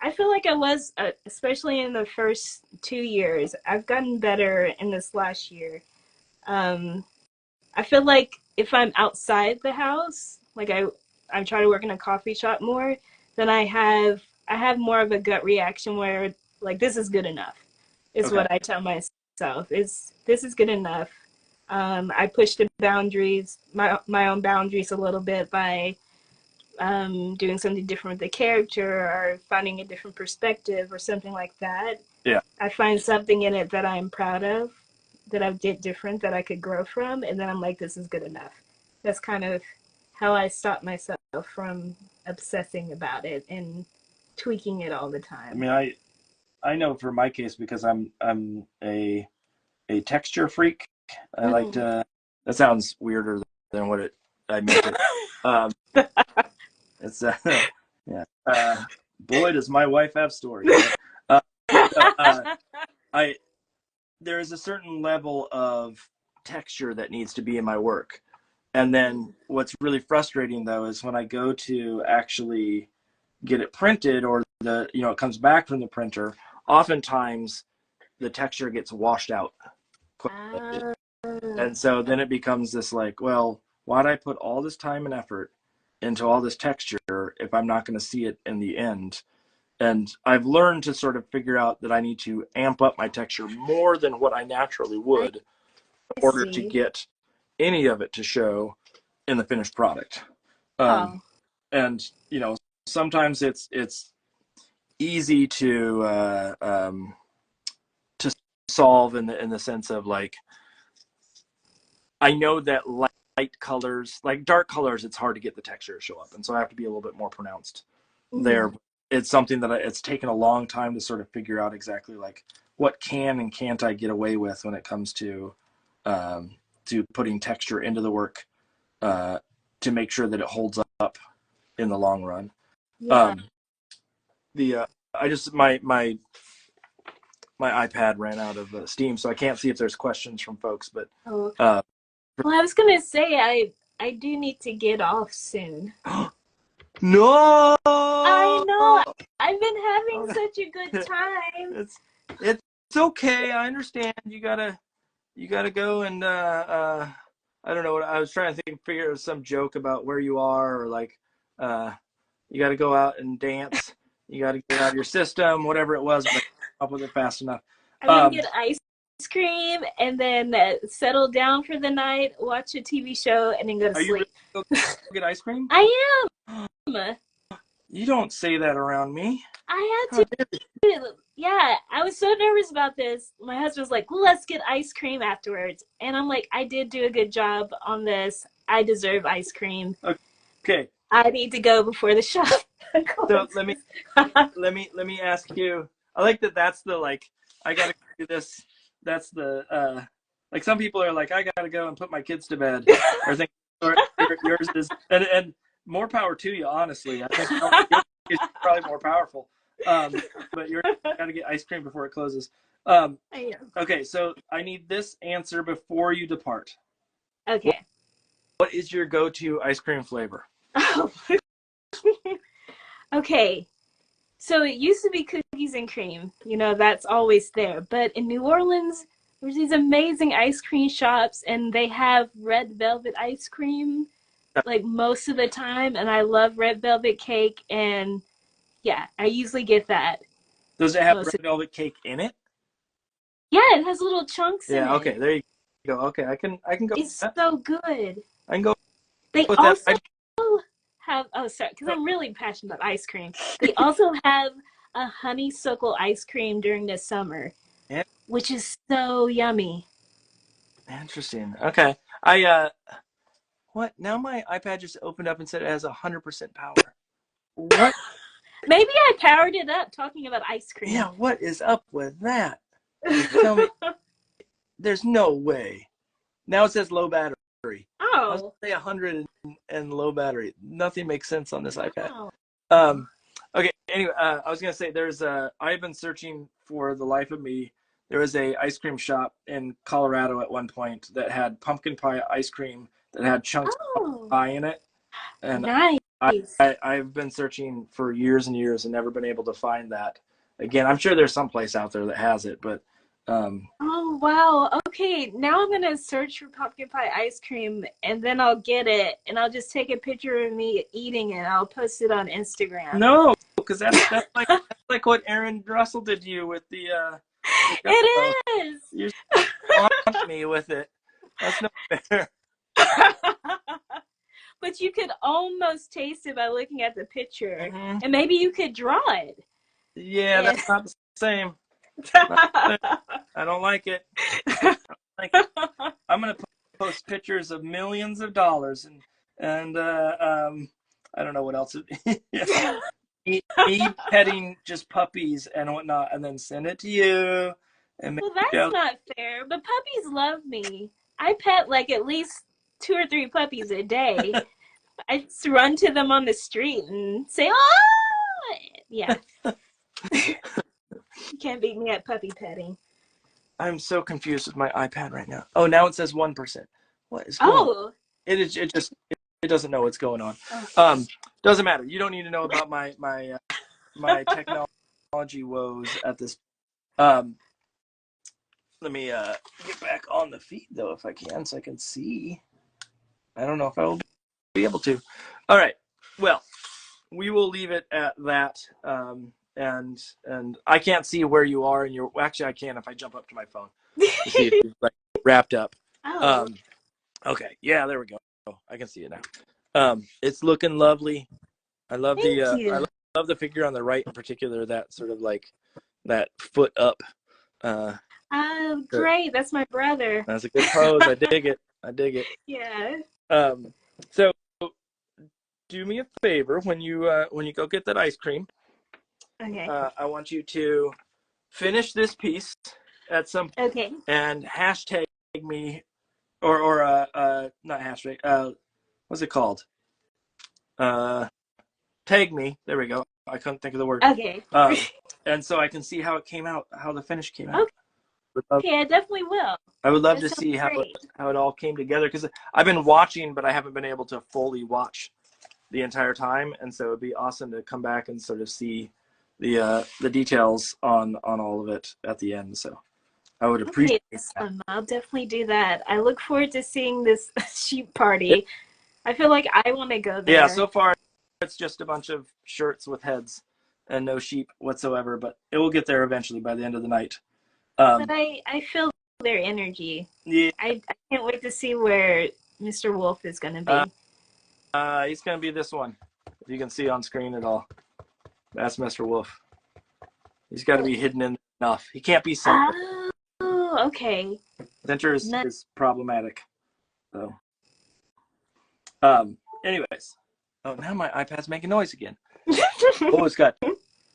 I feel like I was, especially in the first 2 years. I've gotten better in this last year. I feel like if I'm outside the house, like I'm trying to work in a coffee shop more, then I have more of a gut reaction where like this is good enough, is what I tell myself. This is good enough. I push the boundaries, my own boundaries a little bit by doing something different with the character or finding a different perspective or something like that. Yeah. I find something in it that I'm proud of, that I did different, that I could grow from, and then I'm like, this is good enough. That's kind of how I stop myself from obsessing about it and tweaking it all the time. I mean, I know for my case, because I'm a texture freak. I like to. That sounds weirder than what I meant it. It's yeah. Boy, does my wife have stories. There is a certain level of texture that needs to be in my work, and then what's really frustrating though is when I go to actually get it printed, or it comes back from the printer. Oftentimes, the texture gets washed out. And so then it becomes this like, well, why'd I put all this time and effort into all this texture if I'm not going to see it in the end? And I've learned to sort of figure out that I need to amp up my texture more than what I naturally would in order to get any of it to show in the finished product. And, sometimes it's easy to solve in the sense of like, I know that light colors, like dark colors, it's hard to get the texture to show up, and so I have to be a little bit more pronounced there. It's something that it's taken a long time to sort of figure out exactly like what can and can't I get away with when it comes to putting texture into the work to make sure that it holds up in the long run. Yeah. My iPad ran out of steam, so I can't see if there's questions from folks. But well, I was gonna say I do need to get off soon. No, I know. I've been having such a good time. It's okay. I understand. You gotta go and I don't know what I was trying to figure out some joke about where you are, or like you got to go out and dance. You got to get out of your system, whatever it was, but up with it fast enough. I'm going to get ice cream and then settle down for the night, watch a TV show, and then go to sleep. Are you really going to get ice cream? I am. You don't say that around me. I had to. Yeah, I was so nervous about this. My husband was like, let's get ice cream afterwards. And I'm like, I did do a good job on this. I deserve ice cream. Okay. I need to go before the show. So let me ask you. I like that. That's the like. I gotta do this. That's the like. Some people are like, I gotta go and put my kids to bed. Or think yours is and more power to you. Honestly, I think yours is probably more powerful. But you're gotta get ice cream before it closes. Okay, so I need this answer before you depart. Okay. What is your go-to ice cream flavor? Okay, so it used to be cookies and cream. That's always there. But in New Orleans, there's these amazing ice cream shops, and they have red velvet ice cream like most of the time. And I love red velvet cake, and yeah, I usually get that. Does it have red velvet cake in it? Yeah, it has little chunks in it. Yeah, okay, there you go. Okay, I can go. It's so good. I can go. They also have, sorry, because I'm really passionate about ice cream. They also have a honeysuckle ice cream during the summer, which is so yummy. Interesting. Okay, what? Now my iPad just opened up and said it has 100% power. What? Maybe I powered it up talking about ice cream. Yeah, what is up with that? Tell me. There's no way. Now it says low battery. Oh. I was going to say 100 and low battery. Nothing makes sense on this iPad. Oh. Okay, anyway, I was going to say I've been searching for the life of me. There was a ice cream shop in Colorado at one point that had pumpkin pie ice cream that had chunks of pie in it. And nice. I've been searching for years and years and never been able to find that. Again, I'm sure there's some place out there that has it, but oh wow. Okay, now I'm gonna search for pumpkin pie ice cream, and then I'll get it, and I'll just take a picture of me eating it. I'll post it on Instagram. No, because that's like what Aaron Russell did to you with the it is. You on me with it. That's not fair. But you could almost taste it by looking at the picture. Mm-hmm. And maybe you could draw it. Yeah, that's not the same. I don't like it. I'm gonna post pictures of millions of dollars and I don't know what else. me petting just puppies and whatnot, and then send it to you. And well, that's not fair. But puppies love me. I pet like at least 2 or 3 puppies a day. I just run to them on the street and say, "Oh, yeah." You can't beat me at puppy petting. I'm so confused with my iPad right now. Oh, now it says 1%. What is going on? It doesn't know what's going on. Okay. Doesn't matter. You don't need to know about my technology woes at this. Let me get back on the feed though if I can, so I can see. I don't know if I will be able to. All right. Well, we will leave it at that. And I can't see where you are, and actually I can if I jump up to my phone to see if you're like wrapped up. Oh. Okay, yeah, there we go. I can see it now. It's looking lovely. I love I love the figure on the right in particular. That sort of like that foot up. Oh, great! That's my brother. That's a good pose. I dig it. I dig it. Yeah. So do me a favor when you go get that ice cream. Okay. I want you to finish this piece at some point. Okay. And hashtag me, or not hashtag. What's it called? Tag me. There we go. I couldn't think of the word. Okay. And so I can see how it came out, how the finish came out. Okay, I definitely will. I would love to see how it all came together, because I've been watching, but I haven't been able to fully watch the entire time, and so it'd be awesome to come back and sort of see the details on all of it at the end. So I would appreciate that. I'll definitely do that. I look forward to seeing this sheep party. I feel like I want to go there. Yeah, so far it's just a bunch of shirts with heads and no sheep whatsoever, but it will get there eventually by the end of the night. But I feel their energy. Yeah. I can't wait to see where Mr. Wolf is going to be. He's going to be this one, if you can see on screen at all. That's Mr. Wolf. He's got to be hidden in enough. He can't be center. Oh, okay. Center is problematic. So, anyways. Oh, now my iPad's making noise again. Oh, it's got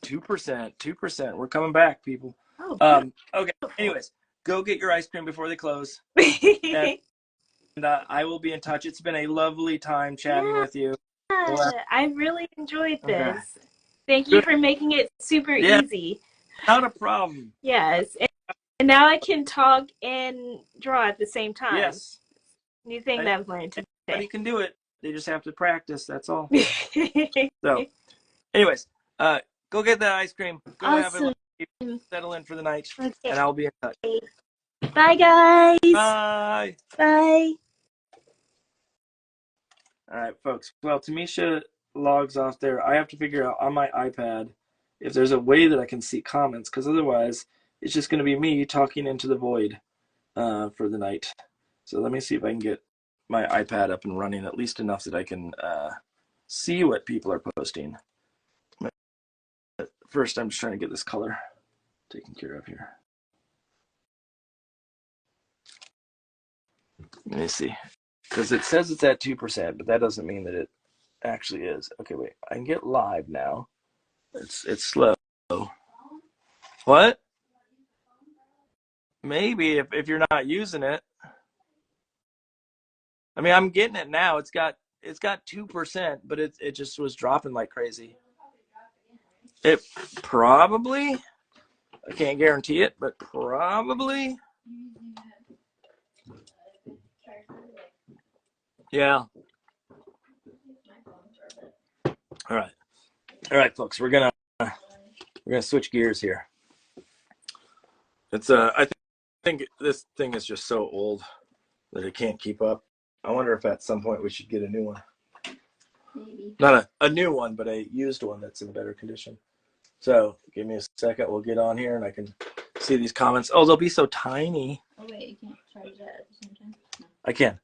2%. 2%. We're coming back, people. Oh, okay. Anyways, go get your ice cream before they close. And I will be in touch. It's been a lovely time chatting with you. I really enjoyed this. Okay. Thank you for making it super easy. Not a problem. Yes. And now I can talk and draw at the same time. Yes. New thing that I've learned today. Everybody can do it. They just have to practice. That's all. So, anyways, go get that ice cream. Go have it. Settle in for the night. Okay. And I'll be in touch. Bye, guys. Bye. Bye. All right, folks. Well, Tamisha logs off there. I have to figure out on my iPad if there's a way that I can see comments, because otherwise it's just going to be me talking into the void for the night. So let me see if I can get my iPad up and running at least enough that I can see what people are posting. First, I'm just trying to get this color taken care of here. Let me see. Because it says it's at 2%, but that doesn't mean that it actually is. Okay, wait. I can get live now. It's slow. What? Maybe if you're not using it. I mean, I'm getting it now. It's got 2%, but it just was dropping like crazy. It probably, I can't guarantee it, but probably. Yeah. All right, folks. We're gonna switch gears here. It's I think this thing is just so old that it can't keep up. I wonder if at some point we should get a new one. Maybe. Not a new one, but a used one that's in better condition. So give me a second. We'll get on here and I can see these comments. Oh, they'll be so tiny. Oh wait, you can't charge that at the same time? No. I can.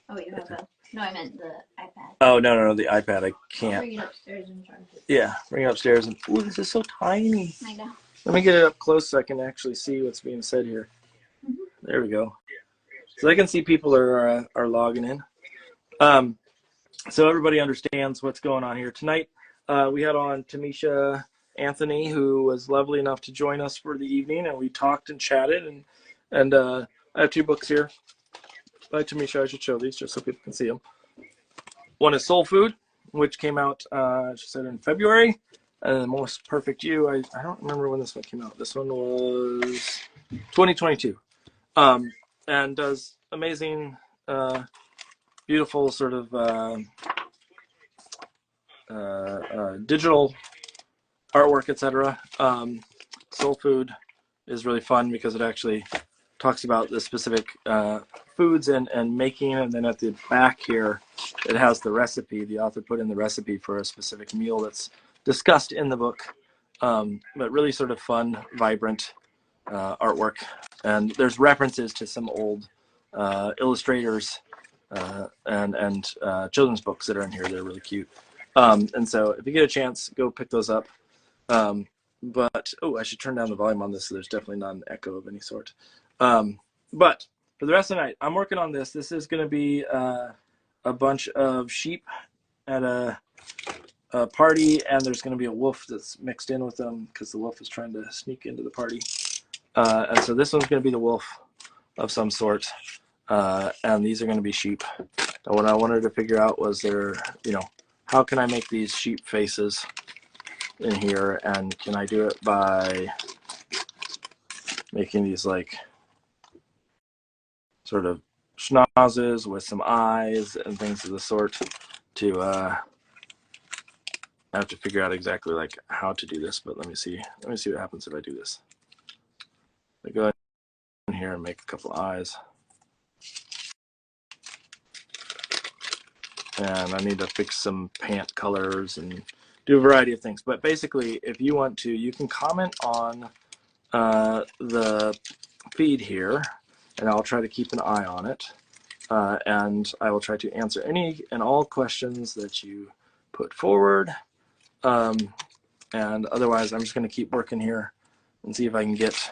Oh, you have a No, I meant the iPad. Oh, no, the iPad. I can't. I'll bring it upstairs and charge it. Yeah, bring it upstairs. And ooh, this is so tiny. I know. Let me get it up close so I can actually see what's being said here. There we go. So I can see people are logging in. So everybody understands what's going on here. Tonight, we had on Tamisha Anthony, who was lovely enough to join us for the evening, and we talked and chatted. And I have 2 books here by Tamisha. I should show these just so people can see them. One is Soul Food, which came out, she said, in February. And The Most Perfect You, I don't remember when this one came out. This one was 2022. And does amazing, beautiful sort of digital artwork, etc. Soul Food is really fun because it actually talks about the specific foods and making, and then at the back here it has the recipe. The author put in the recipe for a specific meal that's discussed in the book, but really sort of fun, vibrant artwork. And there's references to some old illustrators and children's books that are in here. They're really cute. And so if you get a chance, go pick those up. But, I should turn down the volume on this so there's definitely not an echo of any sort. But for the rest of the night, I'm working on this. This is going to be a bunch of sheep at a party, and there's going to be a wolf that's mixed in with them because the wolf is trying to sneak into the party. And so this one's going to be the wolf of some sort, and these are going to be sheep. And what I wanted to figure out was how can I make these sheep faces in here, and can I do it by making these like sort of schnozzes with some eyes and things of the sort. I have to figure out exactly like how to do this, but let me see what happens if I do this. I go in here and make a couple eyes, and I need to fix some pant colors and do a variety of things. But basically, if you want to, you can comment on the feed here, and I'll try to keep an eye on it, and I will try to answer any and all questions that you put forward. And otherwise, I'm just going to keep working here and see if I can get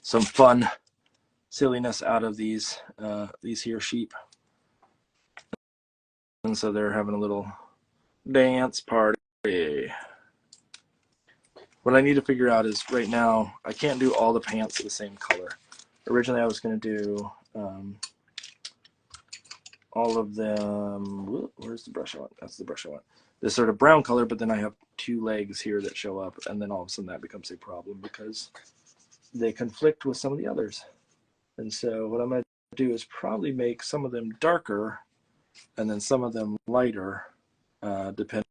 some fun silliness out of these here sheep. And so they're having a little dance party. What I need to figure out is right now I can't do all the pants the same color. Originally I was going to do all of them. Where's the brush I want? That's the brush I want. This sort of brown color, but then I have 2 legs here that show up, and then all of a sudden that becomes a problem because they conflict with some of the others. And so what I'm going to do is probably make some of them darker and then some of them lighter, depending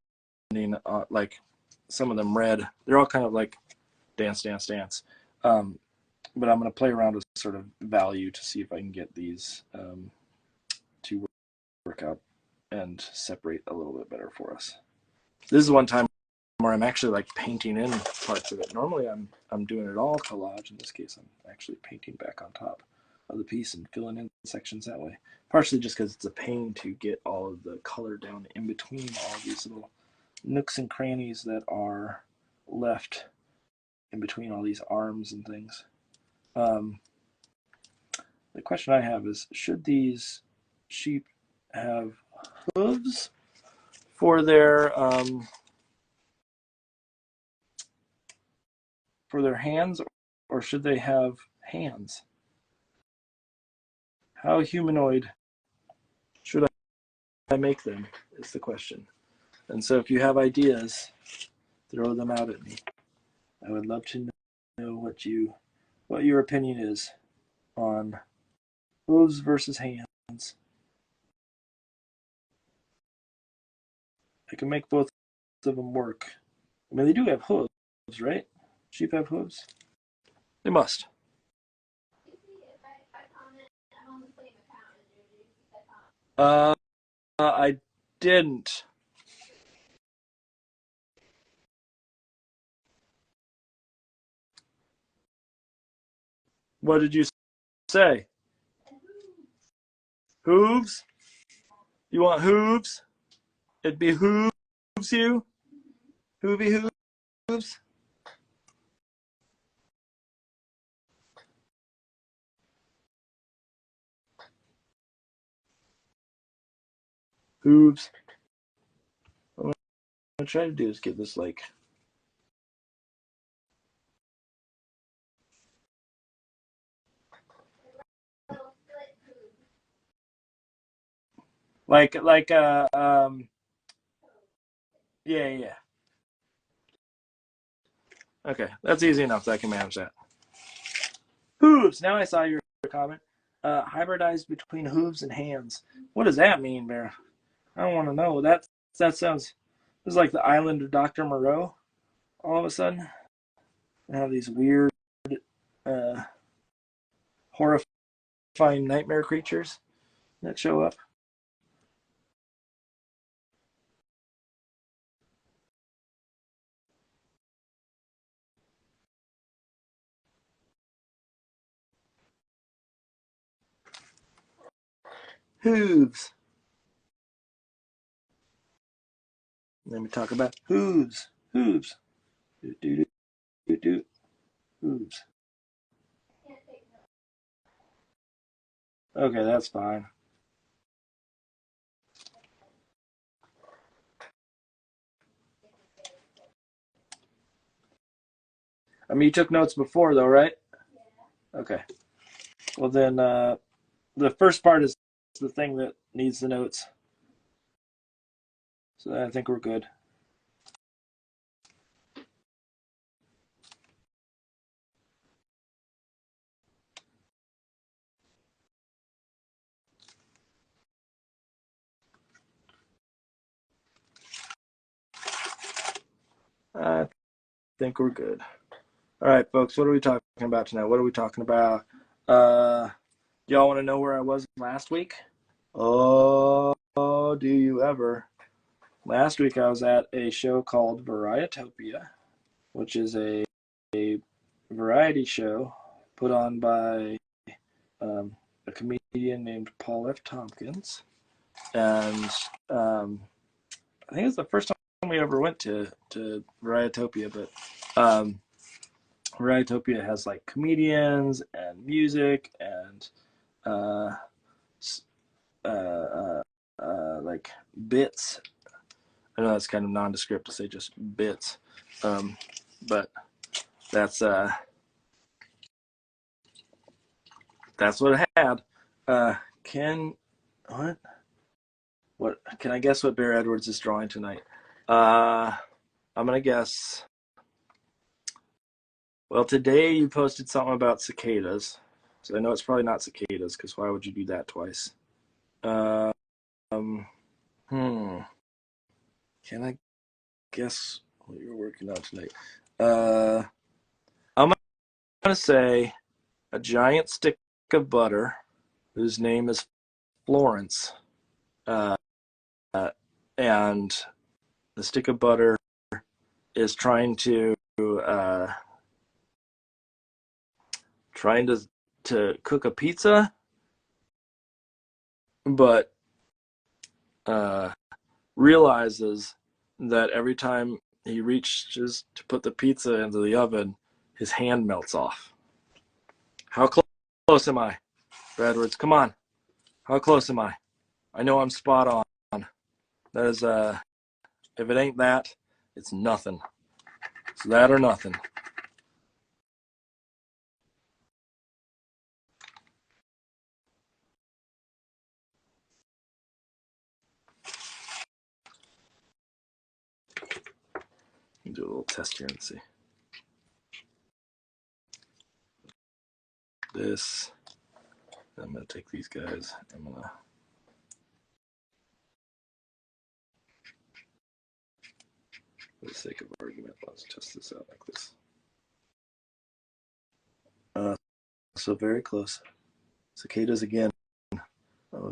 on, like some of them red. They're all kind of like dance. But I'm going to play around with sort of value to see if I can get these to work out and separate a little bit better for us. This is one time where I'm actually like painting in parts of it. Normally I'm doing it all collage. In this case, I'm actually painting back on top of the piece and filling in sections that way. Partially just because it's a pain to get all of the color down in between all of these little nooks and crannies that are left in between all these arms and things. The question I have is, should these sheep have hooves for their hands, or should they have hands? How humanoid should I make them is the question. And so if you have ideas, throw them out at me. I would love to know what your opinion is on hooves versus hands. I can make both of them work. I mean, they do have hooves, right? Sheep have hooves? They must. I didn't. What did you say? Hooves? You want hooves? It'd be hooves you? Hoovy hooves? Hooves. What I'm gonna try to do is get this like yeah. Okay, that's easy enough that I can manage that. Hooves. Now I saw your comment. Hybridized between hooves and hands. What does that mean, Bear? I don't want to know. That sounds. It's like the island of Dr. Moreau. All of a sudden, I have these weird, uh, horrifying nightmare creatures that show up. Hooves. Let me talk about hooves. Hooves. Do. Hooves. Okay, that's fine. I mean, you took notes before, though, right? Okay. Well, then the first part is the thing that needs the notes. So I think we're good. I think we're good. All right, folks, what are we talking about tonight? What are we talking about? Y'all want to know where I was last week? Oh, do you ever? Last week I was at a show called Varietopia, which is a variety show put on by a comedian named Paul F. Tompkins. And I think it's the first time we ever went to Varietopia, but Varietopia has like comedians and music and like bits. I know that's kind of nondescript to say just bits, but that's what it had. What can I guess what Bear Edwards is drawing tonight? I'm gonna guess. Well, today you posted something about cicadas, so I know it's probably not cicadas because why would you do that twice? Um, Can I guess what you're working on tonight? I'm gonna say a giant stick of butter whose name is Florence, and the stick of butter is trying to cook a pizza, but realizes that every time he reaches to put the pizza into the oven, his hand melts off. How close am I, Edwards? Come on. How close am I? I know I'm spot on. That is, if it ain't that, it's nothing. It's that or nothing. Do a little test here and see. This. I'm going to take these guys. I'm going to. For the sake of argument, let's test this out like this. So very close. Cicadas again. Oh,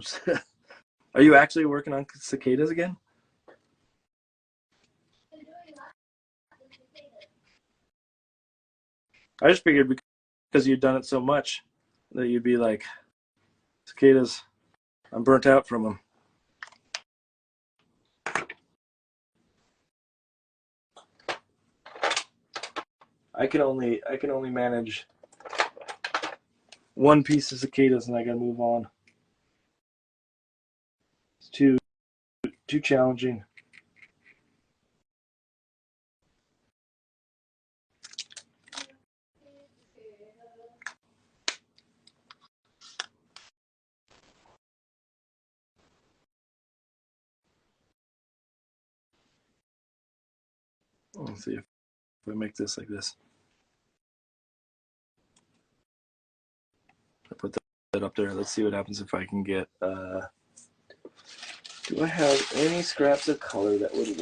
are you actually working on cicadas again? I just figured because you'd done it so much that you'd be like, cicadas, I'm burnt out from them. I can only manage one piece of cicadas, and I gotta move on. It's too challenging. Let's see if I make this like this. I put that up there. Let's see what happens if I can get. Do I have any scraps of color that would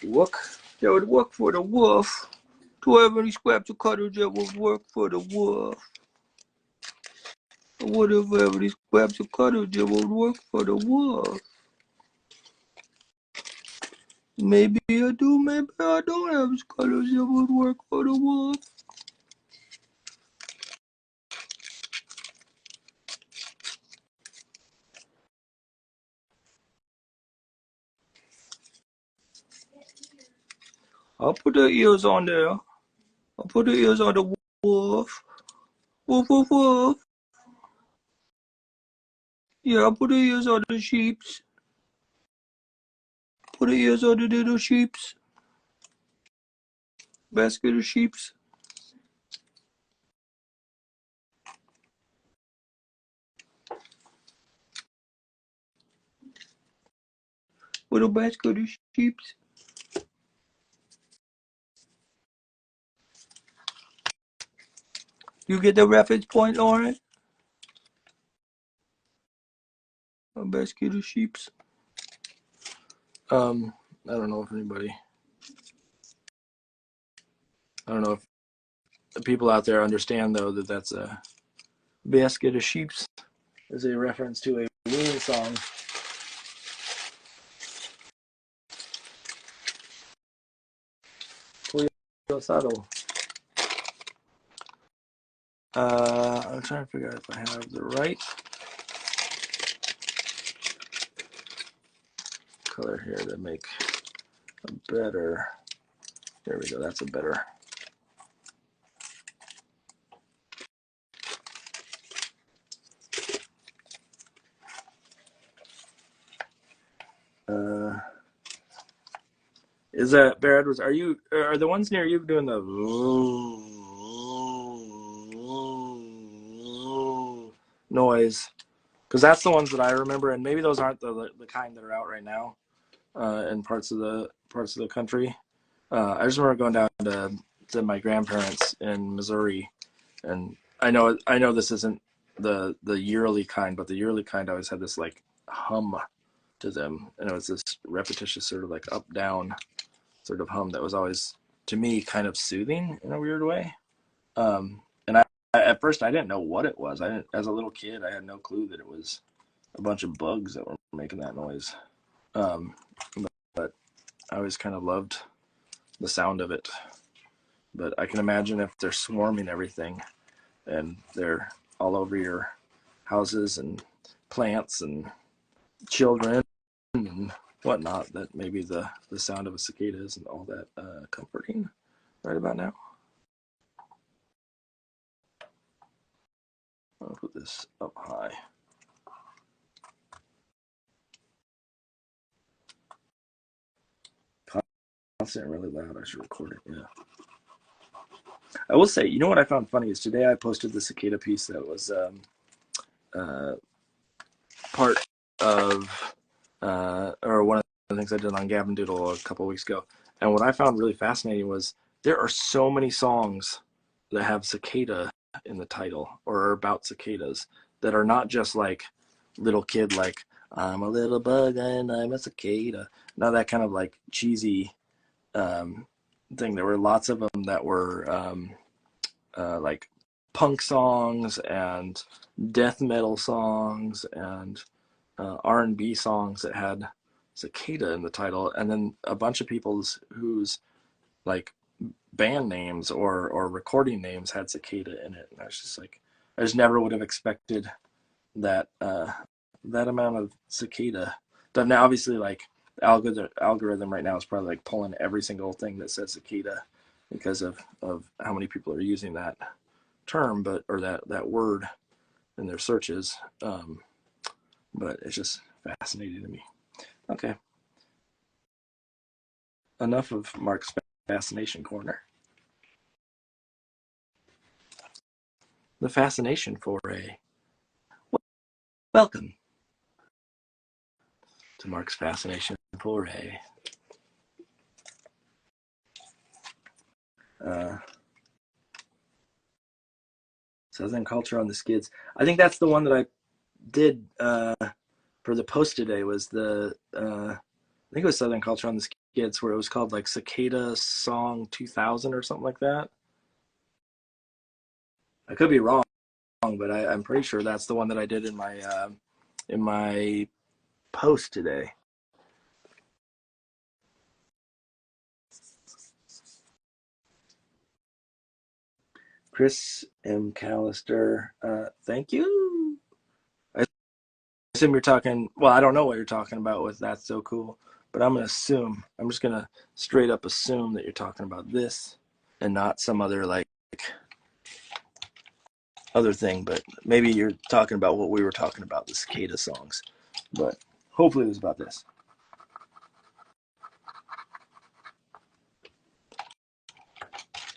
work? That would work for the wolf. Do I have any scraps of color that would work for the wolf? What if I have any scraps of color that would work for the wolf? Maybe I do, maybe I don't have colors that would work for the wolf. I'll put the ears on there. I'll put the ears on the wolf. Woof, woof, woof. Yeah, I'll put the ears on the sheeps. Put the ears on the little sheeps. Basket of sheeps. With a basket of sheeps. You get the reference point, Lauren? A basket of sheeps. I don't know if the people out there understand, though, that that's a basket of sheeps is a reference to a Ween song. Subtle. I'm trying to figure out if I have the right color here to make a better. There we go. That's a better. Is that Bear Edwards? Are the ones near you doing the noise? Because that's the ones that I remember, and maybe those aren't the kind that are out right now in parts of the country. I just remember going down to my grandparents in Missouri, and I know this isn't the yearly kind, but the yearly kind always had this like hum to them, and it was this repetitious sort of like up down sort of hum that was always, to me, kind of soothing in a weird way. And I at first I didn't know what it was. As a little kid, I had no clue that it was a bunch of bugs that were making that noise. But I always kind of loved the sound of it. But I can imagine if they're swarming everything and they're all over your houses and plants and children and whatnot, that maybe the sound of a cicada isn't all that comforting right about now. I'll put this up high. Constant really loud. I should record it. Yeah. I will say, you know what I found funny is today I posted the cicada piece that was part of or one of the things I did on Gavin Doodle a couple of weeks ago. And what I found really fascinating was there are so many songs that have cicada in the title or are about cicadas that are not just like little kid, like I'm a little bug and I'm a cicada. Not that kind of like cheesy thing. There were lots of them that were like punk songs and death metal songs and R&B songs that had cicada in the title, and then a bunch of people's whose like band names or recording names had cicada in it. And I was just like, I just never would have expected that that amount of cicada. But now obviously like the algorithm right now is probably like pulling every single thing that says cicada because of how many people are using that term, or that word in their searches. But it's just fascinating to me. Okay. Enough of Mark's fascination corner. The fascination foray. Welcome to Mark's fascination foray. Southern culture on the skids. I think that's the one that I did for the post today. Was the I think it was Southern culture on the skids, where it was called like Cicada Song 2000 or something like that. I could be wrong, but I'm pretty sure that's the one that I did in my post today. Chris M. Callister, thank you. I assume you're talking, well, I don't know what you're talking about with That's So Cool, but I'm just going to straight up assume that you're talking about this and not some other like other thing, but maybe you're talking about what we were talking about, the cicada songs, but hopefully it was about this.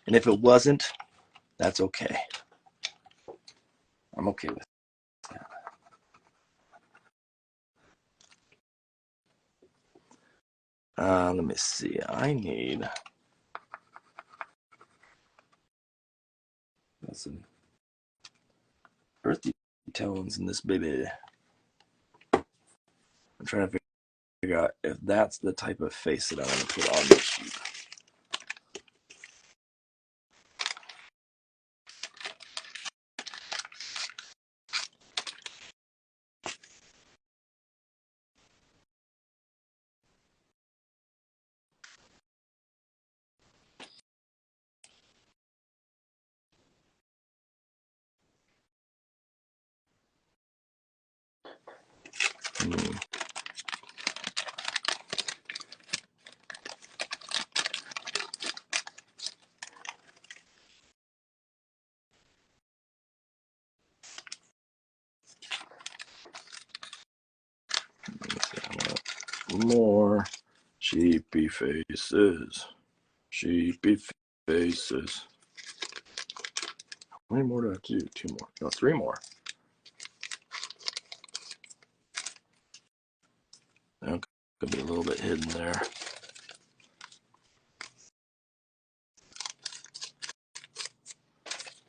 And if it wasn't, that's okay. I'm okay with that. Let me see. I need some earthy tones in this baby. I'm trying to figure out if that's the type of face that I want to put on this sheep. More sheepy faces. Sheepy faces. How many more do I have to do? 2 more. No, 3 more. Okay. Could be a little bit hidden there.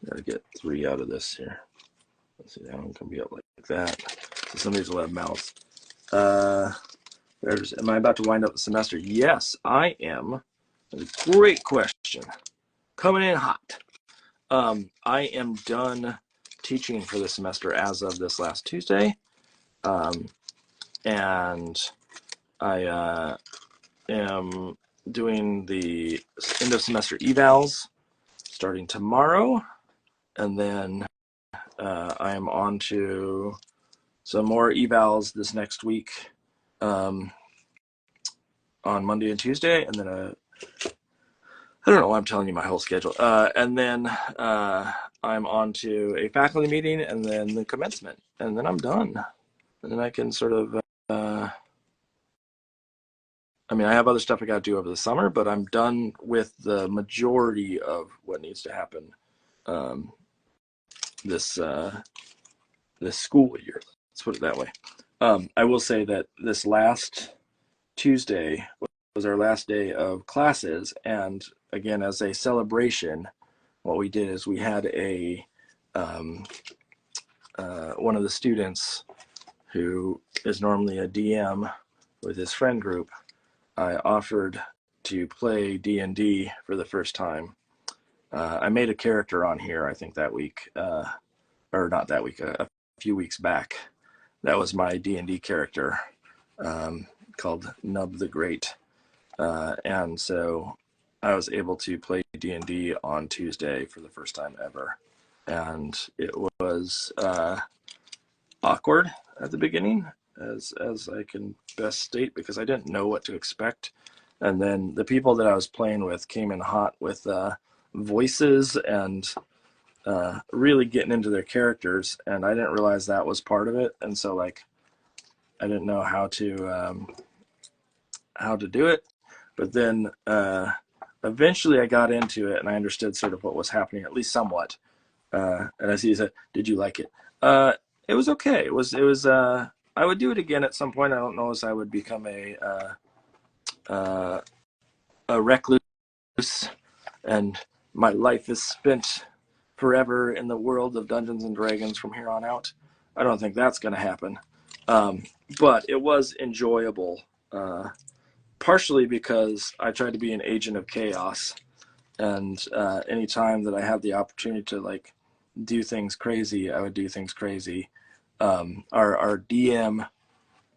Gotta get 3 out of this here. Let's see, that one can be up like that. So some of these will have mouths. Am I about to wind up the semester? Yes, I am. That's a great question. Coming in hot. I am done teaching for the semester as of this last Tuesday. And I am doing the end of semester evals starting tomorrow. And then I am on to some more evals this next week on Monday and Tuesday. And then I don't know why I'm telling you my whole schedule. And then I'm on to a faculty meeting and then the commencement. And then I'm done. And then I can sort of, I have other stuff I got to do over the summer, but I'm done with the majority of what needs to happen this school year. Let's put it that way. I will say that this last Tuesday was our last day of classes, and again, as a celebration, what we did is we had one of the students who is normally a DM with his friend group. I offered to play D&D for the first time. I made a character on here, I think that week, or not that week, a few weeks back. That was my D&D character called Nub the Great. And so I was able to play D&D on Tuesday for the first time ever. And it was awkward at the beginning, as I can best state, because I didn't know what to expect. And then the people that I was playing with came in hot with voices and really getting into their characters, and I didn't realize that was part of it. And so like I didn't know how to do it. But then eventually I got into it and I understood sort of what was happening, at least somewhat. And as he said, "Did you like it?" It was okay. It was. I would do it again at some point. I don't know if I would become a recluse and my life is spent forever in the world of Dungeons and Dragons from here on out. I don't think that's going to happen. But it was enjoyable, partially because I tried to be an agent of chaos, and any time that I had the opportunity to like do things crazy, I would do things crazy. Our DM,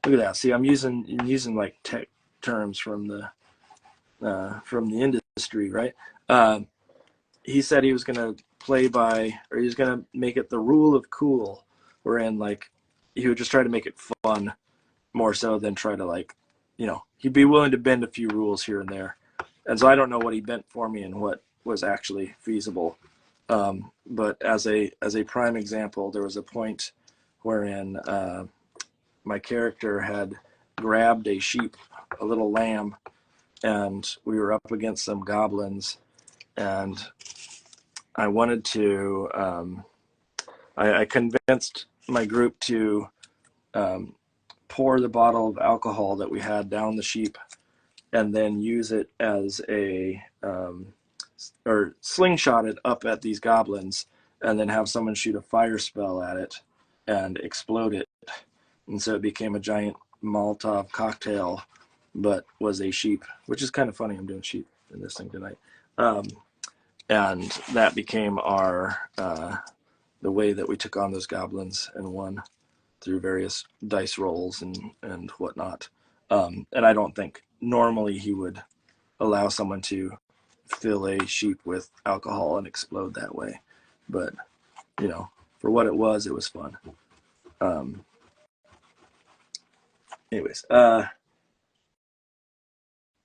look at that. See, I'm using like tech terms from the industry, right? He said he was going to play by, or he was going to make it the rule of cool, wherein like he would just try to make it fun more so than try to like, he'd be willing to bend a few rules here and there. And so I don't know what he bent for me and what was actually feasible. But as a prime example, there was a point wherein my character had grabbed a sheep, a little lamb, and we were up against some goblins, and I wanted to, I convinced my group to pour the bottle of alcohol that we had down the sheep and then use it as or slingshot it up at these goblins and then have someone shoot a fire spell at it and explode it. And so it became a giant Molotov cocktail, but was a sheep, which is kind of funny. I'm doing sheep in this thing tonight. And that became our the way that we took on those goblins and won through various dice rolls and whatnot. And I don't think normally he would allow someone to fill a sheep with alcohol and explode that way. But, for what it was fun. Anyways,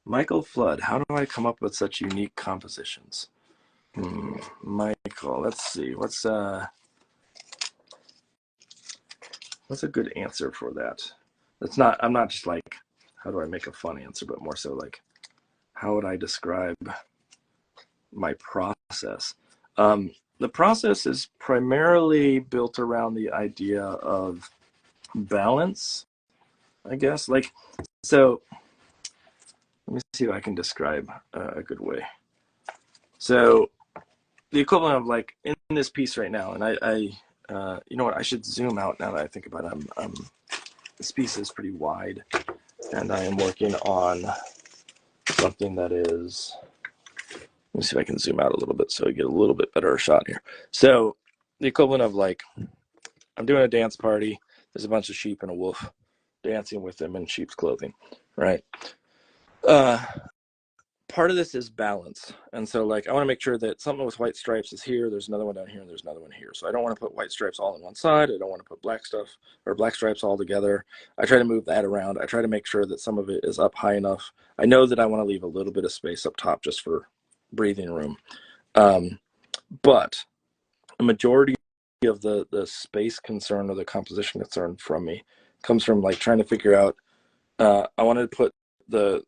Michael Flood, how do I come up with such unique compositions? Michael, let's see. What's a good answer for that? I'm not just like, how do I make a fun answer, but more so like, how would I describe my process? The process is primarily built around the idea of balance, I guess. Like, so let me see if I can describe a good way. So the equivalent of like in this piece right now, and I you know what, I should zoom out now that I think about it. This piece is pretty wide, and I am working on something that is, let me see if I can zoom out a little bit so I get a little bit better shot here. So the equivalent of like, I'm doing a dance party. There's a bunch of sheep and a wolf dancing with them in sheep's clothing, right? Part of this is balance. And so like, I want to make sure that something with white stripes is here. There's another one down here and there's another one here. So I don't want to put white stripes all on one side. I don't want to put black stuff or black stripes all together. I try to move that around. I try to make sure that some of it is up high enough. I know that I want to leave a little bit of space up top just for breathing room. But a majority of the space concern or the composition concern from me comes from like trying to figure out, I wanted to put the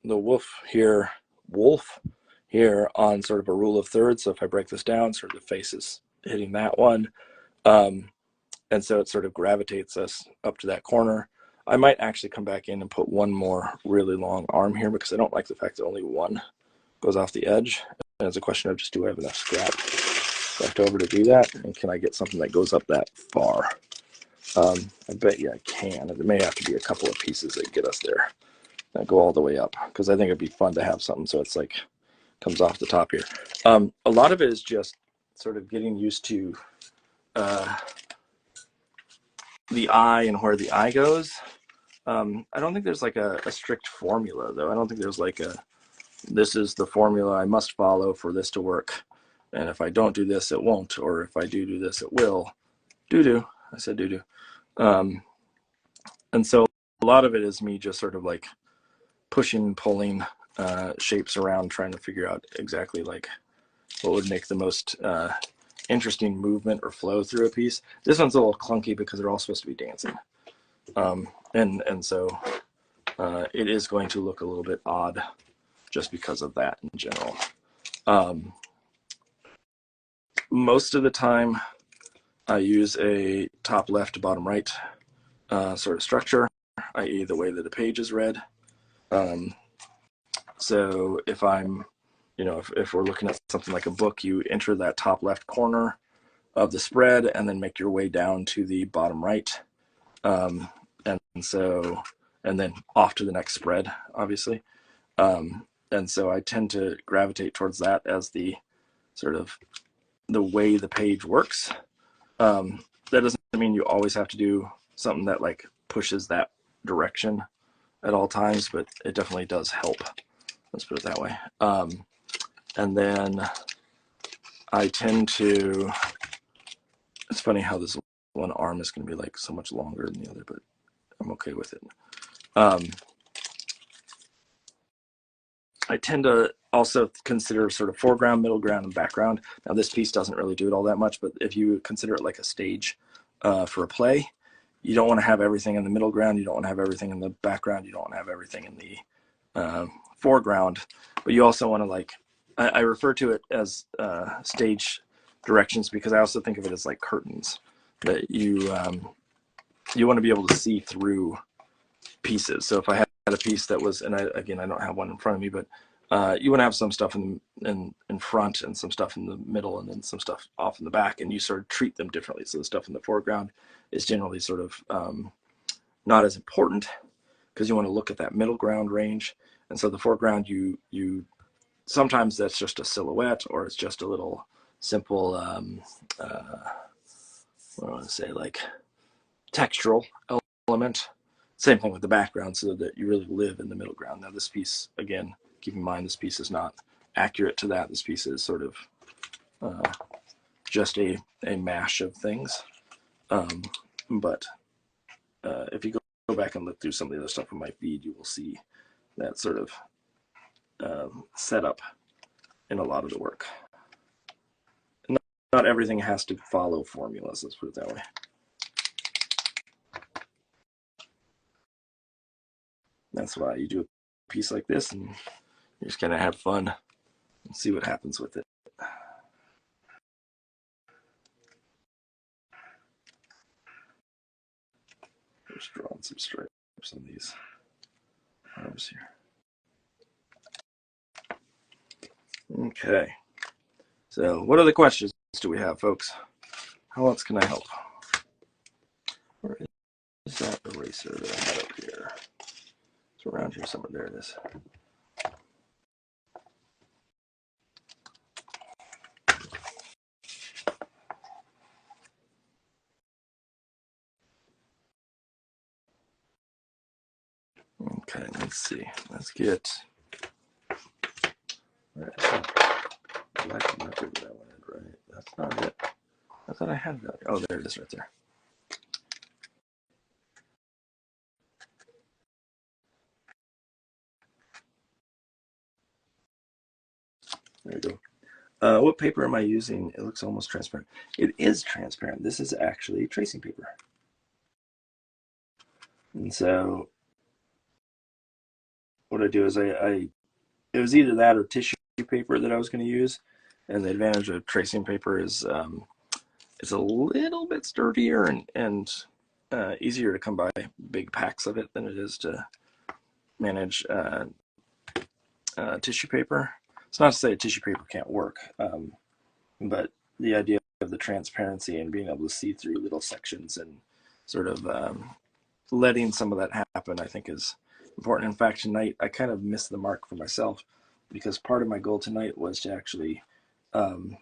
wolf here on sort of a rule of thirds. So if I break this down, sort of the face is hitting that one. And so it sort of gravitates us up to that corner. I might actually come back in and put one more really long arm here because I don't like the fact that only one goes off the edge. And it's a question of just, do I have enough scrap left over to do that? And can I get something that goes up that far? I bet you I can. It may have to be a couple of pieces that get us there, that go all the way up, because I think it'd be fun to have something so it's like comes off the top here. A lot of it is just sort of getting used to the eye and where the eye goes. I don't think there's like a strict formula though. I don't think there's like this is the formula I must follow for this to work. And if I don't do this, it won't. Or if I do this, it will. Doo-doo. I said doo-doo. And so a lot of it is me just sort of like pushing, pulling shapes around, trying to figure out exactly like what would make the most interesting movement or flow through a piece. This one's a little clunky because they're all supposed to be dancing. And so it is going to look a little bit odd just because of that in general. Most of the time I use a top left, bottom right sort of structure, i.e. the way that the page is read. So if I'm, if we're looking at something like a book, you enter that top left corner of the spread and then make your way down to the bottom right. And then off to the next spread, obviously. And so I tend to gravitate towards that as the sort of the way the page works. That doesn't mean you always have to do something that like pushes that direction at all times, but it definitely does help. Let's put it that way. And then I tend to, it's funny how this one arm is going to be like so much longer than the other, but I'm okay with it. I tend to also consider sort of foreground, middle ground, and background. Now this piece doesn't really do it all that much, but if you consider it like a stage for a play, you don't want to have everything in the middle ground, you don't want to have everything in the background, you don't want to have everything in the foreground, but you also want to like, I refer to it as stage directions because I also think of it as like curtains that you want to be able to see through pieces. So if I had a piece that was, and again, I don't have one in front of me, but you want to have some stuff in front and some stuff in the middle and then some stuff off in the back, and you sort of treat them differently. So the stuff in the foreground is generally sort of not as important because you want to look at that middle ground range. And so the foreground, you sometimes that's just a silhouette or it's just a little simple, what do I want to say, like textural element. Same thing with the background so that you really live in the middle ground. Now this piece, again, keep in mind this piece is not accurate to that. This piece is sort of just a mash of things. But if you go back and look through some of the other stuff in my feed, you will see that sort of setup in a lot of the work. Not everything has to follow formulas, let's put it that way. That's why you do a piece like this and you just kind of have fun and see what happens with it. Just drawing some stripes on these arms here. Okay, so what other questions do we have, folks? How else can I help? Where is that eraser that I had up here? It's around here somewhere. There it is. Okay, let's see. Let's get. Black marker that I wanted, right? That's not it. I thought I had that. Oh, there it is right there. There you go. What paper am I using? It looks almost transparent. It is transparent. This is actually tracing paper. And so what I do is it was either that or tissue paper that I was going to use. And the advantage of tracing paper is it's a little bit sturdier and easier to come by big packs of it than it is to manage tissue paper. It's not to say tissue paper can't work, but the idea of the transparency and being able to see through little sections and sort of letting some of that happen, I think is important. In fact, tonight I kind of missed the mark for myself because part of my goal tonight was to actually to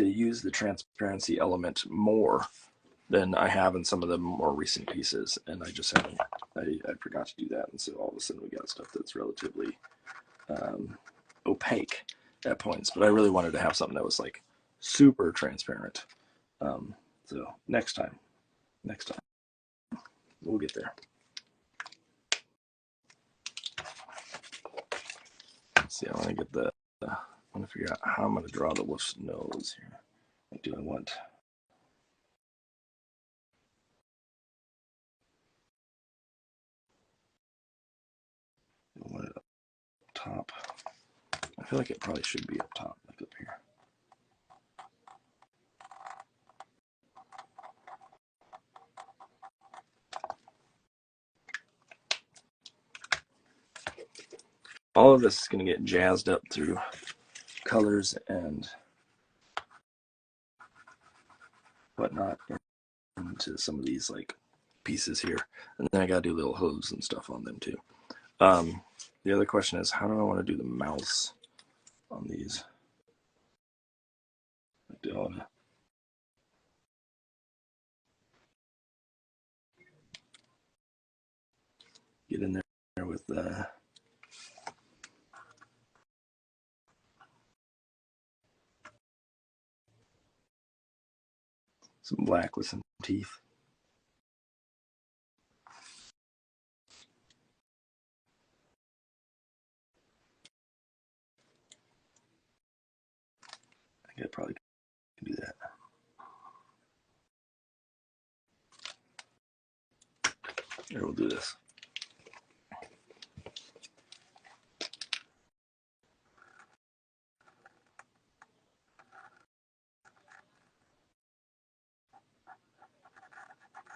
use the transparency element more than I have in some of the more recent pieces, and I just haven't. I forgot to do that, and so all of a sudden we got stuff that's relatively opaque at points. But I really wanted to have something that was like super transparent. So next time, we'll get there. see, I want to get the, I want to figure out how I'm going to draw the wolf's nose here. What do I want? I want it up top. I feel like it probably should be up top, like up here. All of this is going to get jazzed up through colors and whatnot into some of these like pieces here. And then I got to do little hooves and stuff on them too. The other question is, how do I want to do the mouse on these? Do I want to get in there with some black with some teeth? I think I probably can do that. Here, we'll do this.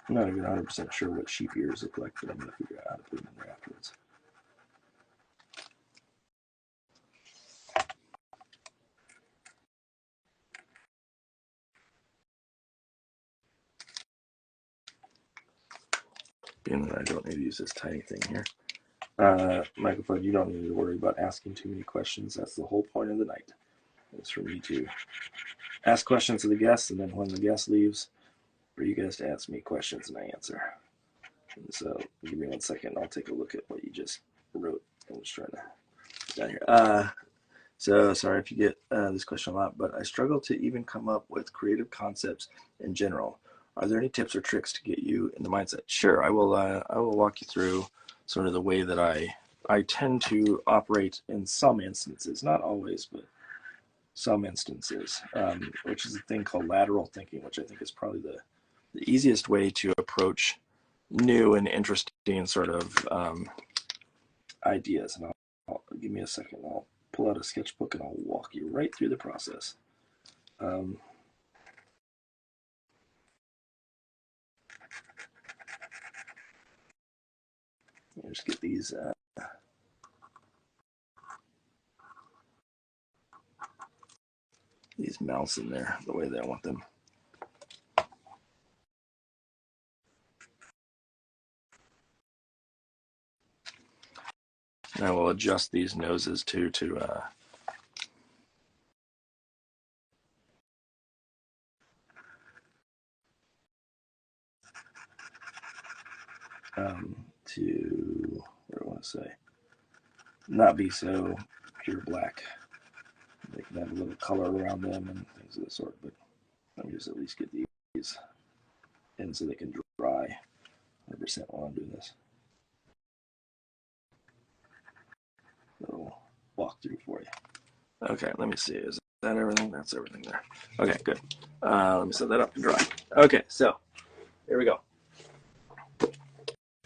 I'm not even 100% sure what sheep ears look like, but I'm going to figure out how to put them in there afterwards. Being that I don't need to use this tiny thing here. Michael Flood, you don't need to worry about asking too many questions. That's the whole point of the night. It's for me to ask questions of the guests, and then when the guest leaves, for you guys to ask me questions and I answer. And so give me 1 second. I'll take a look at what you just wrote. I'm just trying to get down here. So sorry if you get this question a lot, but I struggle to even come up with creative concepts in general. Are there any tips or tricks to get you in the mindset? Sure, I will walk you through sort of the way that I tend to operate in some instances, not always, but some instances, which is a thing called lateral thinking, which I think is probably the easiest way to approach new and interesting sort of ideas. And I'll give me a second. I'll pull out a sketchbook and I'll walk you right through the process. Just get these mouths in there the way that I want them. And I will adjust these noses too to what do I want to say? Not be so pure black. They can have a little color around them and things of the sort, but let me just at least get these in so they can dry 100% while I'm doing this. So walk through for you. Okay, let me see. Is that everything? That's everything there. Okay, good. Let me set that up to dry. Okay, so here we go.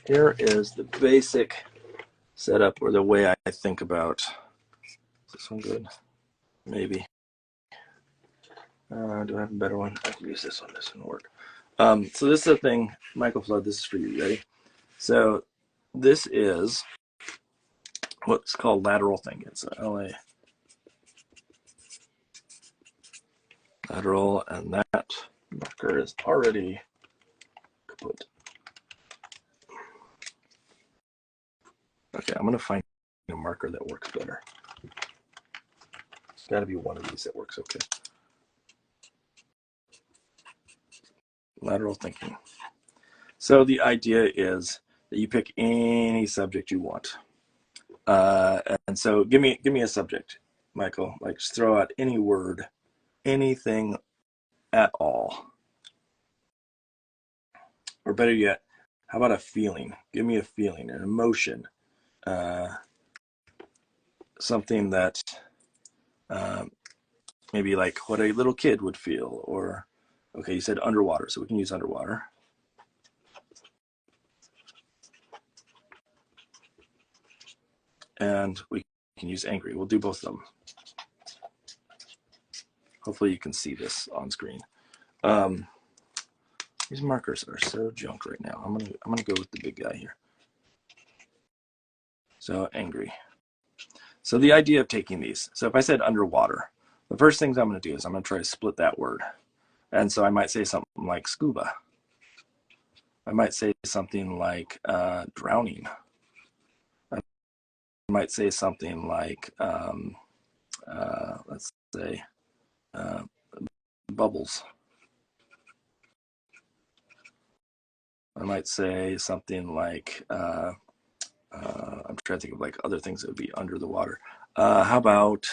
Here is the basic setup, or the way I think about. Is this one good? Maybe. Do I have a better one? I can use this one. This one will work. So this is the thing, Michael Flood, this is for you. Ready? So this is what's called lateral thinking. So LA. Lateral, and that marker is already kaput. Okay, I'm going to find a marker that works better. It's got to be one of these that works okay. Lateral thinking. So the idea is that you pick any subject you want. And so give me a subject, Michael. Like, just throw out any word, anything at all. Or better yet, how about a feeling? Give me a feeling, an emotion. something that maybe like what a little kid would feel, or, okay, you said underwater, so we can use underwater. And we can use angry. We'll do both of them. Hopefully you can see this on screen. These markers are so junk right now. I'm gonna go with the big guy here. So angry. So the idea of taking these. So if I said underwater, the first things I'm gonna do is I'm gonna try to split that word. And so I might say something like scuba. I might say something like drowning. I might say something like, let's say, bubbles. I might say something like, I'm trying to think of like other things that would be under the water. How about,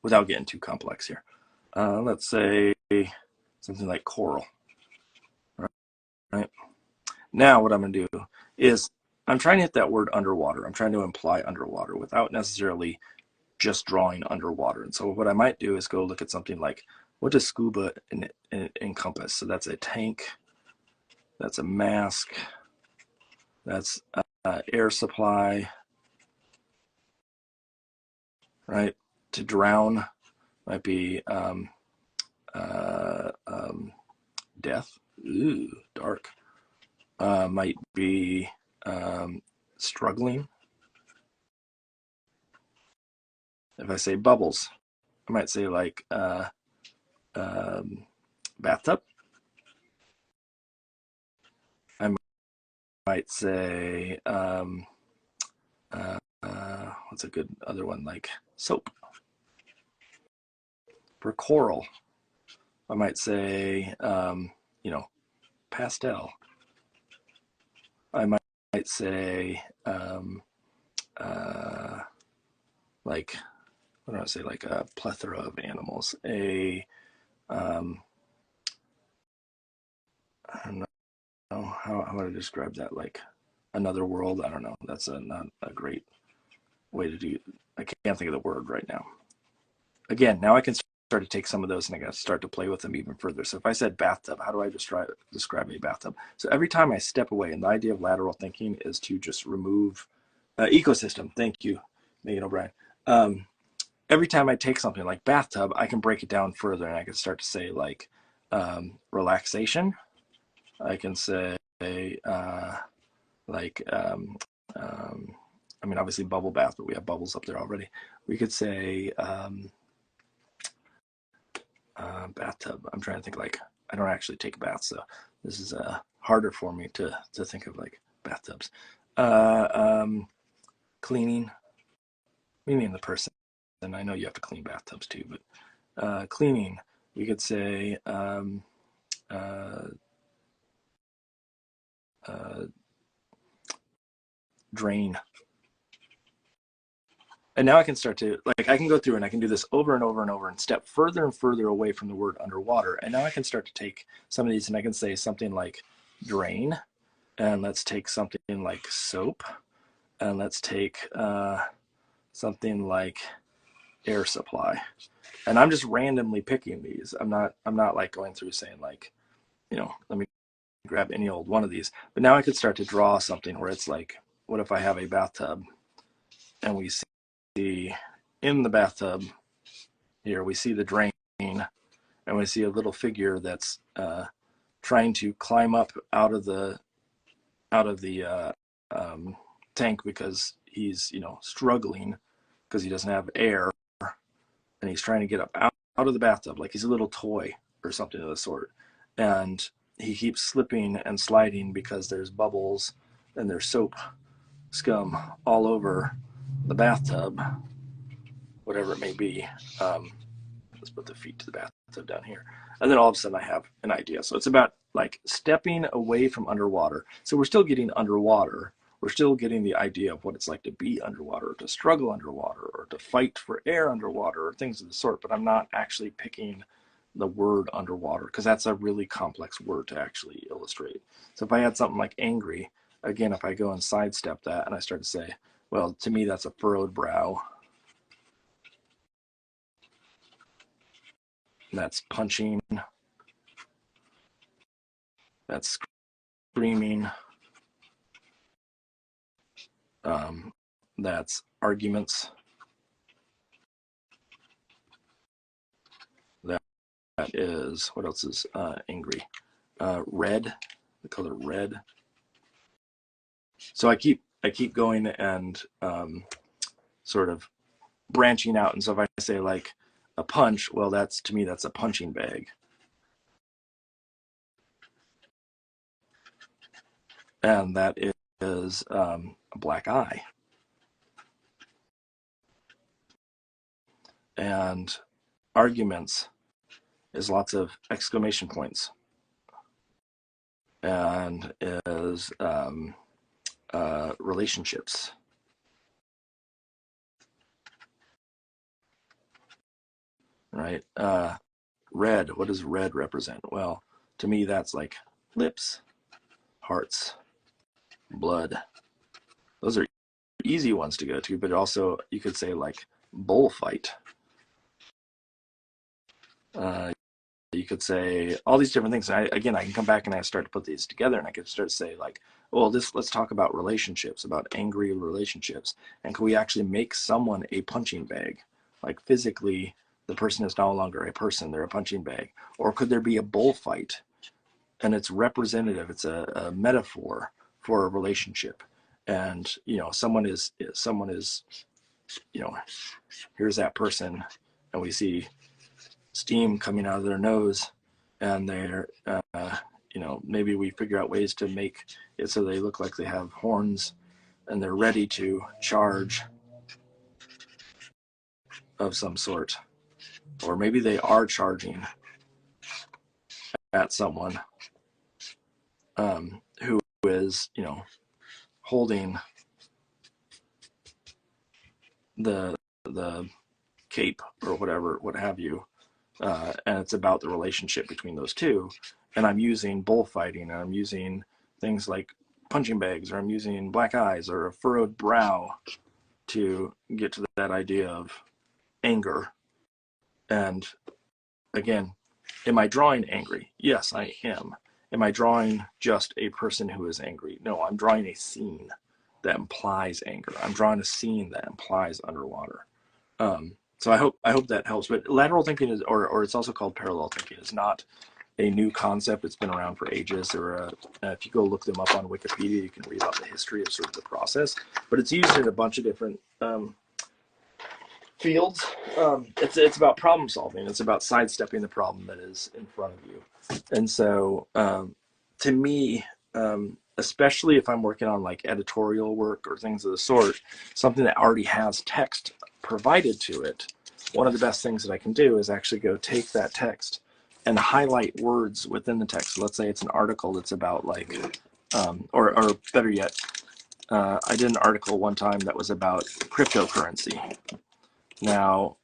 without getting too complex here, let's say something like coral. Right? Now what I'm going to do is I'm trying to hit that word underwater. I'm trying to imply underwater without necessarily just drawing underwater. And so what I might do is go look at something like, what does scuba encompass? So that's a tank, that's a mask, that's air supply, right? To drown might be death. Ooh, dark. Might be struggling. If I say bubbles, I might say like bathtub. I might say what's a good other one, like soap. For coral, I might say pastel. I might say like, what do I say, like a plethora of animals. I don't know how would I describe that, like another world. I don't know. That's not a great way to do. I can't think of the word right now. Again, now I can start to take some of those and I got to start to play with them even further. So if I said bathtub, how do I describe a bathtub? So every time I step away, and the idea of lateral thinking is to just remove ecosystem. Thank you, Megan O'Brien. Every time I take something like bathtub, I can break it down further and I can start to say like relaxation. I can say like, I mean, obviously bubble bath, but we have bubbles up there already. We could say bathtub. I'm trying to think, like, I don't actually take baths, so this is harder for me to think of like bathtubs. Cleaning, meaning the person. And I know you have to clean bathtubs too, but cleaning, we could say drain. And now I can start to, like, I can go through and I can do this over and over and over and step further and further away from the word underwater. And now I can start to take some of these and I can say something like drain, and let's take something like soap, and let's take something like air supply. And I'm just randomly picking these. I'm not like going through saying like, let me grab any old one of these. But now I could start to draw something where it's like, what if I have a bathtub and we see in the bathtub here, we see the drain, and we see a little figure that's trying to climb up out of the tank because he's struggling because he doesn't have air, and he's trying to get up out of the bathtub like he's a little toy or something of the sort, and he keeps slipping and sliding because there's bubbles and there's soap scum all over the bathtub, whatever it may be. Let's put the feet to the bathtub down here. And then all of a sudden I have an idea. So it's about like stepping away from underwater. So we're still getting underwater. We're still getting the idea of what it's like to be underwater, or to struggle underwater, or to fight for air underwater, or things of the sort. But I'm not actually picking the word underwater because that's a really complex word to actually illustrate. So if I had something like angry, again, if I go and sidestep that and I start to say, well, to me, that's a furrowed brow. That's punching. That's screaming. That's arguments. That is, what else is angry? Red, the color red. So I keep going and sort of branching out. And so if I say like a punch, well, to me that's a punching bag. And that is a black eye. And arguments is lots of exclamation points. And is relationships. Right? Red, what does red represent? Well, to me that's like lips, hearts, blood. Those are easy ones to go to, but also you could say like bullfight. You could say all these different things. I can come back and I start to put these together, and I could start to say like, well, let's talk about relationships, about angry relationships, and can we actually make someone a punching bag? Like physically, the person is no longer a person; they're a punching bag. Or could there be a bullfight, and it's representative? It's a metaphor for a relationship, and someone is, here's that person, and we see steam coming out of their nose, and they're maybe we figure out ways to make it so they look like they have horns and they're ready to charge of some sort, or maybe they are charging at someone who is holding the cape or whatever, what have you. And it's about the relationship between those two. And I'm using bullfighting, and I'm using things like punching bags, or I'm using black eyes or a furrowed brow to get to that idea of anger. And again, am I drawing angry? Yes, I am. Am I drawing just a person who is angry? No, I'm drawing a scene that implies anger. I'm drawing a scene that implies underwater. So I hope that helps. But lateral thinking is, or it's also called parallel thinking, is not a new concept. It's been around for ages. Or if you go look them up on Wikipedia, you can read about the history of sort of the process. But it's used in a bunch of different fields. It's about problem solving. It's about sidestepping the problem that is in front of you. And so to me, especially if I'm working on like editorial work or things of the sort, something that already has text provided to it, one of the best things that I can do is actually go take that text and highlight words within the text. So let's say it's an article that's about like, or better yet, I did an article one time that was about cryptocurrency. Now,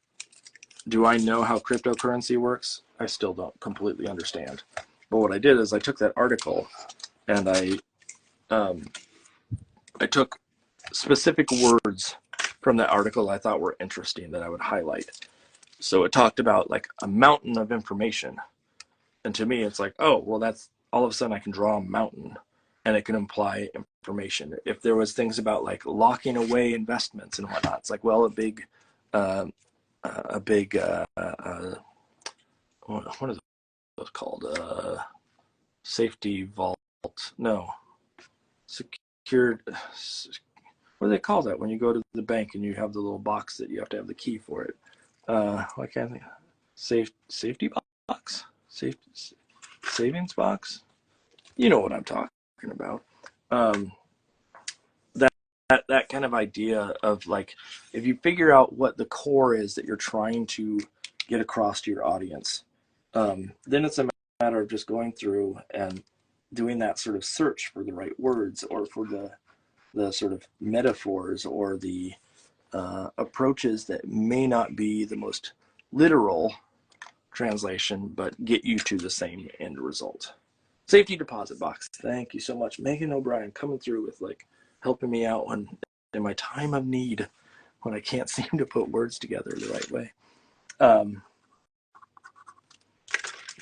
do I know how cryptocurrency works? I still don't completely understand. But what I did is I took that article and I took specific words from that article I thought were interesting that I would highlight. So it talked about like a mountain of information. And to me, it's like, oh, well, that's all of a sudden I can draw a mountain and it can imply information. If there was things about like locking away investments and whatnot, it's like, well, a big what are those called? Safety vault? No, secured. What do they call that when you go to the bank and you have the little box that you have to have the key for it? Why can't I think? Safety box? Savings box? You know what I'm talking about. That kind of idea of like, if you figure out what the core is that you're trying to get across to your audience, then it's a matter of just going through and doing that sort of search for the right words, or for the sort of metaphors, or the approaches that may not be the most literal translation, but get you to the same end result. Safety deposit box. Thank you so much. Megan O'Brien coming through with like helping me out when in my time of need, when I can't seem to put words together the right way.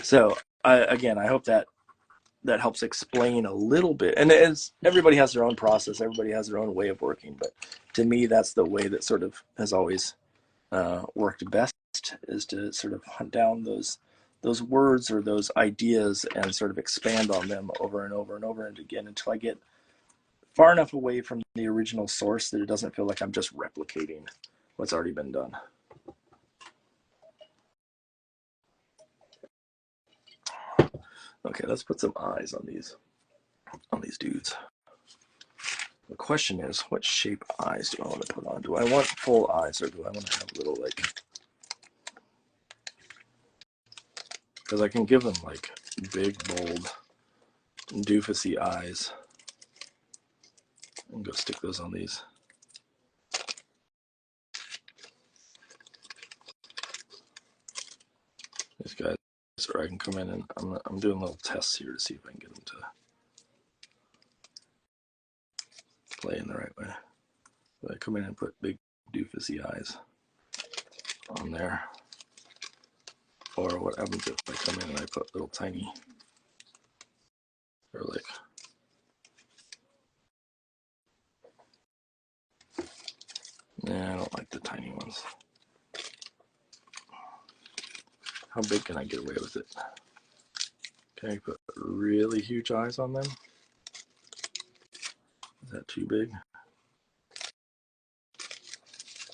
So again, I hope that helps explain a little bit. And it's, everybody has their own process. Everybody has their own way of working. But to me, that's the way that sort of has always worked best, is to sort of hunt down those words or those ideas and sort of expand on them over and over and over and again until I get far enough away from the original source that it doesn't feel like I'm just replicating what's already been done. Okay, let's put some eyes on these dudes. The question is, what shape eyes do I want to put on? Do I want full eyes, or do I want to have little, like, because I can give them like big, bold, doofusy eyes. And go stick those on these. These guys, or I can come in and I'm doing little tests here to see if I can get them to play in the right way. So I come in and put big doofusy eyes on there. Or what happens if I come in and I put little tiny, or like, nah, I don't like the tiny ones. How big can I get away with it? Can I put really huge eyes on them? Is that too big?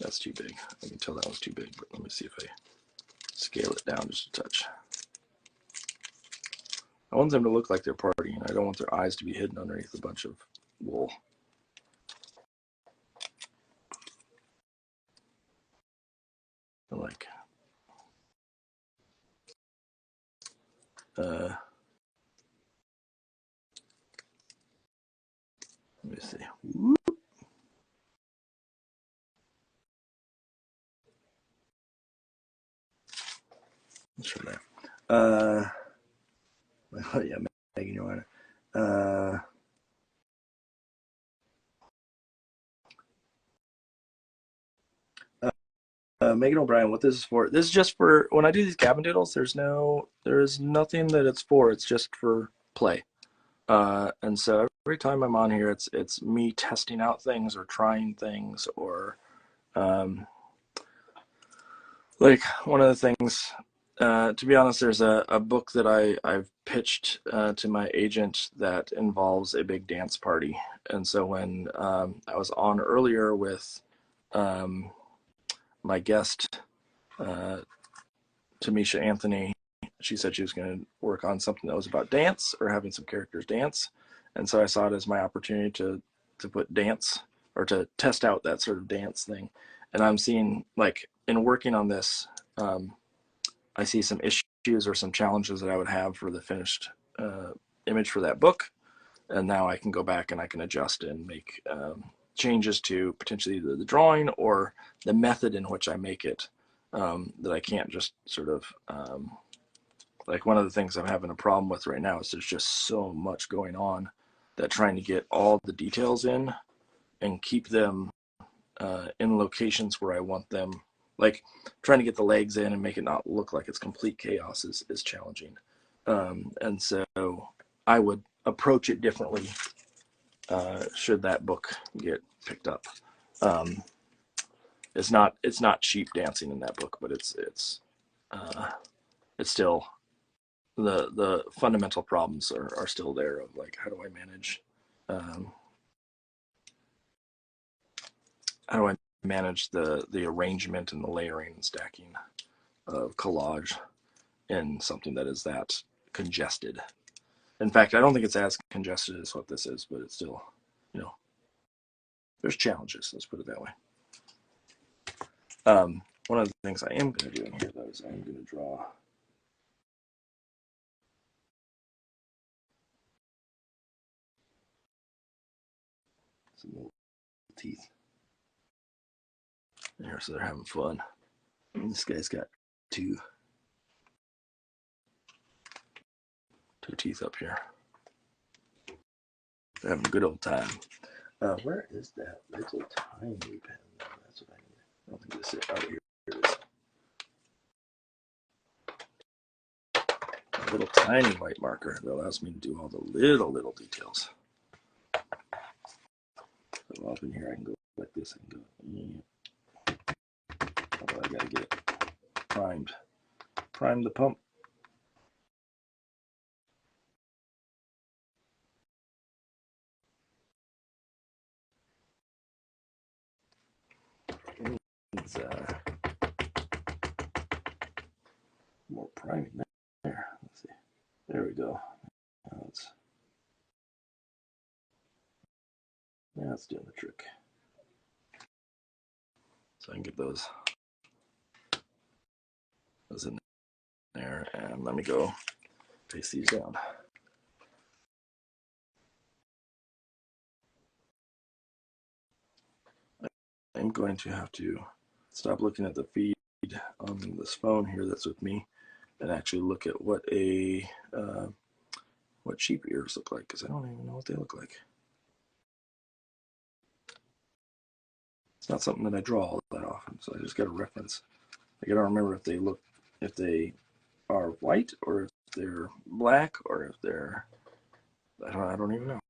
That's too big. I can tell that was too big, but let me see if I scale it down just a touch. I want them to look like they're partying. I don't want their eyes to be hidden underneath a bunch of wool. Like, let me see. Whoop. Let's try that. Oh yeah, Megan, you want Megan O'Brien, what this is for? This is just for when I do these cabin doodles. There's nothing that it's for. It's just for play. And so every time I'm on here, it's me testing out things or trying things, or like one of the things. To be honest, there's a book that I've pitched to my agent that involves a big dance party. And so when I was on earlier with my guest, Tamisha Anthony, she said she was going to work on something that was about dance or having some characters dance. And so I saw it as my opportunity to put dance, or to test out that sort of dance thing. And I'm seeing, like, in working on this, I see some issues or some challenges that I would have for the finished image for that book. And now I can go back and I can adjust and make changes to potentially the drawing or the method in which I make it, that I can't just sort of, like, one of the things I'm having a problem with right now is there's just so much going on that trying to get all the details in and keep them in locations where I want them, like trying to get the legs in and make it not look like it's complete chaos is challenging. And so I would approach it differently should that book get picked up. It's not cheap dancing in that book, but it's still, the fundamental problems are still there of, like, how do I manage the arrangement and the layering and stacking of collage in something that is that congested. In fact, I don't think it's as congested as what this is, but it's still, there's challenges, let's put it that way. One of the things I am going to do in here, though, is I'm going to draw some little teeth in here, so they're having fun. And this guy's got two teeth up here. They're having a good old time. Where is that little tiny pen? That's what I need. I don't think this is. Oh, here it is. little tiny white marker that allows me to do all the little details. So up in here, I can go like this. I can go. Although I gotta get it primed. Prime the pump. Needs more priming there. Let's see. There we go. Now it's doing the trick. So I can get those in there, and let me go paste these down. I'm going to have to stop looking at the feed on this phone here that's with me and actually look at what sheep ears look like, because I don't even know what they look like. It's not something that I draw all that often, so I just got a reference. Like, I don't remember if they are white or if they're black or if they're, I don't even know.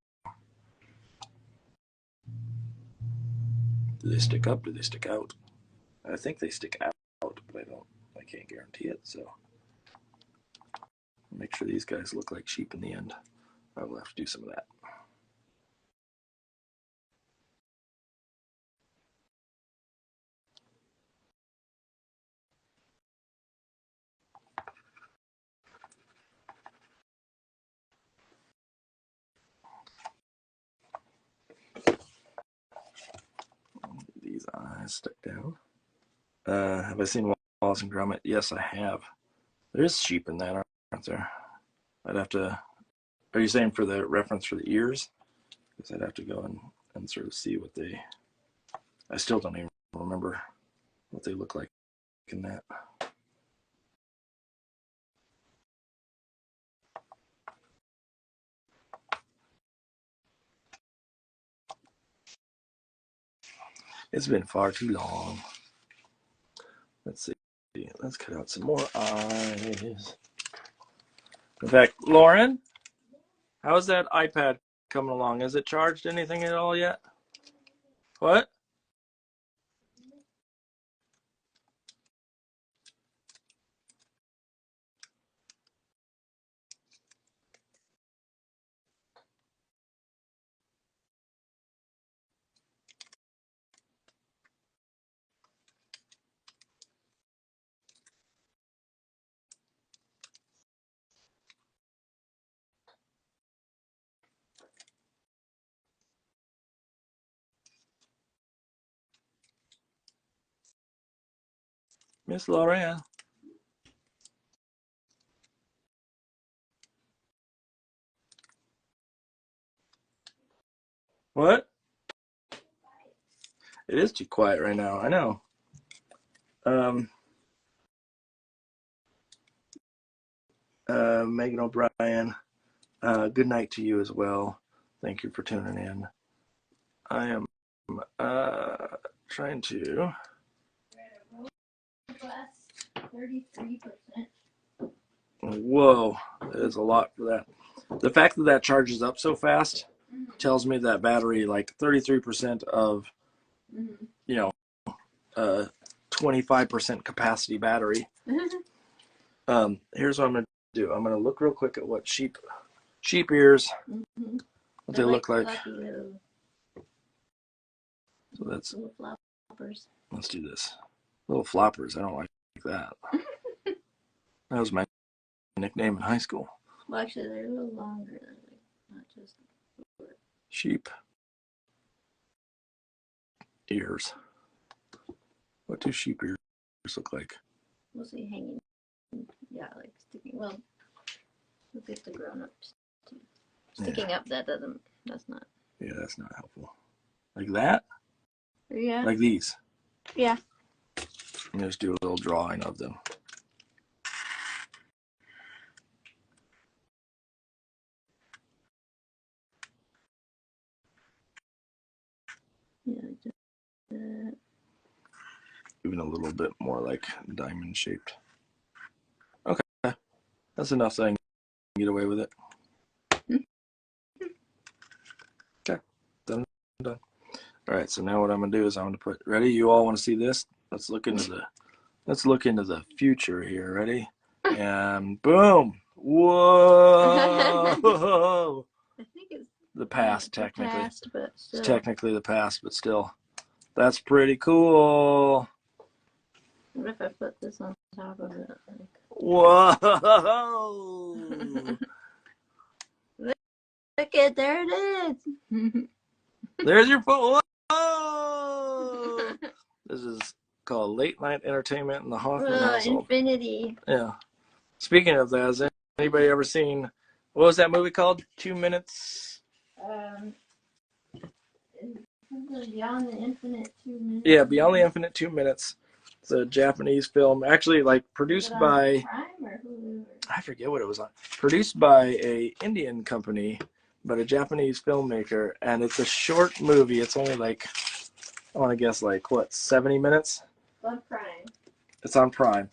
Do they stick up? Do they stick out? I think they stick out, but I can't guarantee it. So make sure these guys look like sheep in the end. I will have to do some of that. These eyes stuck down. Have I seen Wallace and Gromit? Yes, I have. There is sheep in that, aren't there? I'd have to. Are you saying for the reference for the ears? Because I'd have to go and sort of see what they. I still don't even remember what they look like in that. It's been far too long. Let's see. Let's cut out some more eyes. In fact, Lauren, how's that iPad coming along? Has it charged anything at all yet? What? Miss Lauren. What? It is too quiet right now. I know. Megan O'Brien, good night to you as well. Thank you for tuning in. I am trying to. 33%. Whoa, that is a lot for that. The fact that that charges up so fast tells me that battery, like 33% of, 25% capacity battery. Here's what I'm going to do. I'm going to look real quick at what sheep ears, what they look like. So that's little floppers. Let's do this. Little floppers. I don't like that. That was my nickname in high school. Well, actually, they're a little longer than not just Sheep ears. What do sheep ears look like? mostly hanging. Yeah, like sticking. Well, look at the grown-ups. Sticking up. That's not. Yeah, that's not helpful. Like that? Yeah. Like these? Yeah. And just do a little drawing of them. Yeah, just that. Even a little bit more like diamond shaped. Okay, that's enough thing get away with it. Okay, done. All right, so now what I'm gonna do is I'm gonna put. Ready? You all want to see this? Let's look into the future here. Ready? And boom! Whoa! I think it's the past technically. The past, but still. It's technically the past, but still, that's pretty cool. What if I put this on top of it? Like... Whoa! Look it, there it is. There's your phone. Whoa! This is called late night entertainment in the Hoffman household. Infinity. Yeah. Speaking of that, has anybody ever seen, what was that movie called? 2 minutes? Beyond the Infinite 2 minutes. Yeah, Beyond the Infinite 2 minutes. It's a Japanese film, actually like produced by, Prime or Hulu? I forget what it was on. Produced by a Indian company, but a Japanese filmmaker, and it's a short movie. It's only like, I want to guess like, what, 70 minutes? It's on Prime. It's on Prime.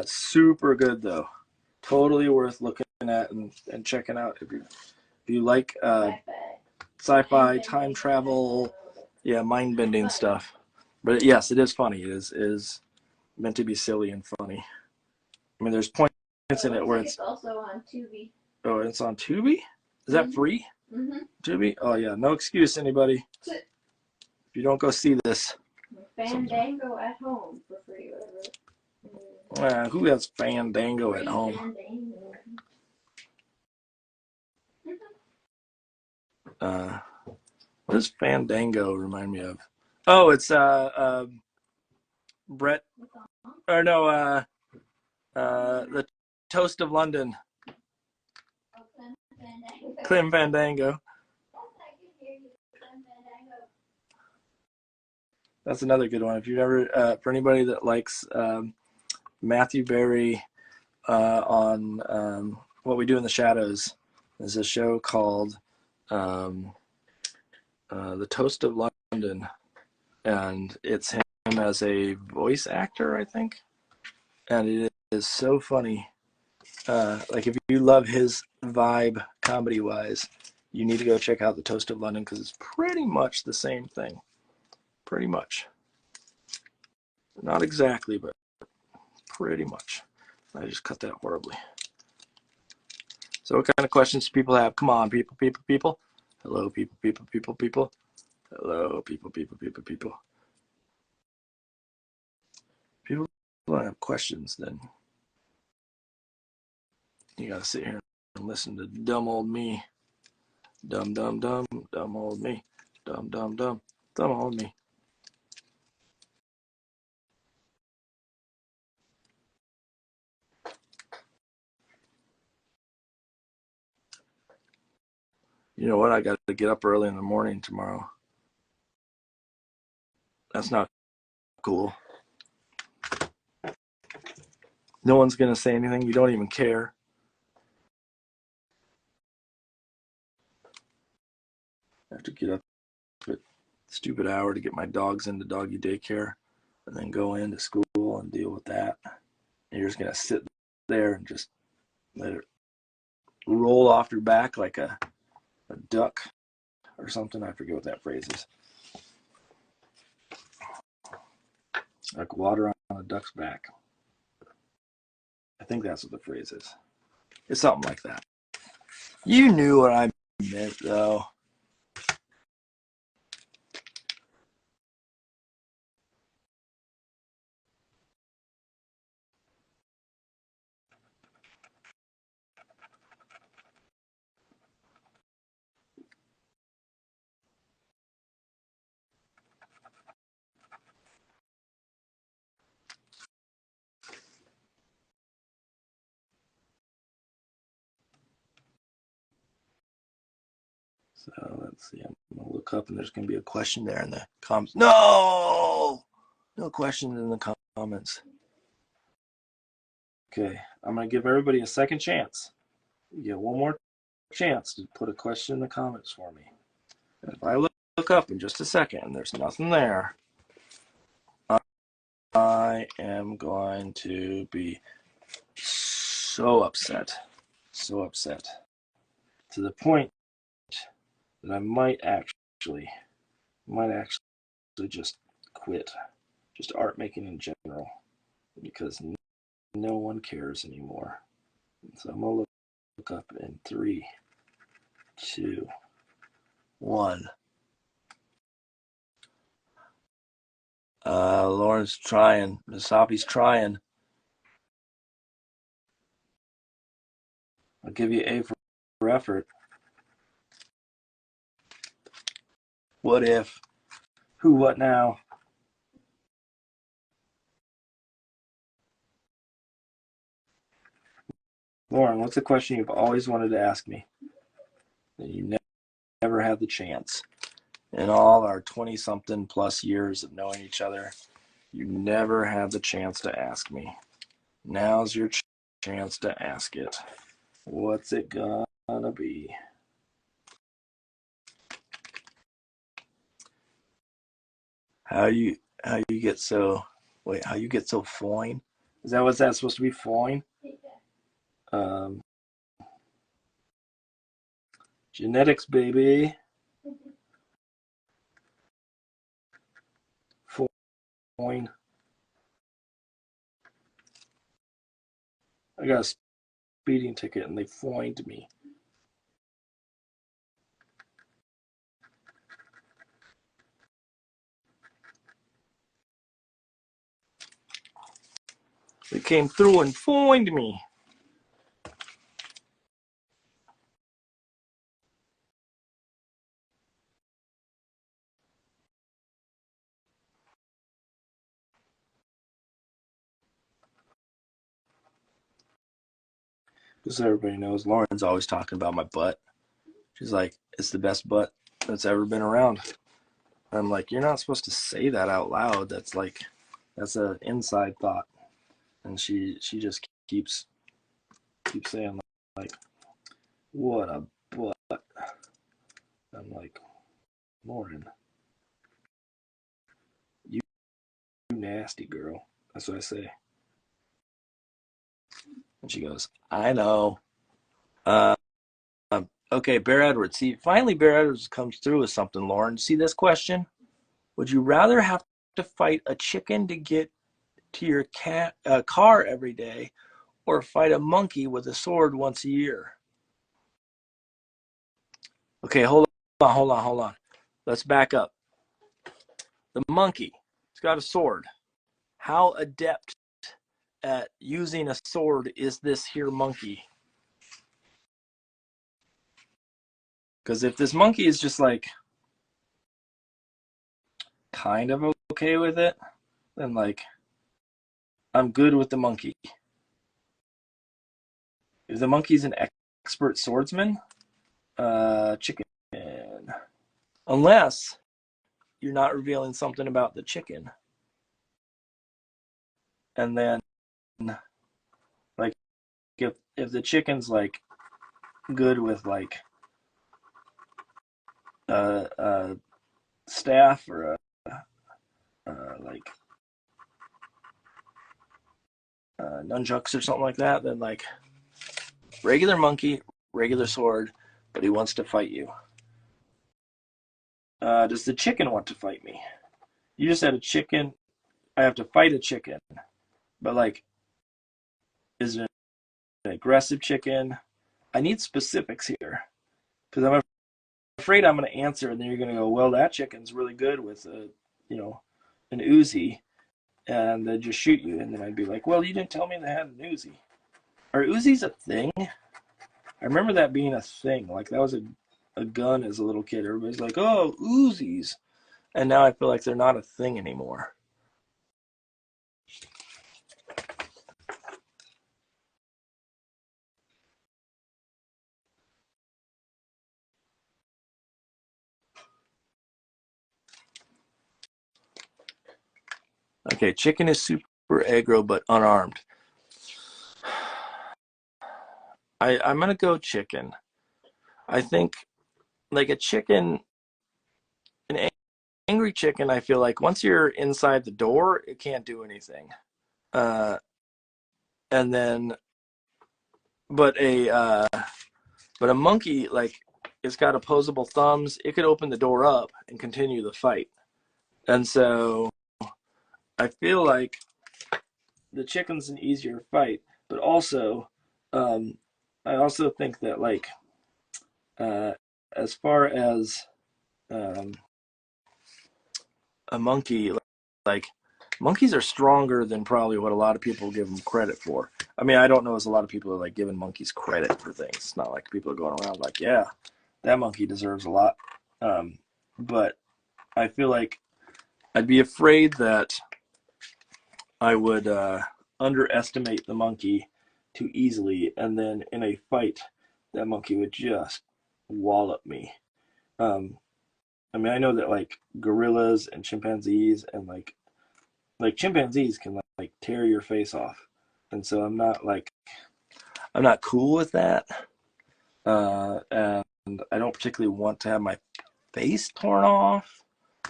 Super good though. Totally worth looking at and checking out if you like sci-fi, time travel, yeah, mind-bending stuff. But yes, it is funny. It is meant to be silly and funny. I mean, there's points in it where it's also on Tubi. Oh, it's on Tubi? Is that free? Mm-hmm. Tubi? Oh yeah, no excuse, anybody. If you don't go see this. Fandango at home for free, whatever. Who has Fandango at home? What does Fandango remind me of? Oh, it's Brett, or no, the Toast of London. Clem Fandango. That's another good one. If you've ever, for anybody that likes Matthew Berry on What We Do in the Shadows, there's a show called The Toast of London, and it's him as a voice actor, I think, and it is so funny. Like if you love his vibe comedy wise, you need to go check out The Toast of London, because it's pretty much the same thing. Pretty much. Not exactly, but pretty much. I just cut that horribly. So what kind of questions do people have? Come on, people. Hello, people. Hello, people. People don't have questions, then you gotta sit here and listen to dumb old me. Dumb old me. Dumb old me. You know what? I got to get up early in the morning tomorrow. That's not cool. No one's going to say anything. You don't even care. I have to get up at a stupid hour to get my dogs into doggy daycare and then go into school and deal with that. And you're just going to sit there and just let it roll off your back like a duck or something. I forget what that phrase is. Like water on a duck's back. I think that's what the phrase is. It's something like that. You knew what I meant, though. So let's see. I'm going to look up and there's going to be a question there in the comments. No! No questions in the comments. Okay. I'm going to give everybody a second chance. You get one more chance to put a question in the comments for me. And if I look up in just a second and there's nothing there, I am going to be so upset. So upset. To the point that I might actually just quit. Just art making in general. Because no one cares anymore. So I'm going to look up in 3, 2, 1. Lauren's trying. Misapi's trying. I'll give you A for effort. What if? Who, what now? Lauren, what's the question you've always wanted to ask me that you never had the chance? In all our 20-something plus years of knowing each other, you never had the chance to ask me. Now's your chance to ask it. What's it gonna be? How you get so fine? Is that what's that supposed to be, fine? Genetics, baby. Fine. I got a speeding ticket and they fined me. They came through and fined me. Just so everybody knows, Lauren's always talking about my butt. She's like, it's the best butt that's ever been around. I'm like, you're not supposed to say that out loud. That's an inside thought. And she just keeps saying, like, what a butt. I'm like, Lauren, you nasty girl. That's what I say. And she goes, I know. Okay, Bear Edwards. See, finally Bear Edwards comes through with something, Lauren. See this question? Would you rather have to fight a chicken to get to your car every day, or fight a monkey with a sword once a year? Okay, hold on. Let's back up. The monkey, it's got a sword. How adept at using a sword is this here monkey? Because if this monkey is just like kind of okay with it, then like I'm good with the monkey. If the monkey's an expert swordsman, chicken. Unless you're not revealing something about the chicken. And then like if the chicken's like good with like a staff or like nunchucks or something like that, then like regular monkey, regular sword, but he wants to fight you. Does the chicken want to fight me? You just said a chicken. I have to fight a chicken, but like, is it an aggressive chicken? I need specifics here because I'm afraid I'm going to answer and then you're going to go, well, that chicken's really good with an Uzi, and they just shoot you. And then I'd be like, well, you didn't tell me they had an Uzi. Are Uzis a thing? I remember that being a thing. Like that was a gun as a little kid. Everybody's like, oh, Uzis. And now I feel like they're not a thing anymore. Okay, chicken is super aggro but unarmed. I'm going to go chicken. I think like a chicken, an angry chicken, I feel like once you're inside the door, it can't do anything. And then but a monkey, like, it's got opposable thumbs. It could open the door up and continue the fight. And so I feel like the chicken's an easier fight, but also, I also think that, like, as far as um, a monkey, like, monkeys are stronger than probably what a lot of people give them credit for. I mean, I don't know as a lot of people are like giving monkeys credit for things. It's not like people are going around like, yeah, that monkey deserves a lot. But I feel like I'd be afraid that I would underestimate the monkey too easily, and then in a fight, that monkey would just wallop me. Um, I mean, I know that, like, gorillas and chimpanzees and like chimpanzees can like tear your face off, and so I'm not cool with that, and I don't particularly want to have my face torn off,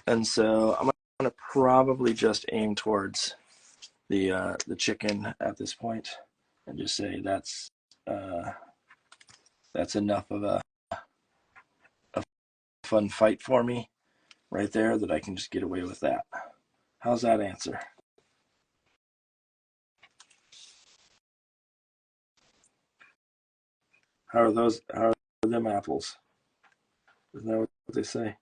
and so I'm gonna probably just aim towards the chicken at this point, and just say that's enough of a fun fight for me right there, that I can just get away with that. How's that answer? How are them apples? Isn't that what they say?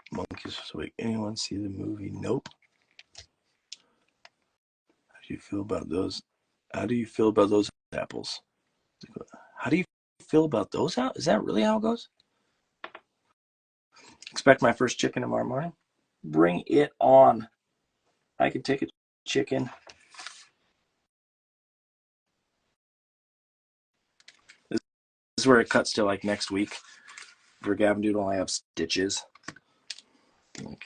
Monkeys. So wait, anyone see the movie? Nope. How do you feel about those? How do you feel about those apples? How do you feel about those out? Is that really how it goes? Expect my first chicken tomorrow morning. Bring it on. I can take a chicken. This is where it cuts to like next week. For Gavin Doodle, I have stitches. Like,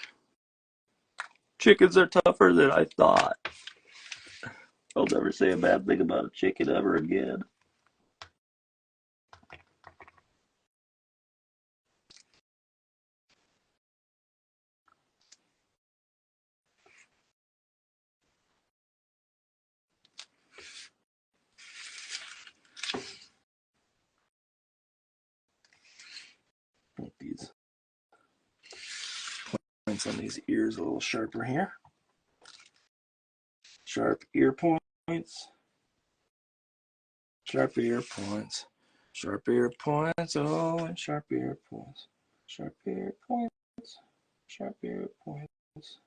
chickens are tougher than I thought. I'll never say a bad thing about a chicken ever again. Make these points on these ears a little sharper here. Sharp ear points. Sharp ear points. Sharp ear points. Oh, and sharp ear points. Sharp ear points. Sharp ear points.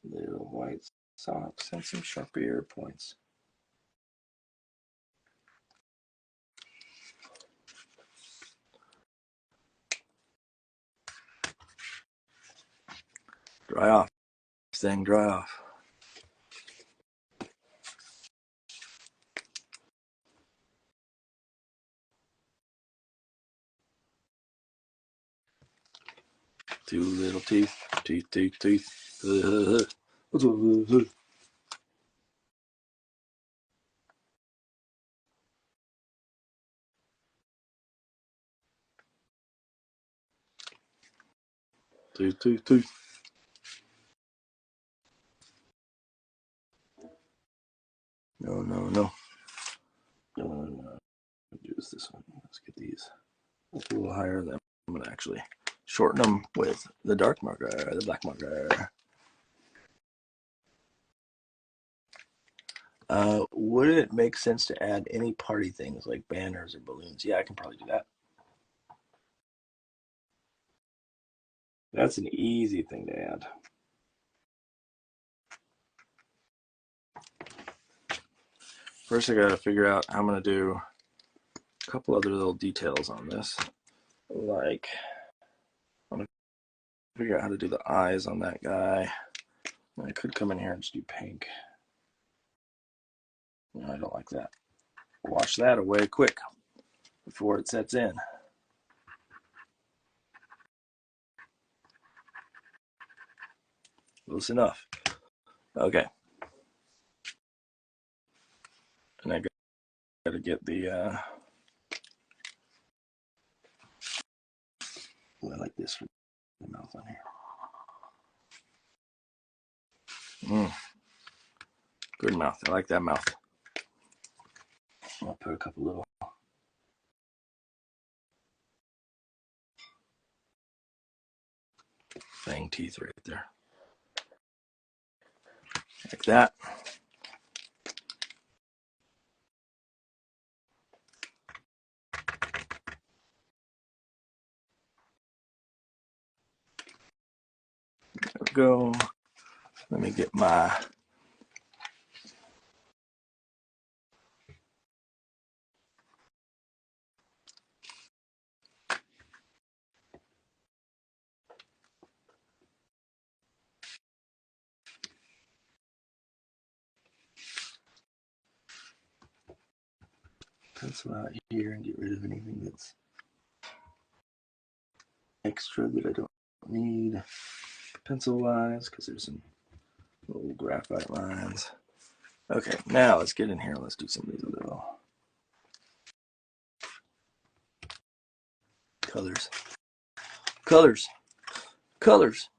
Little white socks and some sharp ear points. Dry off. Thing, dry off. Two little teeth. Teeth, teeth, teeth. Teeth, teeth, teeth. No, no, no. No. Use this one. Let's get these a little higher. Then I'm going to actually shorten them with the dark marker, the black marker. Would it make sense to add any party things like banners or balloons? Yeah, I can probably do that. That's an easy thing to add. First, I got to figure out how I'm going to do a couple other little details on this. Like, I'm going to figure out how to do the eyes on that guy. I could come in here and just do pink. No, I don't like that. Wash that away quick before it sets in. Close enough. Okay. And I got to get the, I like this for the mouth on here. Good mouth. I like that mouth. I'll put a couple little fang teeth right there. Like that. There we go. Let me get my pencil out here and get rid of anything that's extra that I don't need pencil wise, because there's some little graphite lines. Okay, now let's get in here. Let's do some of these little colors. Colors. Colors.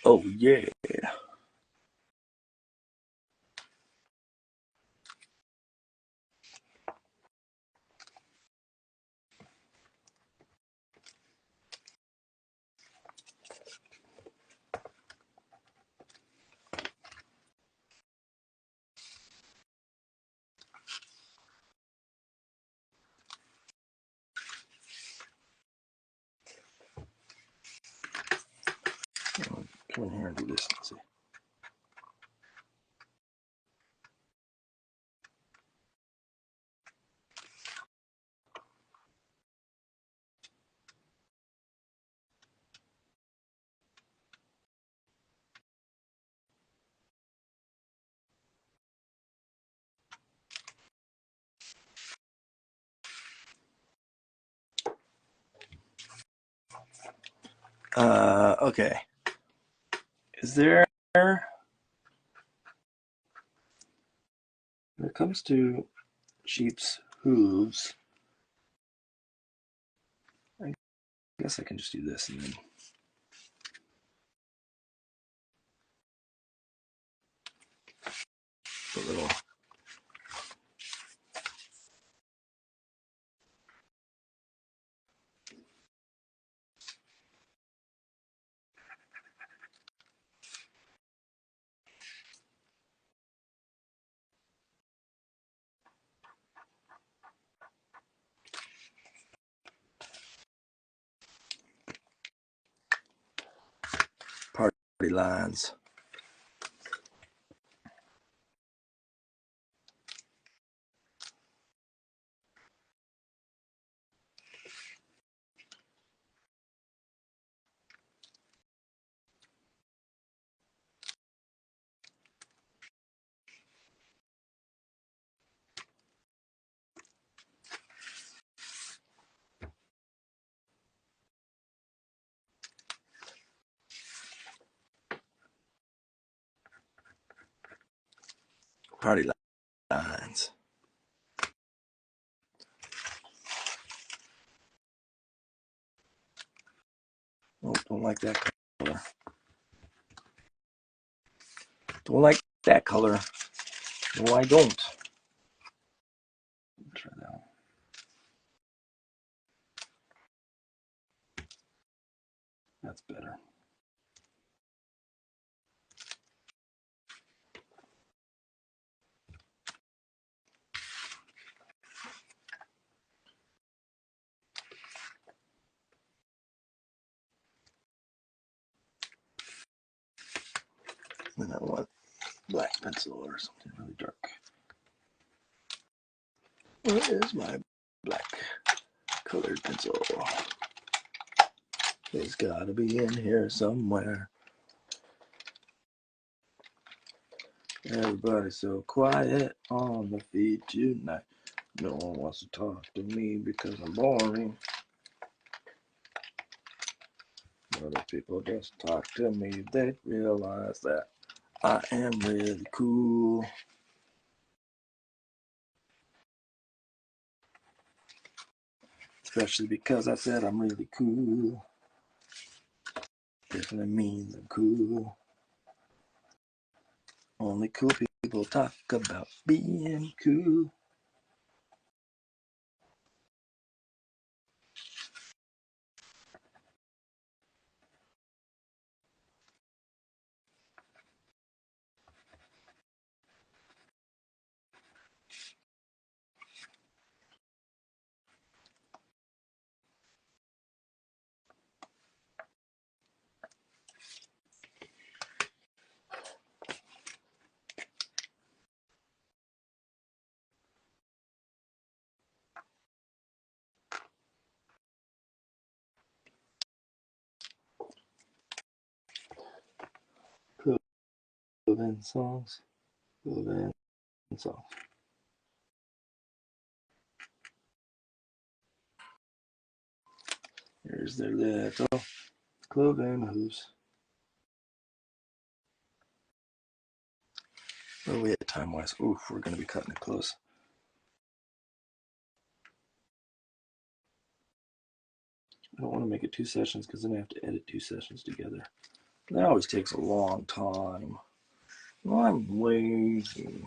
Oh, yeah. Come in here and do this. Let's see. Okay. Is there, when it comes to sheep's hooves, I guess I can just do this and then put a little party lines. Party lines. Oh, don't like that color. Don't like that color. No, I don't. Try that one. That's better. And I want black pencil or something really dark. Where is my black colored pencil? It's gotta be in here somewhere. Everybody's so quiet on the feed tonight. No one wants to talk to me because I'm boring. Other people just talk to me. They realize that I am really cool. Especially because I said I'm really cool. Definitely means I'm cool. Only cool people talk about being cool. Clothing songs. Clothing songs. Here's their little cloven hooves. Where are we at time-wise? Oof, we're going to be cutting it close. I don't want to make it 2 sessions because then I have to edit 2 sessions together. That always takes a long time. I'm lazy.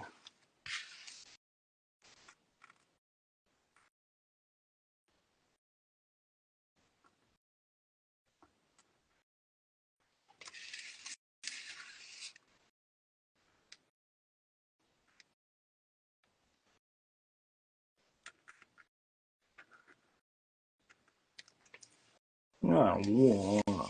I wanna.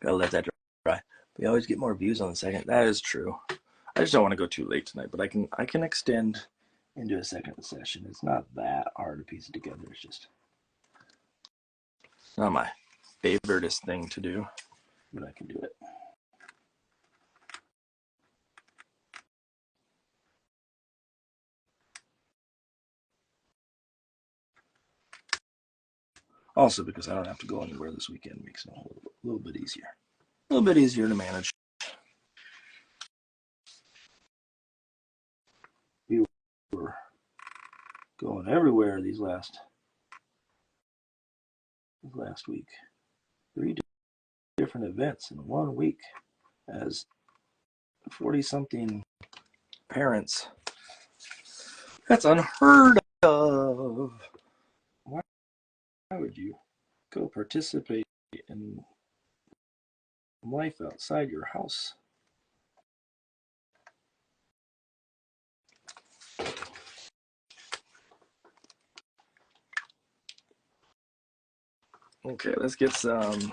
Gotta let that dry. We always get more views on the second. That is true. I just don't want to go too late tonight, but I can extend into a second session. It's not that hard to piece it together. It's just not my favoriteest thing to do, but I can do it. Also, because I don't have to go anywhere this weekend, makes it a little bit easier. A little bit easier to manage. We were going everywhere these last week. 3 different events in 1 week as 40-something parents. That's unheard of. Why would you go participate in life outside your house? Okay, let's get some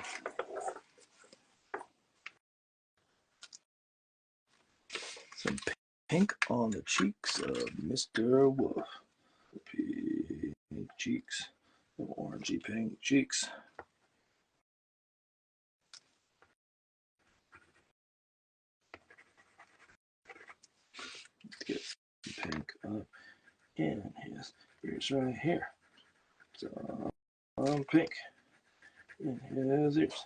pink on the cheeks of Mr. Wolf. Pink cheeks, orangey pink cheeks. Let's get some pink up in his ears right here. Some pink in his ears.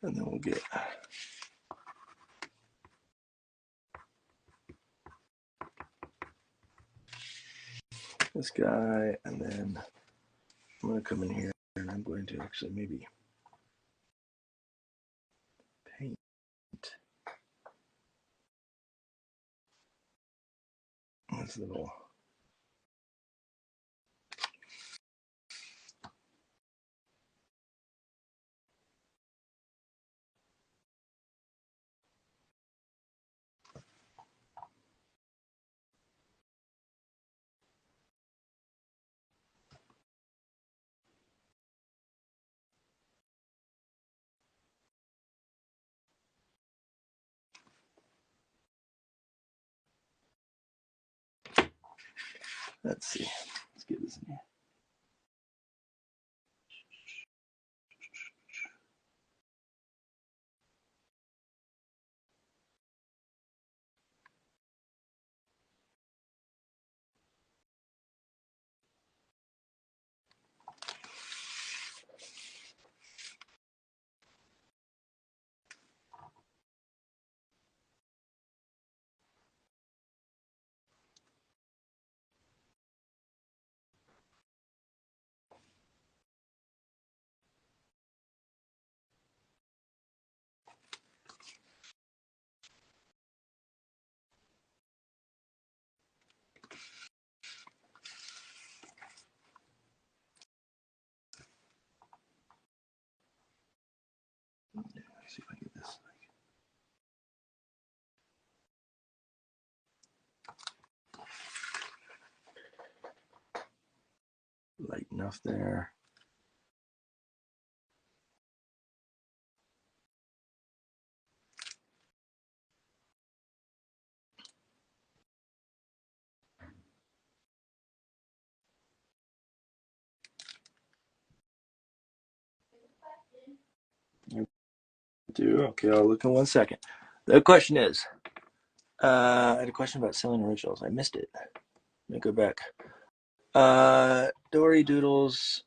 And then we'll get this guy, and then I'm going to come in here and I'm going to actually maybe paint this little Let's see. Let's get this in here. Let's see if I get this. Light enough there. Okay, I'll look in 1 second. The question is, I had a question about selling originals. I missed it. Let me go back. Dory Doodles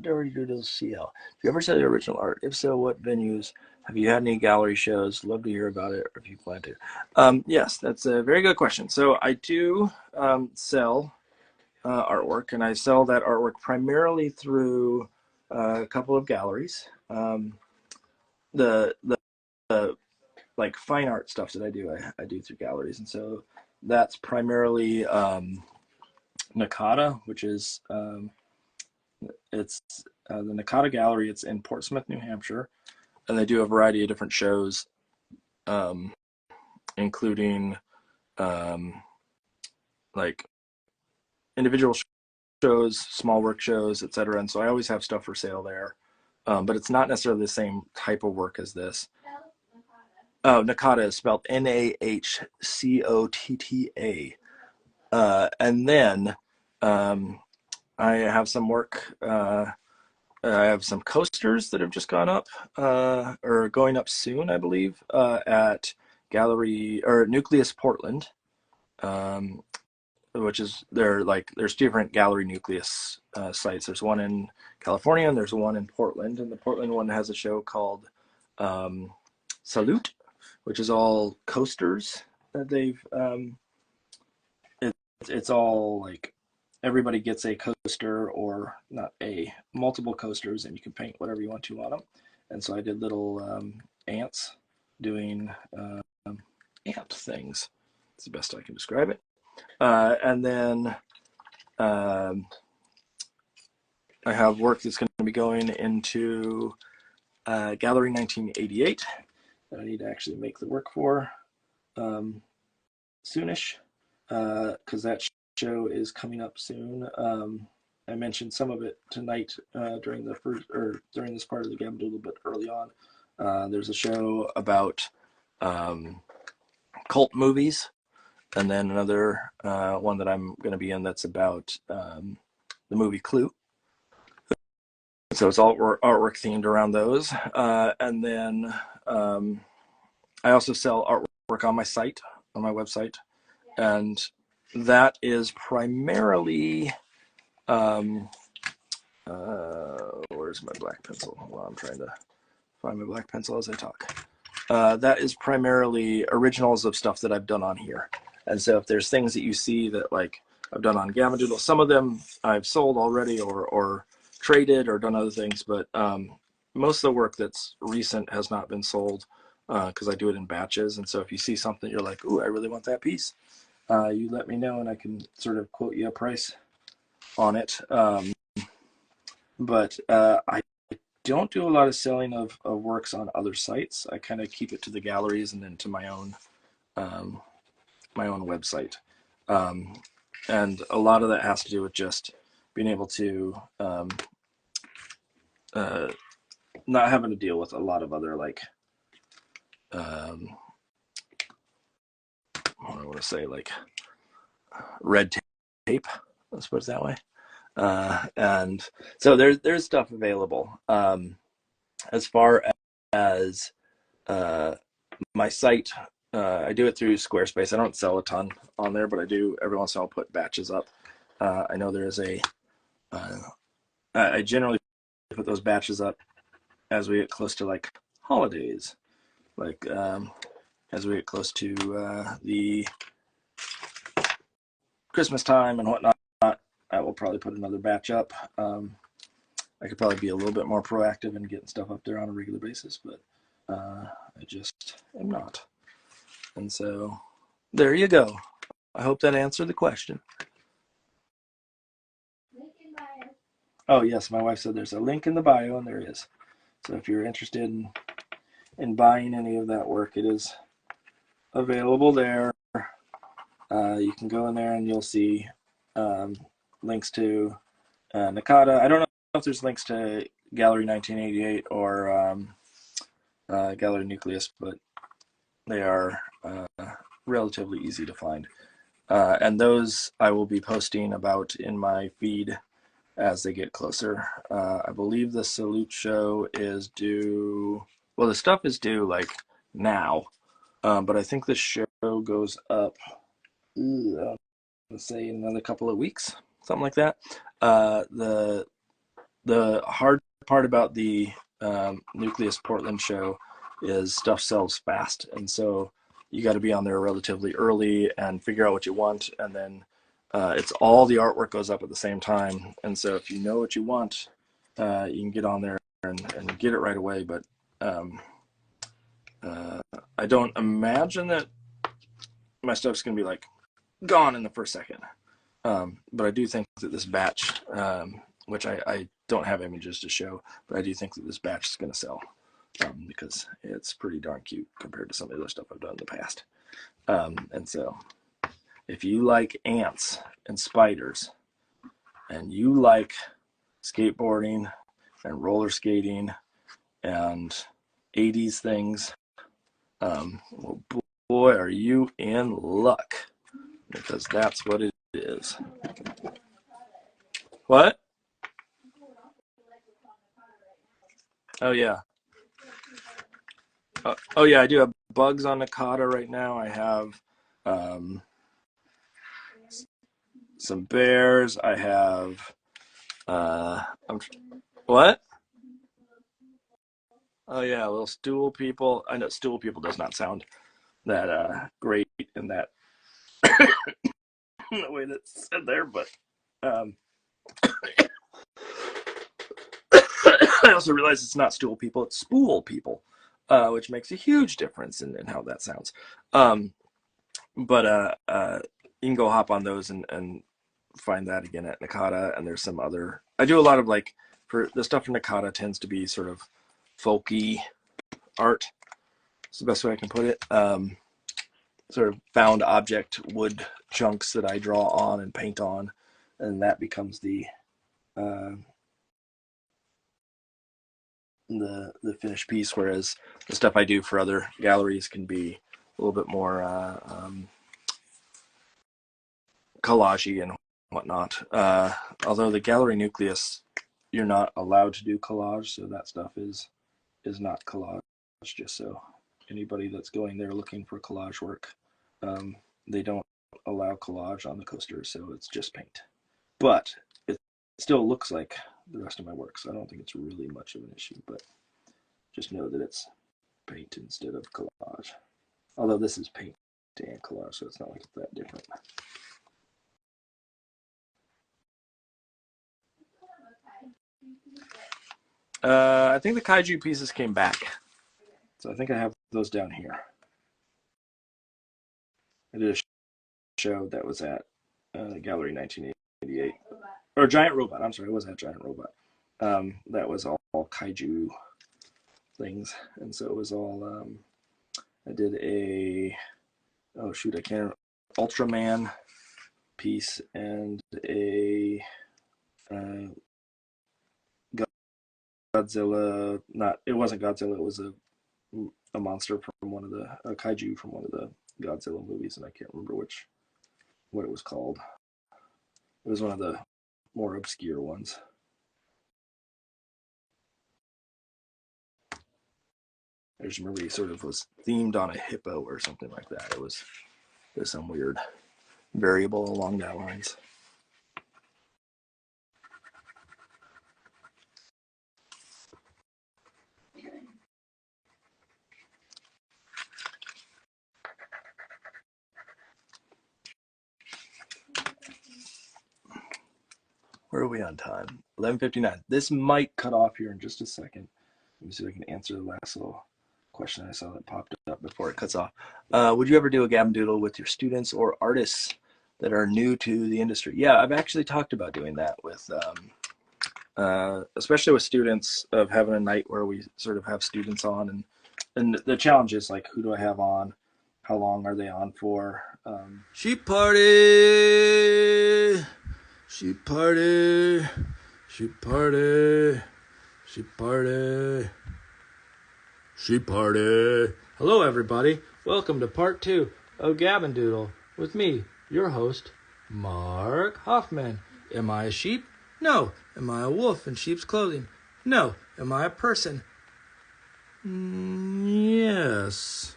Dory Doodles CL. If you ever sell your original art, if so, what venues? Have you had any gallery shows? Love to hear about it, or if you plan to. Yes, that's a very good question. So I do sell artwork, and I sell that artwork primarily through a couple of galleries. The like fine art stuff that I do through galleries, and so that's primarily Nakata, which is it's the Nakata Gallery. It's in Portsmouth, New Hampshire, and they do a variety of different shows, including like individual shows, small work shows, etc. And so I always have stuff for sale there, but it's not necessarily the same type of work as this. Oh, Nakata is spelled Nahcotta. And then I have some work. I have some coasters that have just gone up, or going up soon, I believe, at Gallery or Nucleus Portland, which is there's different Gallery Nucleus sites. There's one in California and there's one in Portland, and the Portland one has a show called Salute, which is all coasters that they've. It's all like everybody gets a coaster, or not multiple coasters, and you can paint whatever you want to on them. And so I did little ants doing ant things. It's the best I can describe it. And then I have work that's going to be going into Gallery 1988 that I need to actually make the work for soonish, because that show is coming up soon. I mentioned some of it tonight during this part of the Gab Doodle, but early on. There's a show about cult movies, and then another one that I'm going to be in that's about the movie Clue. So it's all artwork themed around those. And then I also sell artwork on my site, on my website. And that is primarily, where's my black pencil? Well, I'm trying to find my black pencil as I talk. That is primarily originals of stuff that I've done on here. And so if there's things that you see that like I've done on Gamma Doodle, some of them I've sold already or traded or done other things, but most of the work that's recent has not been sold because I do it in batches. And so if you see something you're like, ooh, I really want that piece, you let me know and I can sort of quote you a price on it. But I don't do a lot of selling of works on other sites. I kind of keep it to the galleries and then to my own website. And a lot of that has to do with just being able to not having to deal with a lot of other like what do I want to say, like red tape. Let's put it that way. And so there's stuff available. As far as my site, I do it through Squarespace. I don't sell a ton on there, but I do every once in a while put batches up. I know there is I generally put those batches up as we get close to like holidays, like as we get close to the Christmas time and whatnot. I will probably put another batch up. I could probably be a little bit more proactive in getting stuff up there on a regular basis, but I just am not. And so there you go. I hope that answered the question. Oh, yes, my wife said there's a link in the bio, and there is. So if you're interested in buying any of that work, it is available there. You can go in there and you'll see links to Nakata. I don't know if there's links to Gallery 1988 or Gallery Nucleus, but they are relatively easy to find. And those I will be posting about in my feed as they get closer. I believe the Salute show is due, well, the stuff is due like now, but I think the show goes up, let's say, in another couple of weeks, something like that. The hard part about the Nucleus Portland show is stuff sells fast, and so you got to be on there relatively early and figure out what you want, and then it's all the artwork goes up at the same time. And so if you know what you want, you can get on there and get it right away. But I don't imagine that my stuff's going to be like gone in the first second. But I do think that this batch, which I don't have images to show, but I do think that this batch is going to sell because it's pretty darn cute compared to some of the other stuff I've done in the past. And so if you like ants and spiders and you like skateboarding and roller skating and 80s things, well, boy, are you in luck, because that's what it is. What? Oh, yeah. Oh, yeah, I do have bugs on Nakata right now. I have some bears. I have what? Oh yeah, little stool people. I know stool people does not sound that great in that the way that's said there, but I also realize it's not stool people, it's spool people, which makes a huge difference in how that sounds. But you can go hop on those and find that again at Nakata. And there's some other, I do a lot of like, for the stuff from Nakata tends to be sort of folky art. It's the best way I can put it. Sort of found object wood chunks that I draw on and paint on, and that becomes the finished piece. Whereas the stuff I do for other galleries can be a little bit more collage-y and whatnot. Although the Gallery Nucleus, you're not allowed to do collage, so that stuff is not collage. Just so anybody that's going there looking for collage work, they don't allow collage on the coaster, so it's just paint. But it still looks like the rest of my work, so I don't think it's really much of an issue. But just know that it's paint instead of collage. Although this is paint and collage, so it's not like it's that different. I think the kaiju pieces came back, so I think I have those down here. I did a show that was at Gallery 1988, or Giant Robot. I'm sorry, it was at Giant Robot. That was all kaiju things, and so it was all. I did a I can't, Ultraman piece and a Godzilla. It wasn't Godzilla. It was a monster from one of a kaiju from one of the Godzilla movies, and I can't remember what it was called. It was one of the more obscure ones. I just remember he sort of was themed on a hippo or something like that. It was some weird variable along that lines. Where are we on time? 11:59. This might cut off here in just a second. Let me see if I can answer the last little question I saw that popped up before it cuts off. Would you ever do a Gab and Doodle with your students or artists that are new to the industry? Yeah, I've actually talked about doing that with, especially with students, of having a night where we sort of have students on, and the challenge is like, who do I have on? How long are they on for? Sheep party, sheep party, sheep party, sheep party. Sheep party. Hello, everybody. Welcome to part 2 of Gab and Doodle with me, your host, Mark Hoffman. Am I a sheep? No. Am I a wolf in sheep's clothing? No. Am I a person? Yes.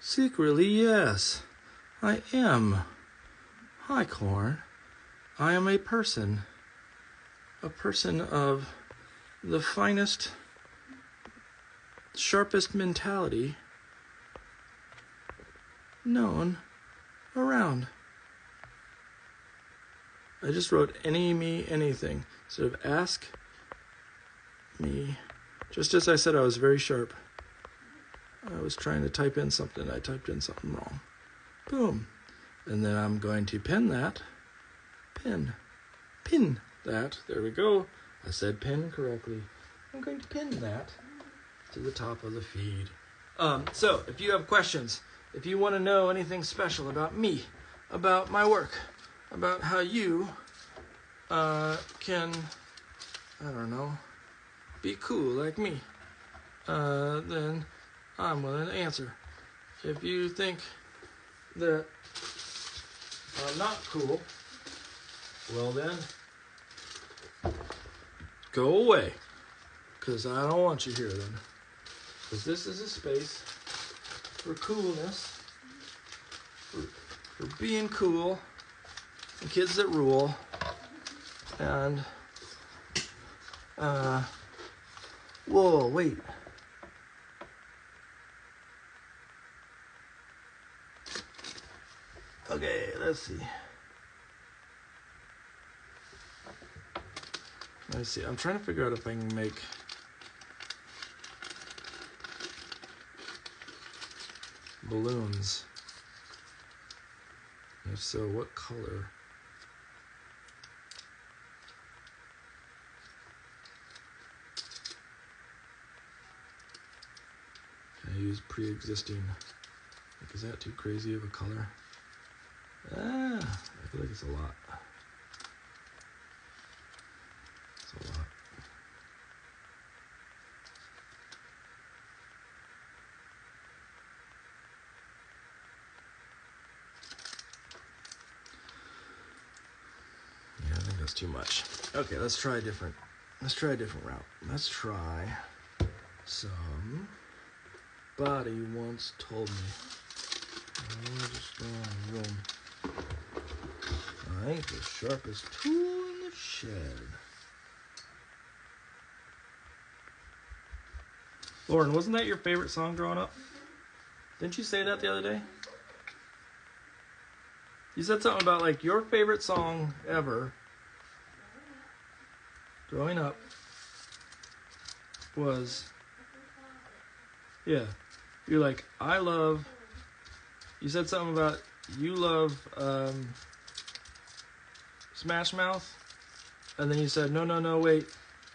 Secretly, yes. I am. Hi, Corn. I am a person. A person of the finest, sharpest mentality known around. I just wrote any, me, anything. Instead of ask me, just as I said I was very sharp. I was trying to type in something. I typed in something wrong. Boom. And then I'm going to pin that. Pin that. There we go. I said pin correctly. I'm going to pin that to the top of the feed. So, if you have questions, if you want to know anything special about me, about my work, about how you can, I don't know, be cool like me, then I'm willing to answer. If you think that I'm not cool, well then, go away, because I don't want you here then. Because this is a space for coolness, for being cool, and kids that rule, and, whoa, wait. Okay, let's see. Let's see, I'm trying to figure out if I can make balloons. If so, what color? Can I use pre-existing? Like, is that too crazy of a color? I feel like it's a lot. It's a lot. Yeah, I think that's too much. Okay, let's try a different route. Let's try somebody once told me, oh, just go in the room. I ain't the sharpest tool in the shed. Lauren, wasn't that your favorite song growing up? Didn't you say that the other day? You said something about like your favorite song ever growing up was, yeah, you're like, you said something about you love Smash Mouth, and then you said, no, wait,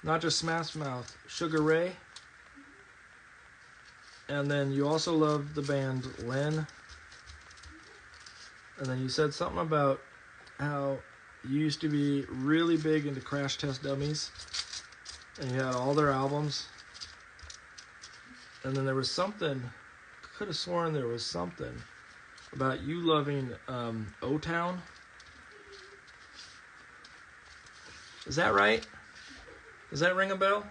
not just Smash Mouth, Sugar Ray, and then you also love the band Len, and then you said something about how you used to be really big into Crash Test Dummies, and you had all their albums, and then there was something, could have sworn there was something about you loving O-Town. Is that right? Does that ring a bell?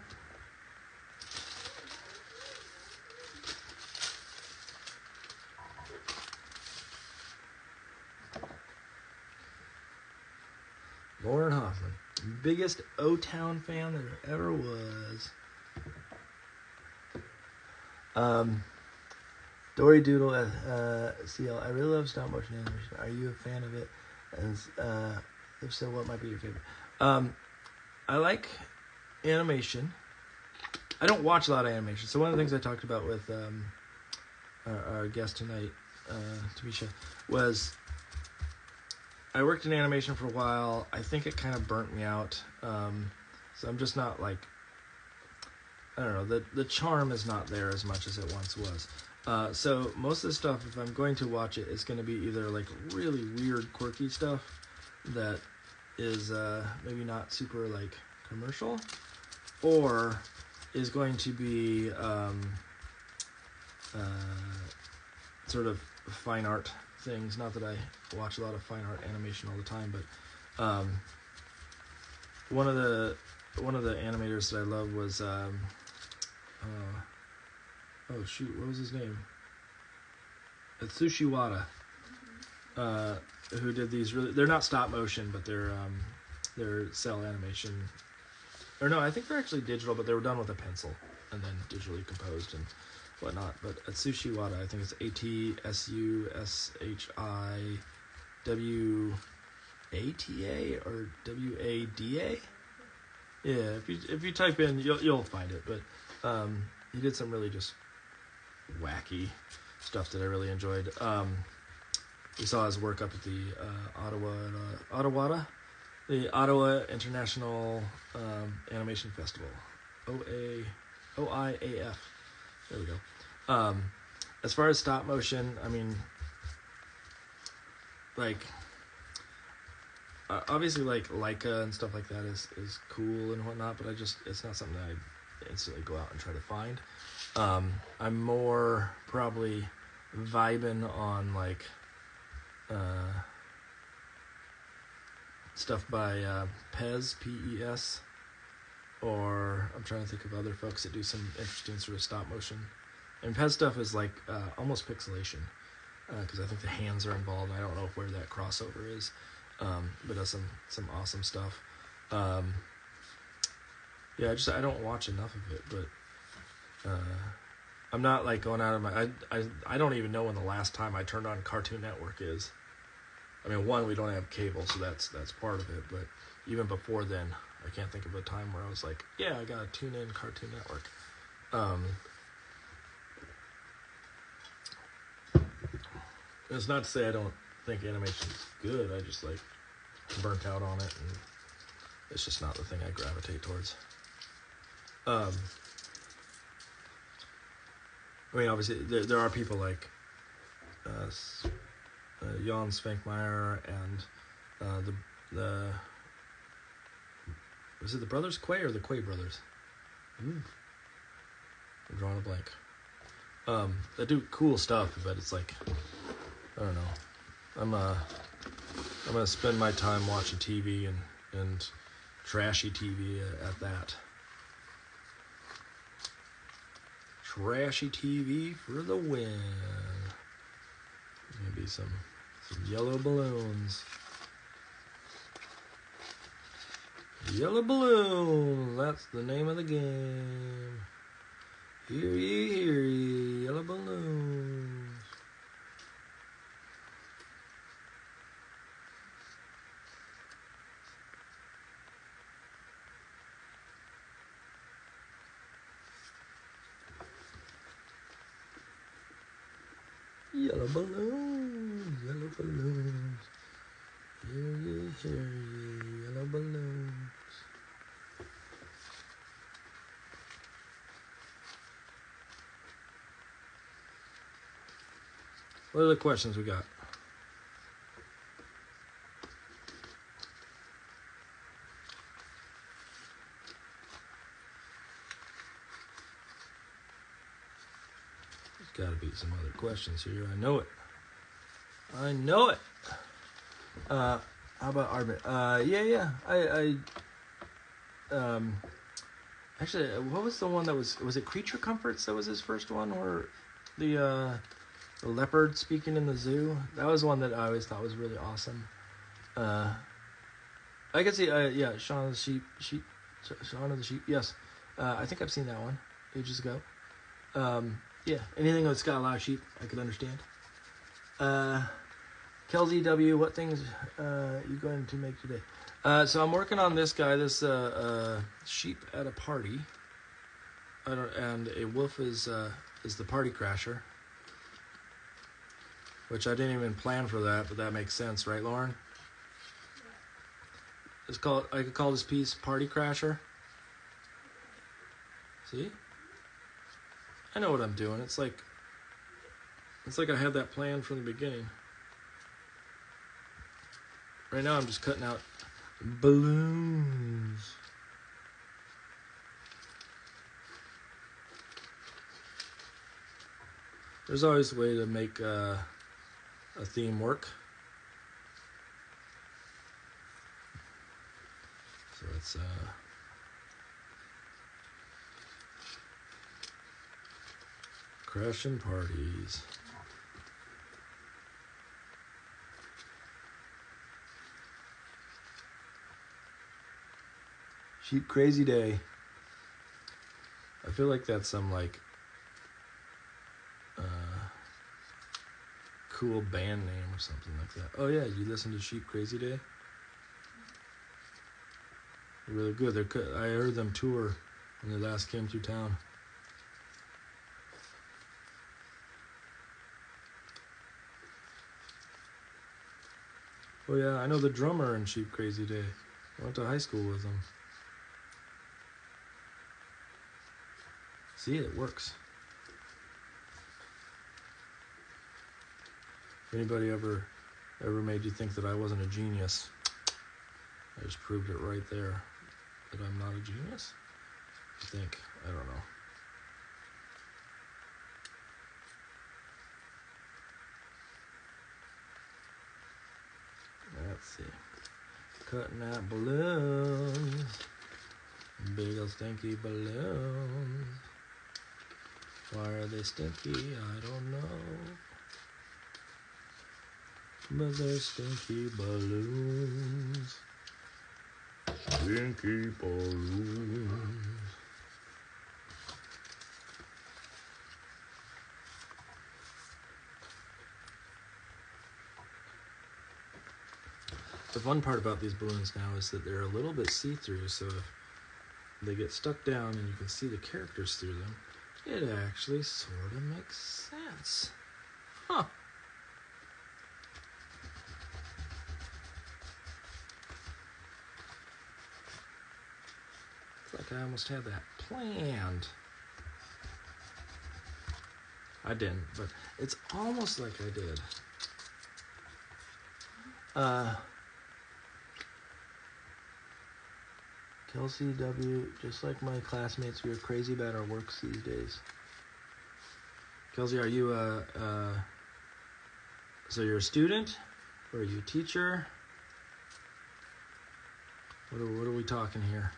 Lauren Hoffman, biggest O-Town fan there ever was. Dory Doodle, CL, I really love stop motion animation. Are you a fan of it? And if so, what might be your favorite? I like animation. I don't watch a lot of animation. So one of the things I talked about with our guest tonight, Tamisha, was I worked in animation for a while. I think it kind of burnt me out. So I'm just not like, I don't know, the charm is not there as much as it once was. So most of the stuff, if I'm going to watch it, it's going to be either like really weird, quirky stuff that is maybe not super like commercial, or is going to be sort of fine art things. Not that I watch a lot of fine art animation all the time, but one of the animators that I love was oh shoot, what was his name? Atsushi Wada, who did these really, they're not stop motion, but they're cell animation. Or no, I think they're actually digital, but they were done with a pencil and then digitally composed and whatnot. But Atsushi Wada, I think it's ATSUSHIWATA or WADA. Yeah, if you type in, you'll find it. But he did some really just wacky stuff that I really enjoyed. We saw his work up at the the Ottawa International Animation Festival, OIAF. There we go. As far as stop motion, I mean, like, obviously, like Leica and stuff like that is cool and whatnot, but it's not something that I instantly go out and try to find. I'm more probably vibing on like stuff by Pez, P-E-S, or I'm trying to think of other folks that do some interesting sort of stop motion. And Pez stuff is like almost pixelation, because I think the hands are involved. I don't know where that crossover is, but does some awesome stuff. Yeah, I don't watch enough of it, but I'm not like going out of my. I don't even know when the last time I turned on Cartoon Network is. I mean, one, we don't have cable, so that's part of it. But even before then, I can't think of a time where I was like, yeah, I gotta tune in Cartoon Network. It's not to say I don't think animation's good. I just like burnt out on it, and it's just not the thing I gravitate towards. I mean, obviously, there are people like Jan Svankmajer and the was it the brothers Quay or the Quay brothers? I'm drawing a blank. They do cool stuff, but it's like, I don't know. I'm gonna spend my time watching TV and trashy TV at that. Trashy TV for the win. Maybe some yellow balloons. Yellow balloons, that's the name of the game. Hear ye, yellow balloons. Yellow balloons, yellow balloons. Hear ye, yellow balloons. What are the questions we got? There's got to be some other questions here. I know it. How about Arvin? Yeah. Actually, what was the one that was it Creature Comforts that was his first one, or the leopard speaking in the zoo? That was one that I always thought was really awesome. I could see, yeah, Shaun of the Sheep, Shaun of the Sheep, yes. I think I've seen that one ages ago. Yeah, anything that's got a lot of sheep, I could understand. Kelsey W., what things you going to make today? So I'm working on this guy, this sheep at a party, and a wolf is the party crasher, which I didn't even plan for that, but that makes sense, right, Lauren? It's called. I could call this piece Party Crasher. See? I know what I'm doing. It's like I had that plan from the beginning. Right now I'm just cutting out balloons. There's always a way to make a theme work. So it's crashing parties. Sheep Crazy Day. I feel like that's some like cool band name or something like that. Oh yeah, you listen to Sheep Crazy Day? They're really good. I heard them tour when they last came through town. Oh yeah, I know the drummer in Sheep Crazy Day. I went to high school with him. See, it works. If anybody ever made you think that I wasn't a genius, I just proved it right there. That I'm not a genius? I think. I don't know. Let's see. Cutting out balloons. Big old stinky balloons. Why are they stinky? I don't know. But they're stinky balloons. Stinky balloons. The fun part about these balloons now is that they're a little bit see-through, so if they get stuck down and you can see the characters through them, it actually sort of makes sense. Huh. It's like I almost had that planned. I didn't, but it's almost like I did. Kelsey W., just like my classmates, we are crazy about our works these days. Kelsey, are you so you're a student, or are you a teacher? What are we talking here?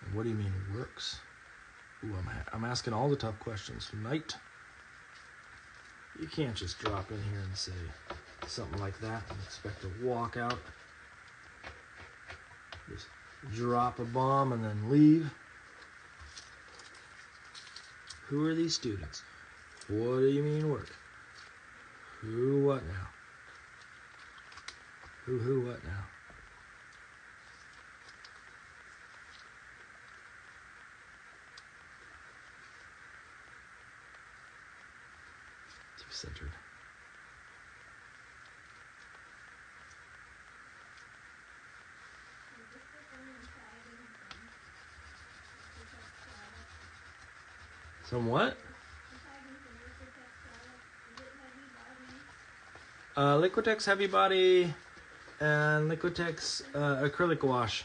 And what do you mean works? Ooh, I'm asking all the tough questions tonight. You can't just drop in here and say something like that and expect to walk out. Just drop a bomb and then leave. Who are these students? What do you mean work? Who, what now? Who, what now? Too centered. Somewhat? Liquitex Heavy Body and Liquitex Acrylic Wash.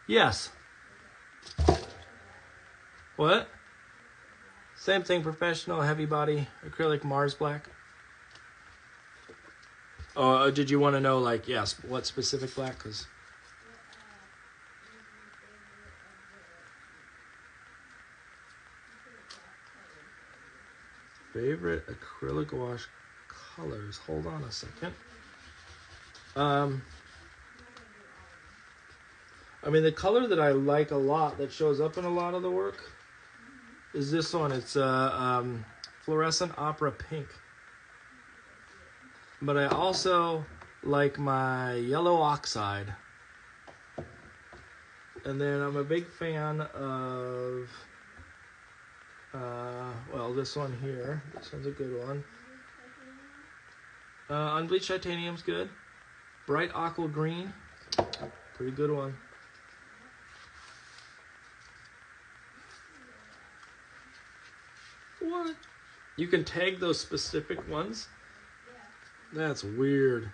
Yes. What? Same thing, professional, heavy body, acrylic, Mars black. Oh, did you want to know, like, yes, what specific black? Because favorite acrylic wash colors. Hold on a second. I mean, the color that I like a lot that shows up in a lot of the work is this one. It's fluorescent opera pink. But I also like my yellow oxide. And then I'm a big fan of, well, this one here. This one's a good one. Unbleached titanium's good. Bright aqua green, pretty good one. What? You can tag those specific ones? That's weird.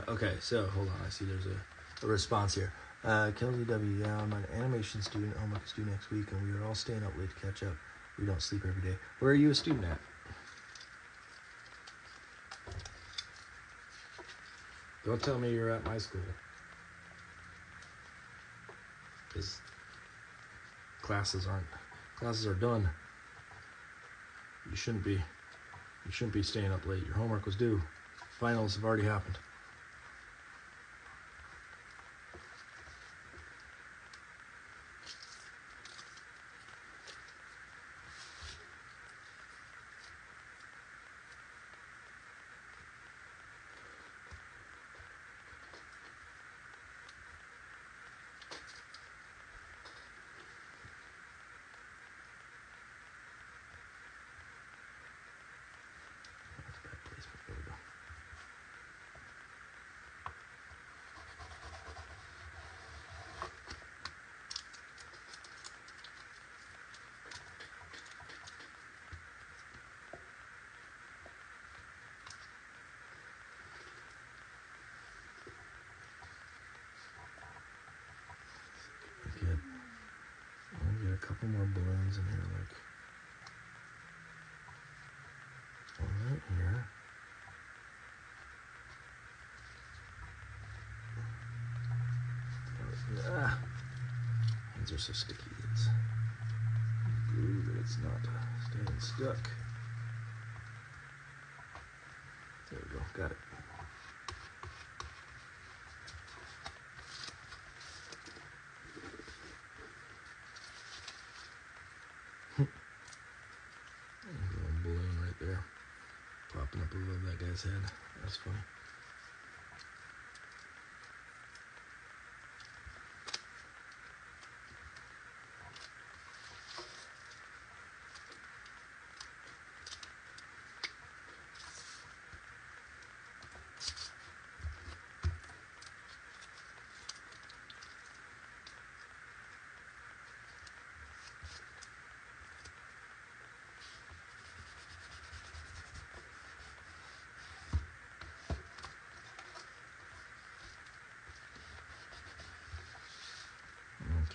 Okay, so hold on. I see there's a response here. Kelsey W. Yeah, I'm an animation student. Homework is due next week, and we are all staying up late to catch up. We don't sleep every day. Where are you a student at? Don't tell me you're at my school. Because classes are done. You shouldn't be staying up late. Your homework was due. Finals have already happened. Get a couple more balloons in here, like one right here. Hands are so sticky. It's glue that it's not staying stuck. There we go. Got it. Little balloon right there, popping up above that guy's head. That's funny.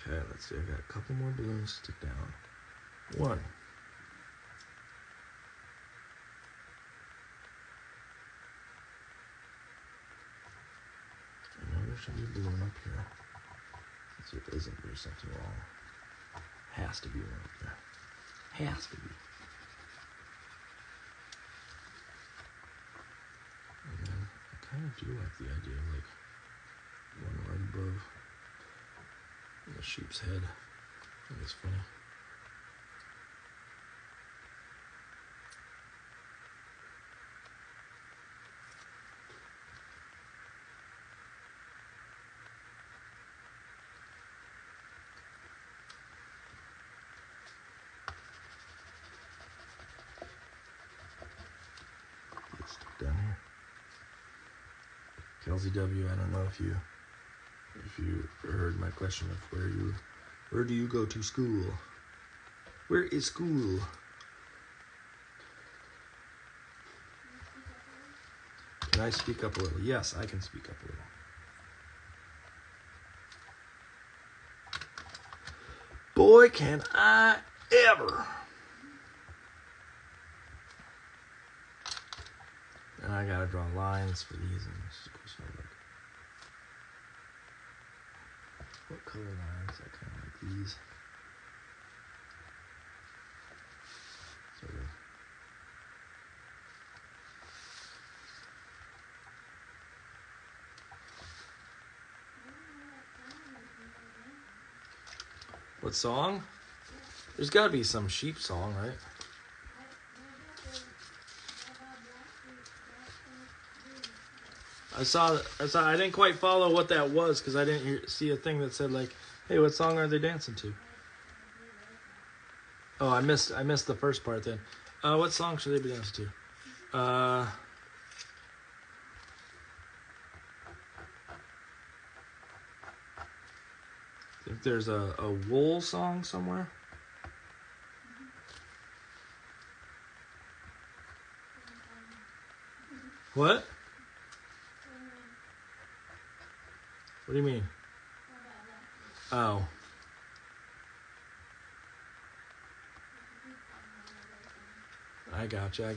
Okay, let's see. I got a couple more balloons to stick down. One. I know there should be a balloon up here. If there isn't, there's something wrong. Has to be one up there. Has to be. And then I kind of do like the idea of like one right above the sheep's head. I think it's funny. Stick down here. Kelsey W, I don't know if if you heard my question of where do you go to school? Where is school? Can I speak up a little? Yes, I can speak up a little. Boy, can I ever. And I gotta draw lines for these. And what color lines? I kind of like these. Sort of. What song? There's got to be some sheep song, right? I didn't quite follow what that was because I didn't see a thing that said like, "Hey, what song are they dancing to?" Oh, I missed the first part then. What song should they be dancing to? I think there's a wool song somewhere. What? What do you mean? Oh. I gotcha.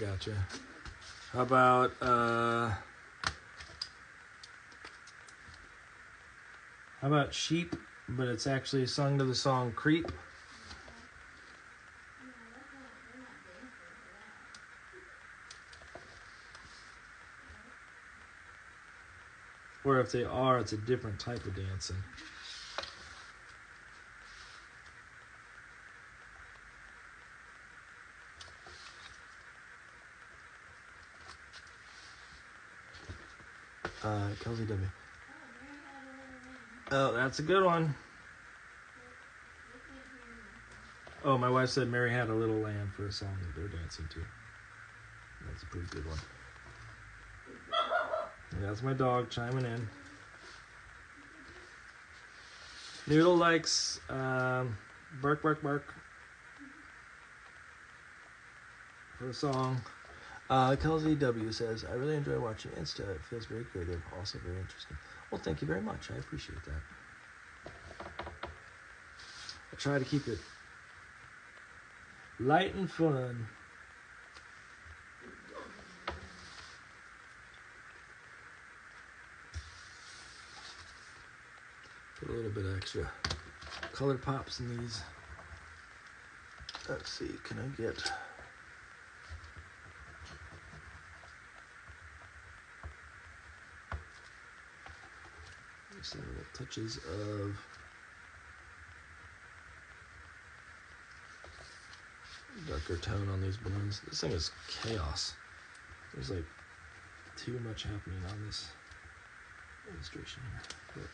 How about sheep, but it's actually sung to the song Creep? Or if they are, it's a different type of dancing. Kelsey W. Oh, that's a good one. Oh, my wife said Mary Had a Little Lamb for a song that they're dancing to. That's a pretty good one. That's my dog chiming in. Noodle likes bark, bark, bark for a song. Kelsey W. says, I really enjoy watching Insta. It feels very creative, also very interesting. Well, thank you very much. I appreciate that. I try to keep it light and fun. Put a little bit extra color pops in these. Let's see, can I get... some little touches of darker tone on these balloons. This thing is chaos. There's like too much happening on this illustration here.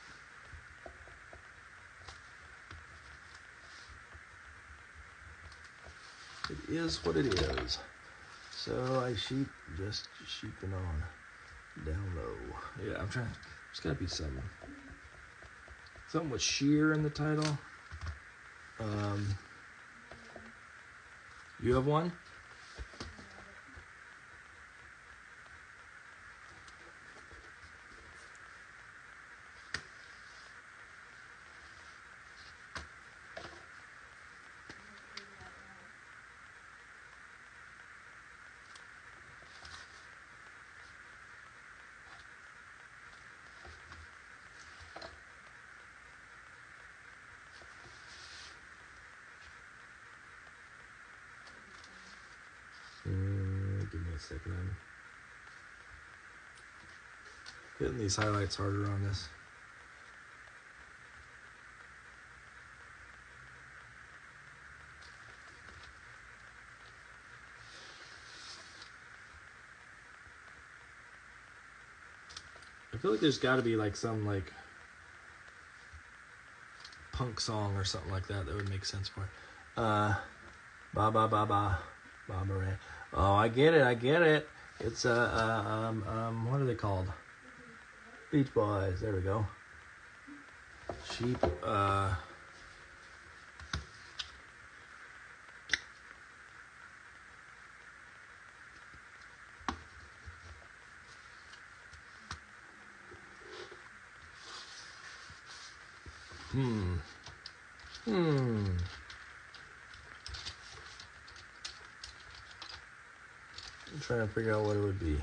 But it is what it is. So I just sheeping on down low. Yeah, I'm trying. There's gotta be something with sheer in the title. You have one? Give me a second. I'm hitting these highlights harder on this. I feel like there's got to be like some like punk song or something like that would make sense for it. Ba ba ba ba ba ba. Oh, I get it. It's what are they called? Beach Boys. There we go. Sheep, I'm trying to figure out what it would be.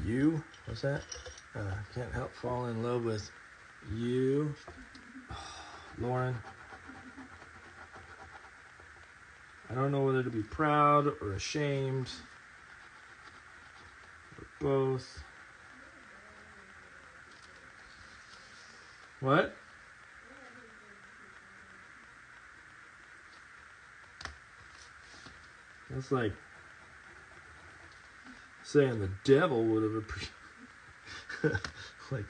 You? What's that? Can't help fall in love with you. Lauren. I don't know whether to be proud or ashamed. Or both. What? That's like saying the devil would have appreciated. Like,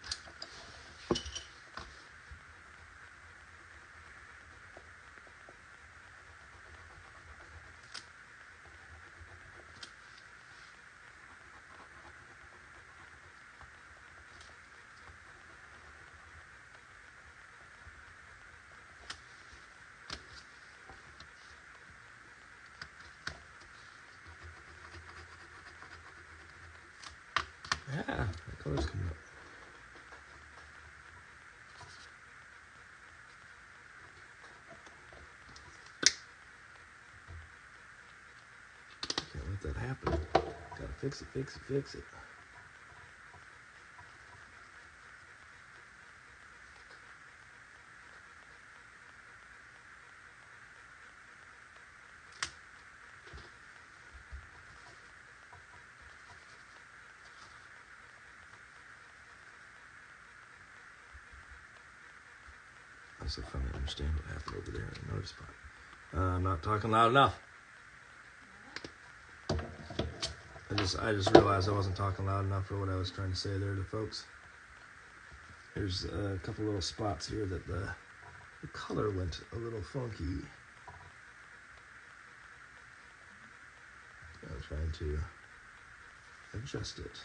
yeah, the color's coming up. Can't let that happen. Gotta fix it, fix it, fix it. I also finally understand what happened over there in another spot. I'm not talking loud enough. I just realized I wasn't talking loud enough for what I was trying to say there to folks. There's a couple little spots here that the color went a little funky. I'm trying to adjust it.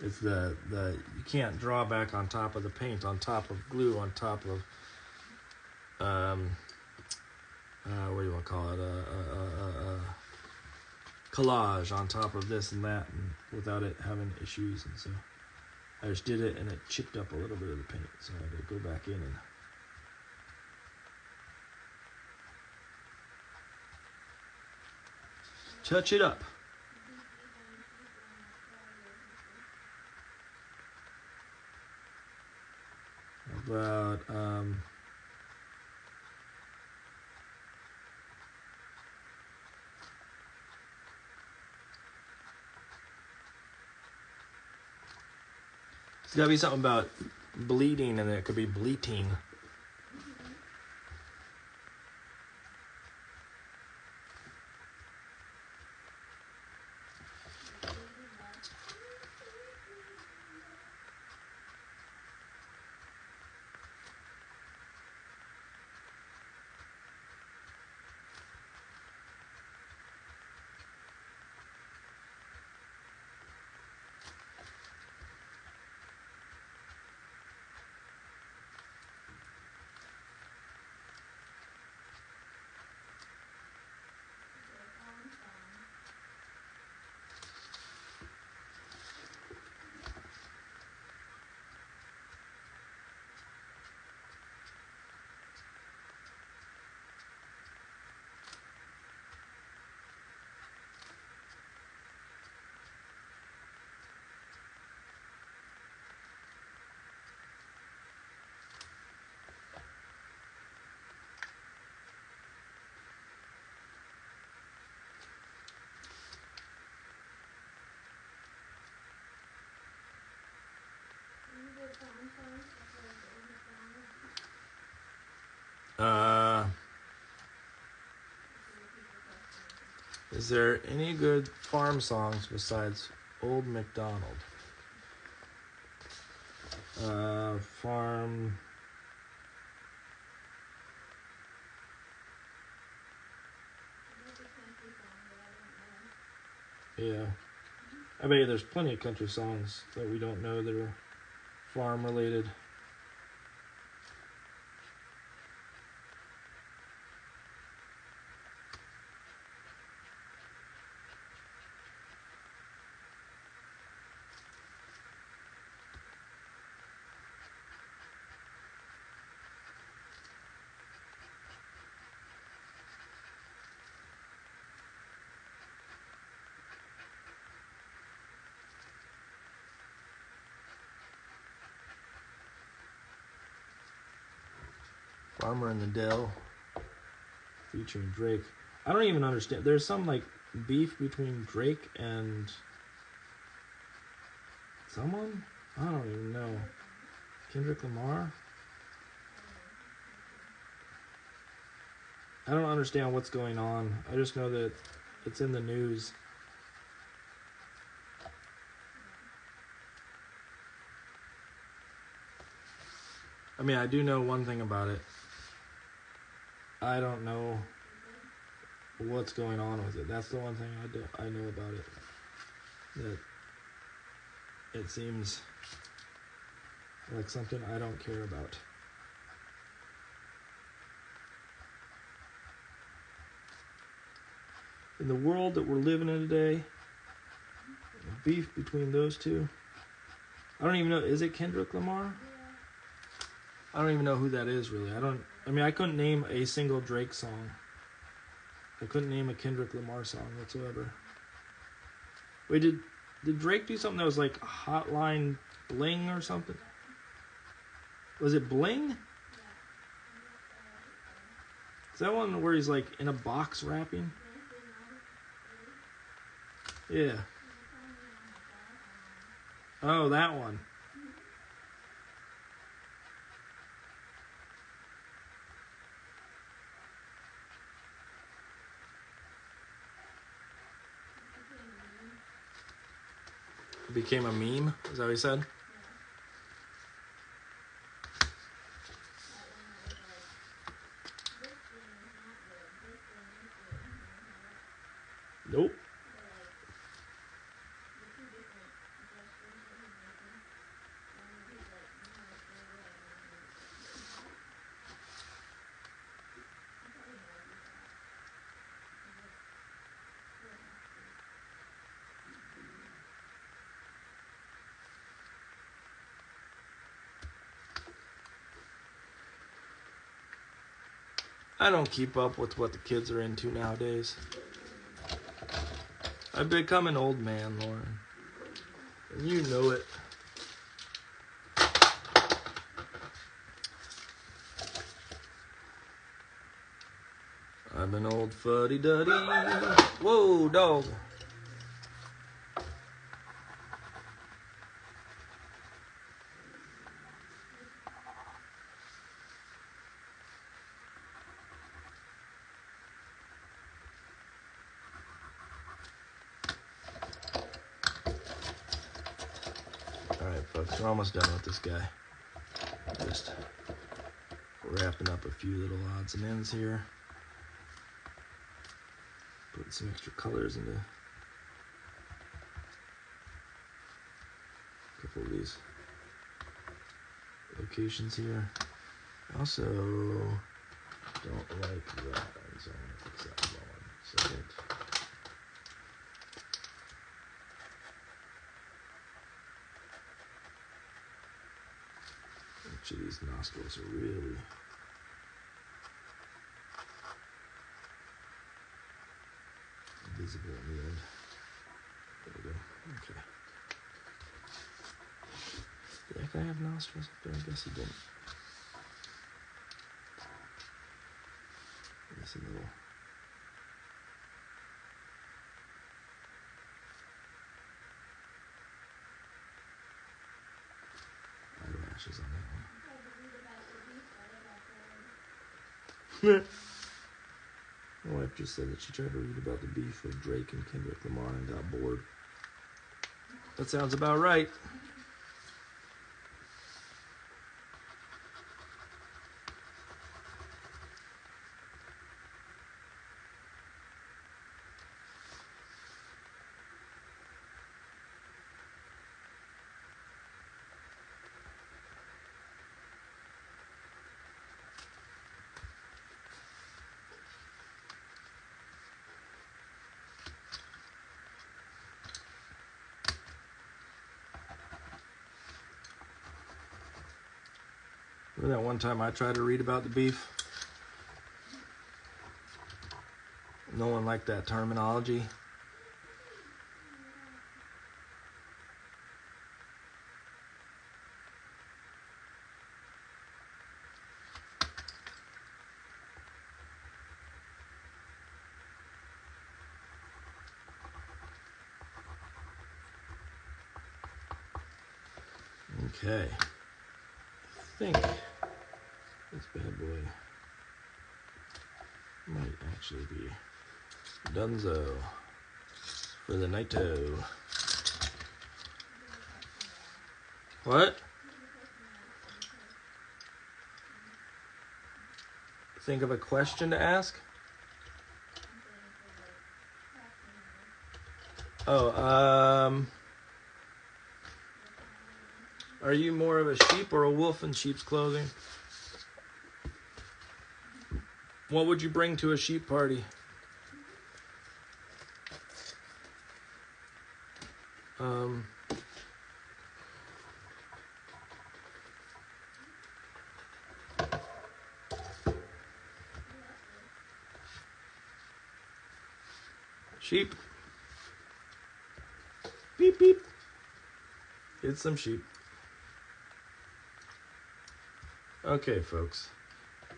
It's the you can't draw back on top of the paint, on top of glue, on top of what do you want to call it? Collage on top of this and that, and without it having issues. And so I just did it, and it chipped up a little bit of the paint. So I had to go back in and touch it up. About it's gotta be something about bleeding, and it could be bleating. Is there any good farm songs besides Old MacDonald? Farm. Yeah. I bet you there's plenty of country songs that we don't know that are farm related. Farmer in the Dell featuring Drake. I don't even understand. There's some like beef between Drake and someone? I don't even know. Kendrick Lamar? I don't understand what's going on. I just know that it's in the news. I mean, I do know one thing about it. I don't know what's going on with it. That's the one thing I know about it. That it seems like something I don't care about. In the world that we're living in today, beef between those two. I don't even know. Is it Kendrick Lamar? I don't even know who that is, really. I couldn't name a single Drake song. I couldn't name a Kendrick Lamar song whatsoever. Wait, did Drake do something that was like Hotline Bling or something? Was it Bling? Is that one where he's like in a box rapping? Yeah. Oh, that one. Became a meme? Is that what he said? Nope. I don't keep up with what the kids are into nowadays. I've become an old man, Lauren. And you know it. I'm an old fuddy-duddy. Whoa, dog. Alright, folks, we're almost done with this guy. Just wrapping up a few little odds and ends here. Putting some extra colors into a couple of these locations here. Also, don't like that, so I'm going to fix that as well in a second. Each of these nostrils are really visible in the end. There we go. Okay. Did that guy have nostrils up there? I guess he didn't. Nice and little. Eyelashes on that one. My wife just said that she tried to read about the beef of Drake and Kendrick Lamar and got bored. That sounds about right. Remember that one time I tried to read about the beef? No one liked that terminology. Okay. I think this bad boy might actually be donezo for the nighto. What? Think of a question to ask? Oh, are you more of a sheep or a wolf in sheep's clothing? What would you bring to a sheep party? Sheep. Beep, beep. It's some sheep. Okay, folks.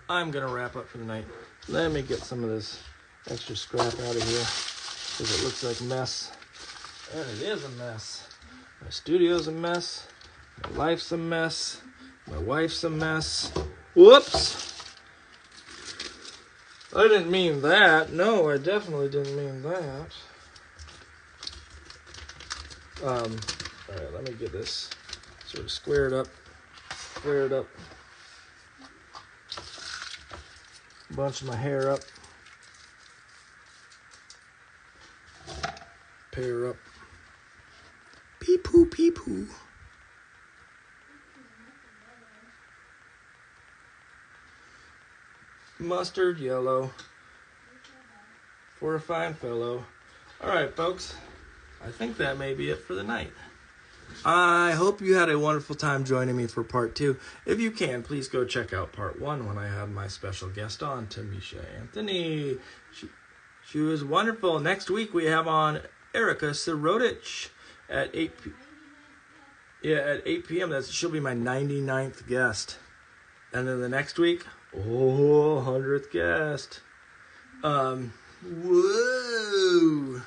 I'm going to wrap up for the night. Let me get some of this extra scrap out of here because it looks like a mess. And it is a mess. My studio's a mess. My life's a mess. My wife's a mess. Whoops! I didn't mean that. No, I definitely didn't mean that. Alright, let me get this sort of squared up. Squared up. Bunch my hair up. Pair up. Pee-poo, pee-poo. Mustard yellow for a fine fellow. All right, folks. I think that may be it for the night. I hope you had a wonderful time joining me for part 2. If you can, please go check out part 1 when I had my special guest on, Tamisha Anthony. She was wonderful. Next week we have on Erica Sirotich at 8 p.m. She'll be my 99th guest. And then the next week, 100th guest. Whoa.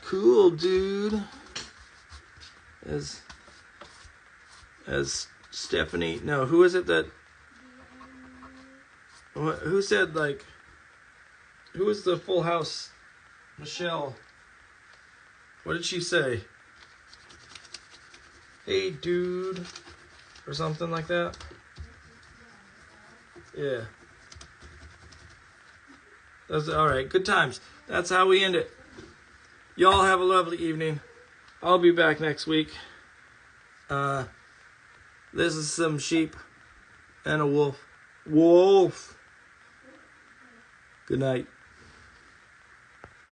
Cool, dude. As Stephanie, no, who is it that, who said, like, who was the Full House? Michelle. What did she say? Hey, dude. Or something like that. Yeah. That's all right. Good times. That's how we end it. Y'all have a lovely evening. I'll be back next week. This is some sheep and a wolf. Wolf. Good night.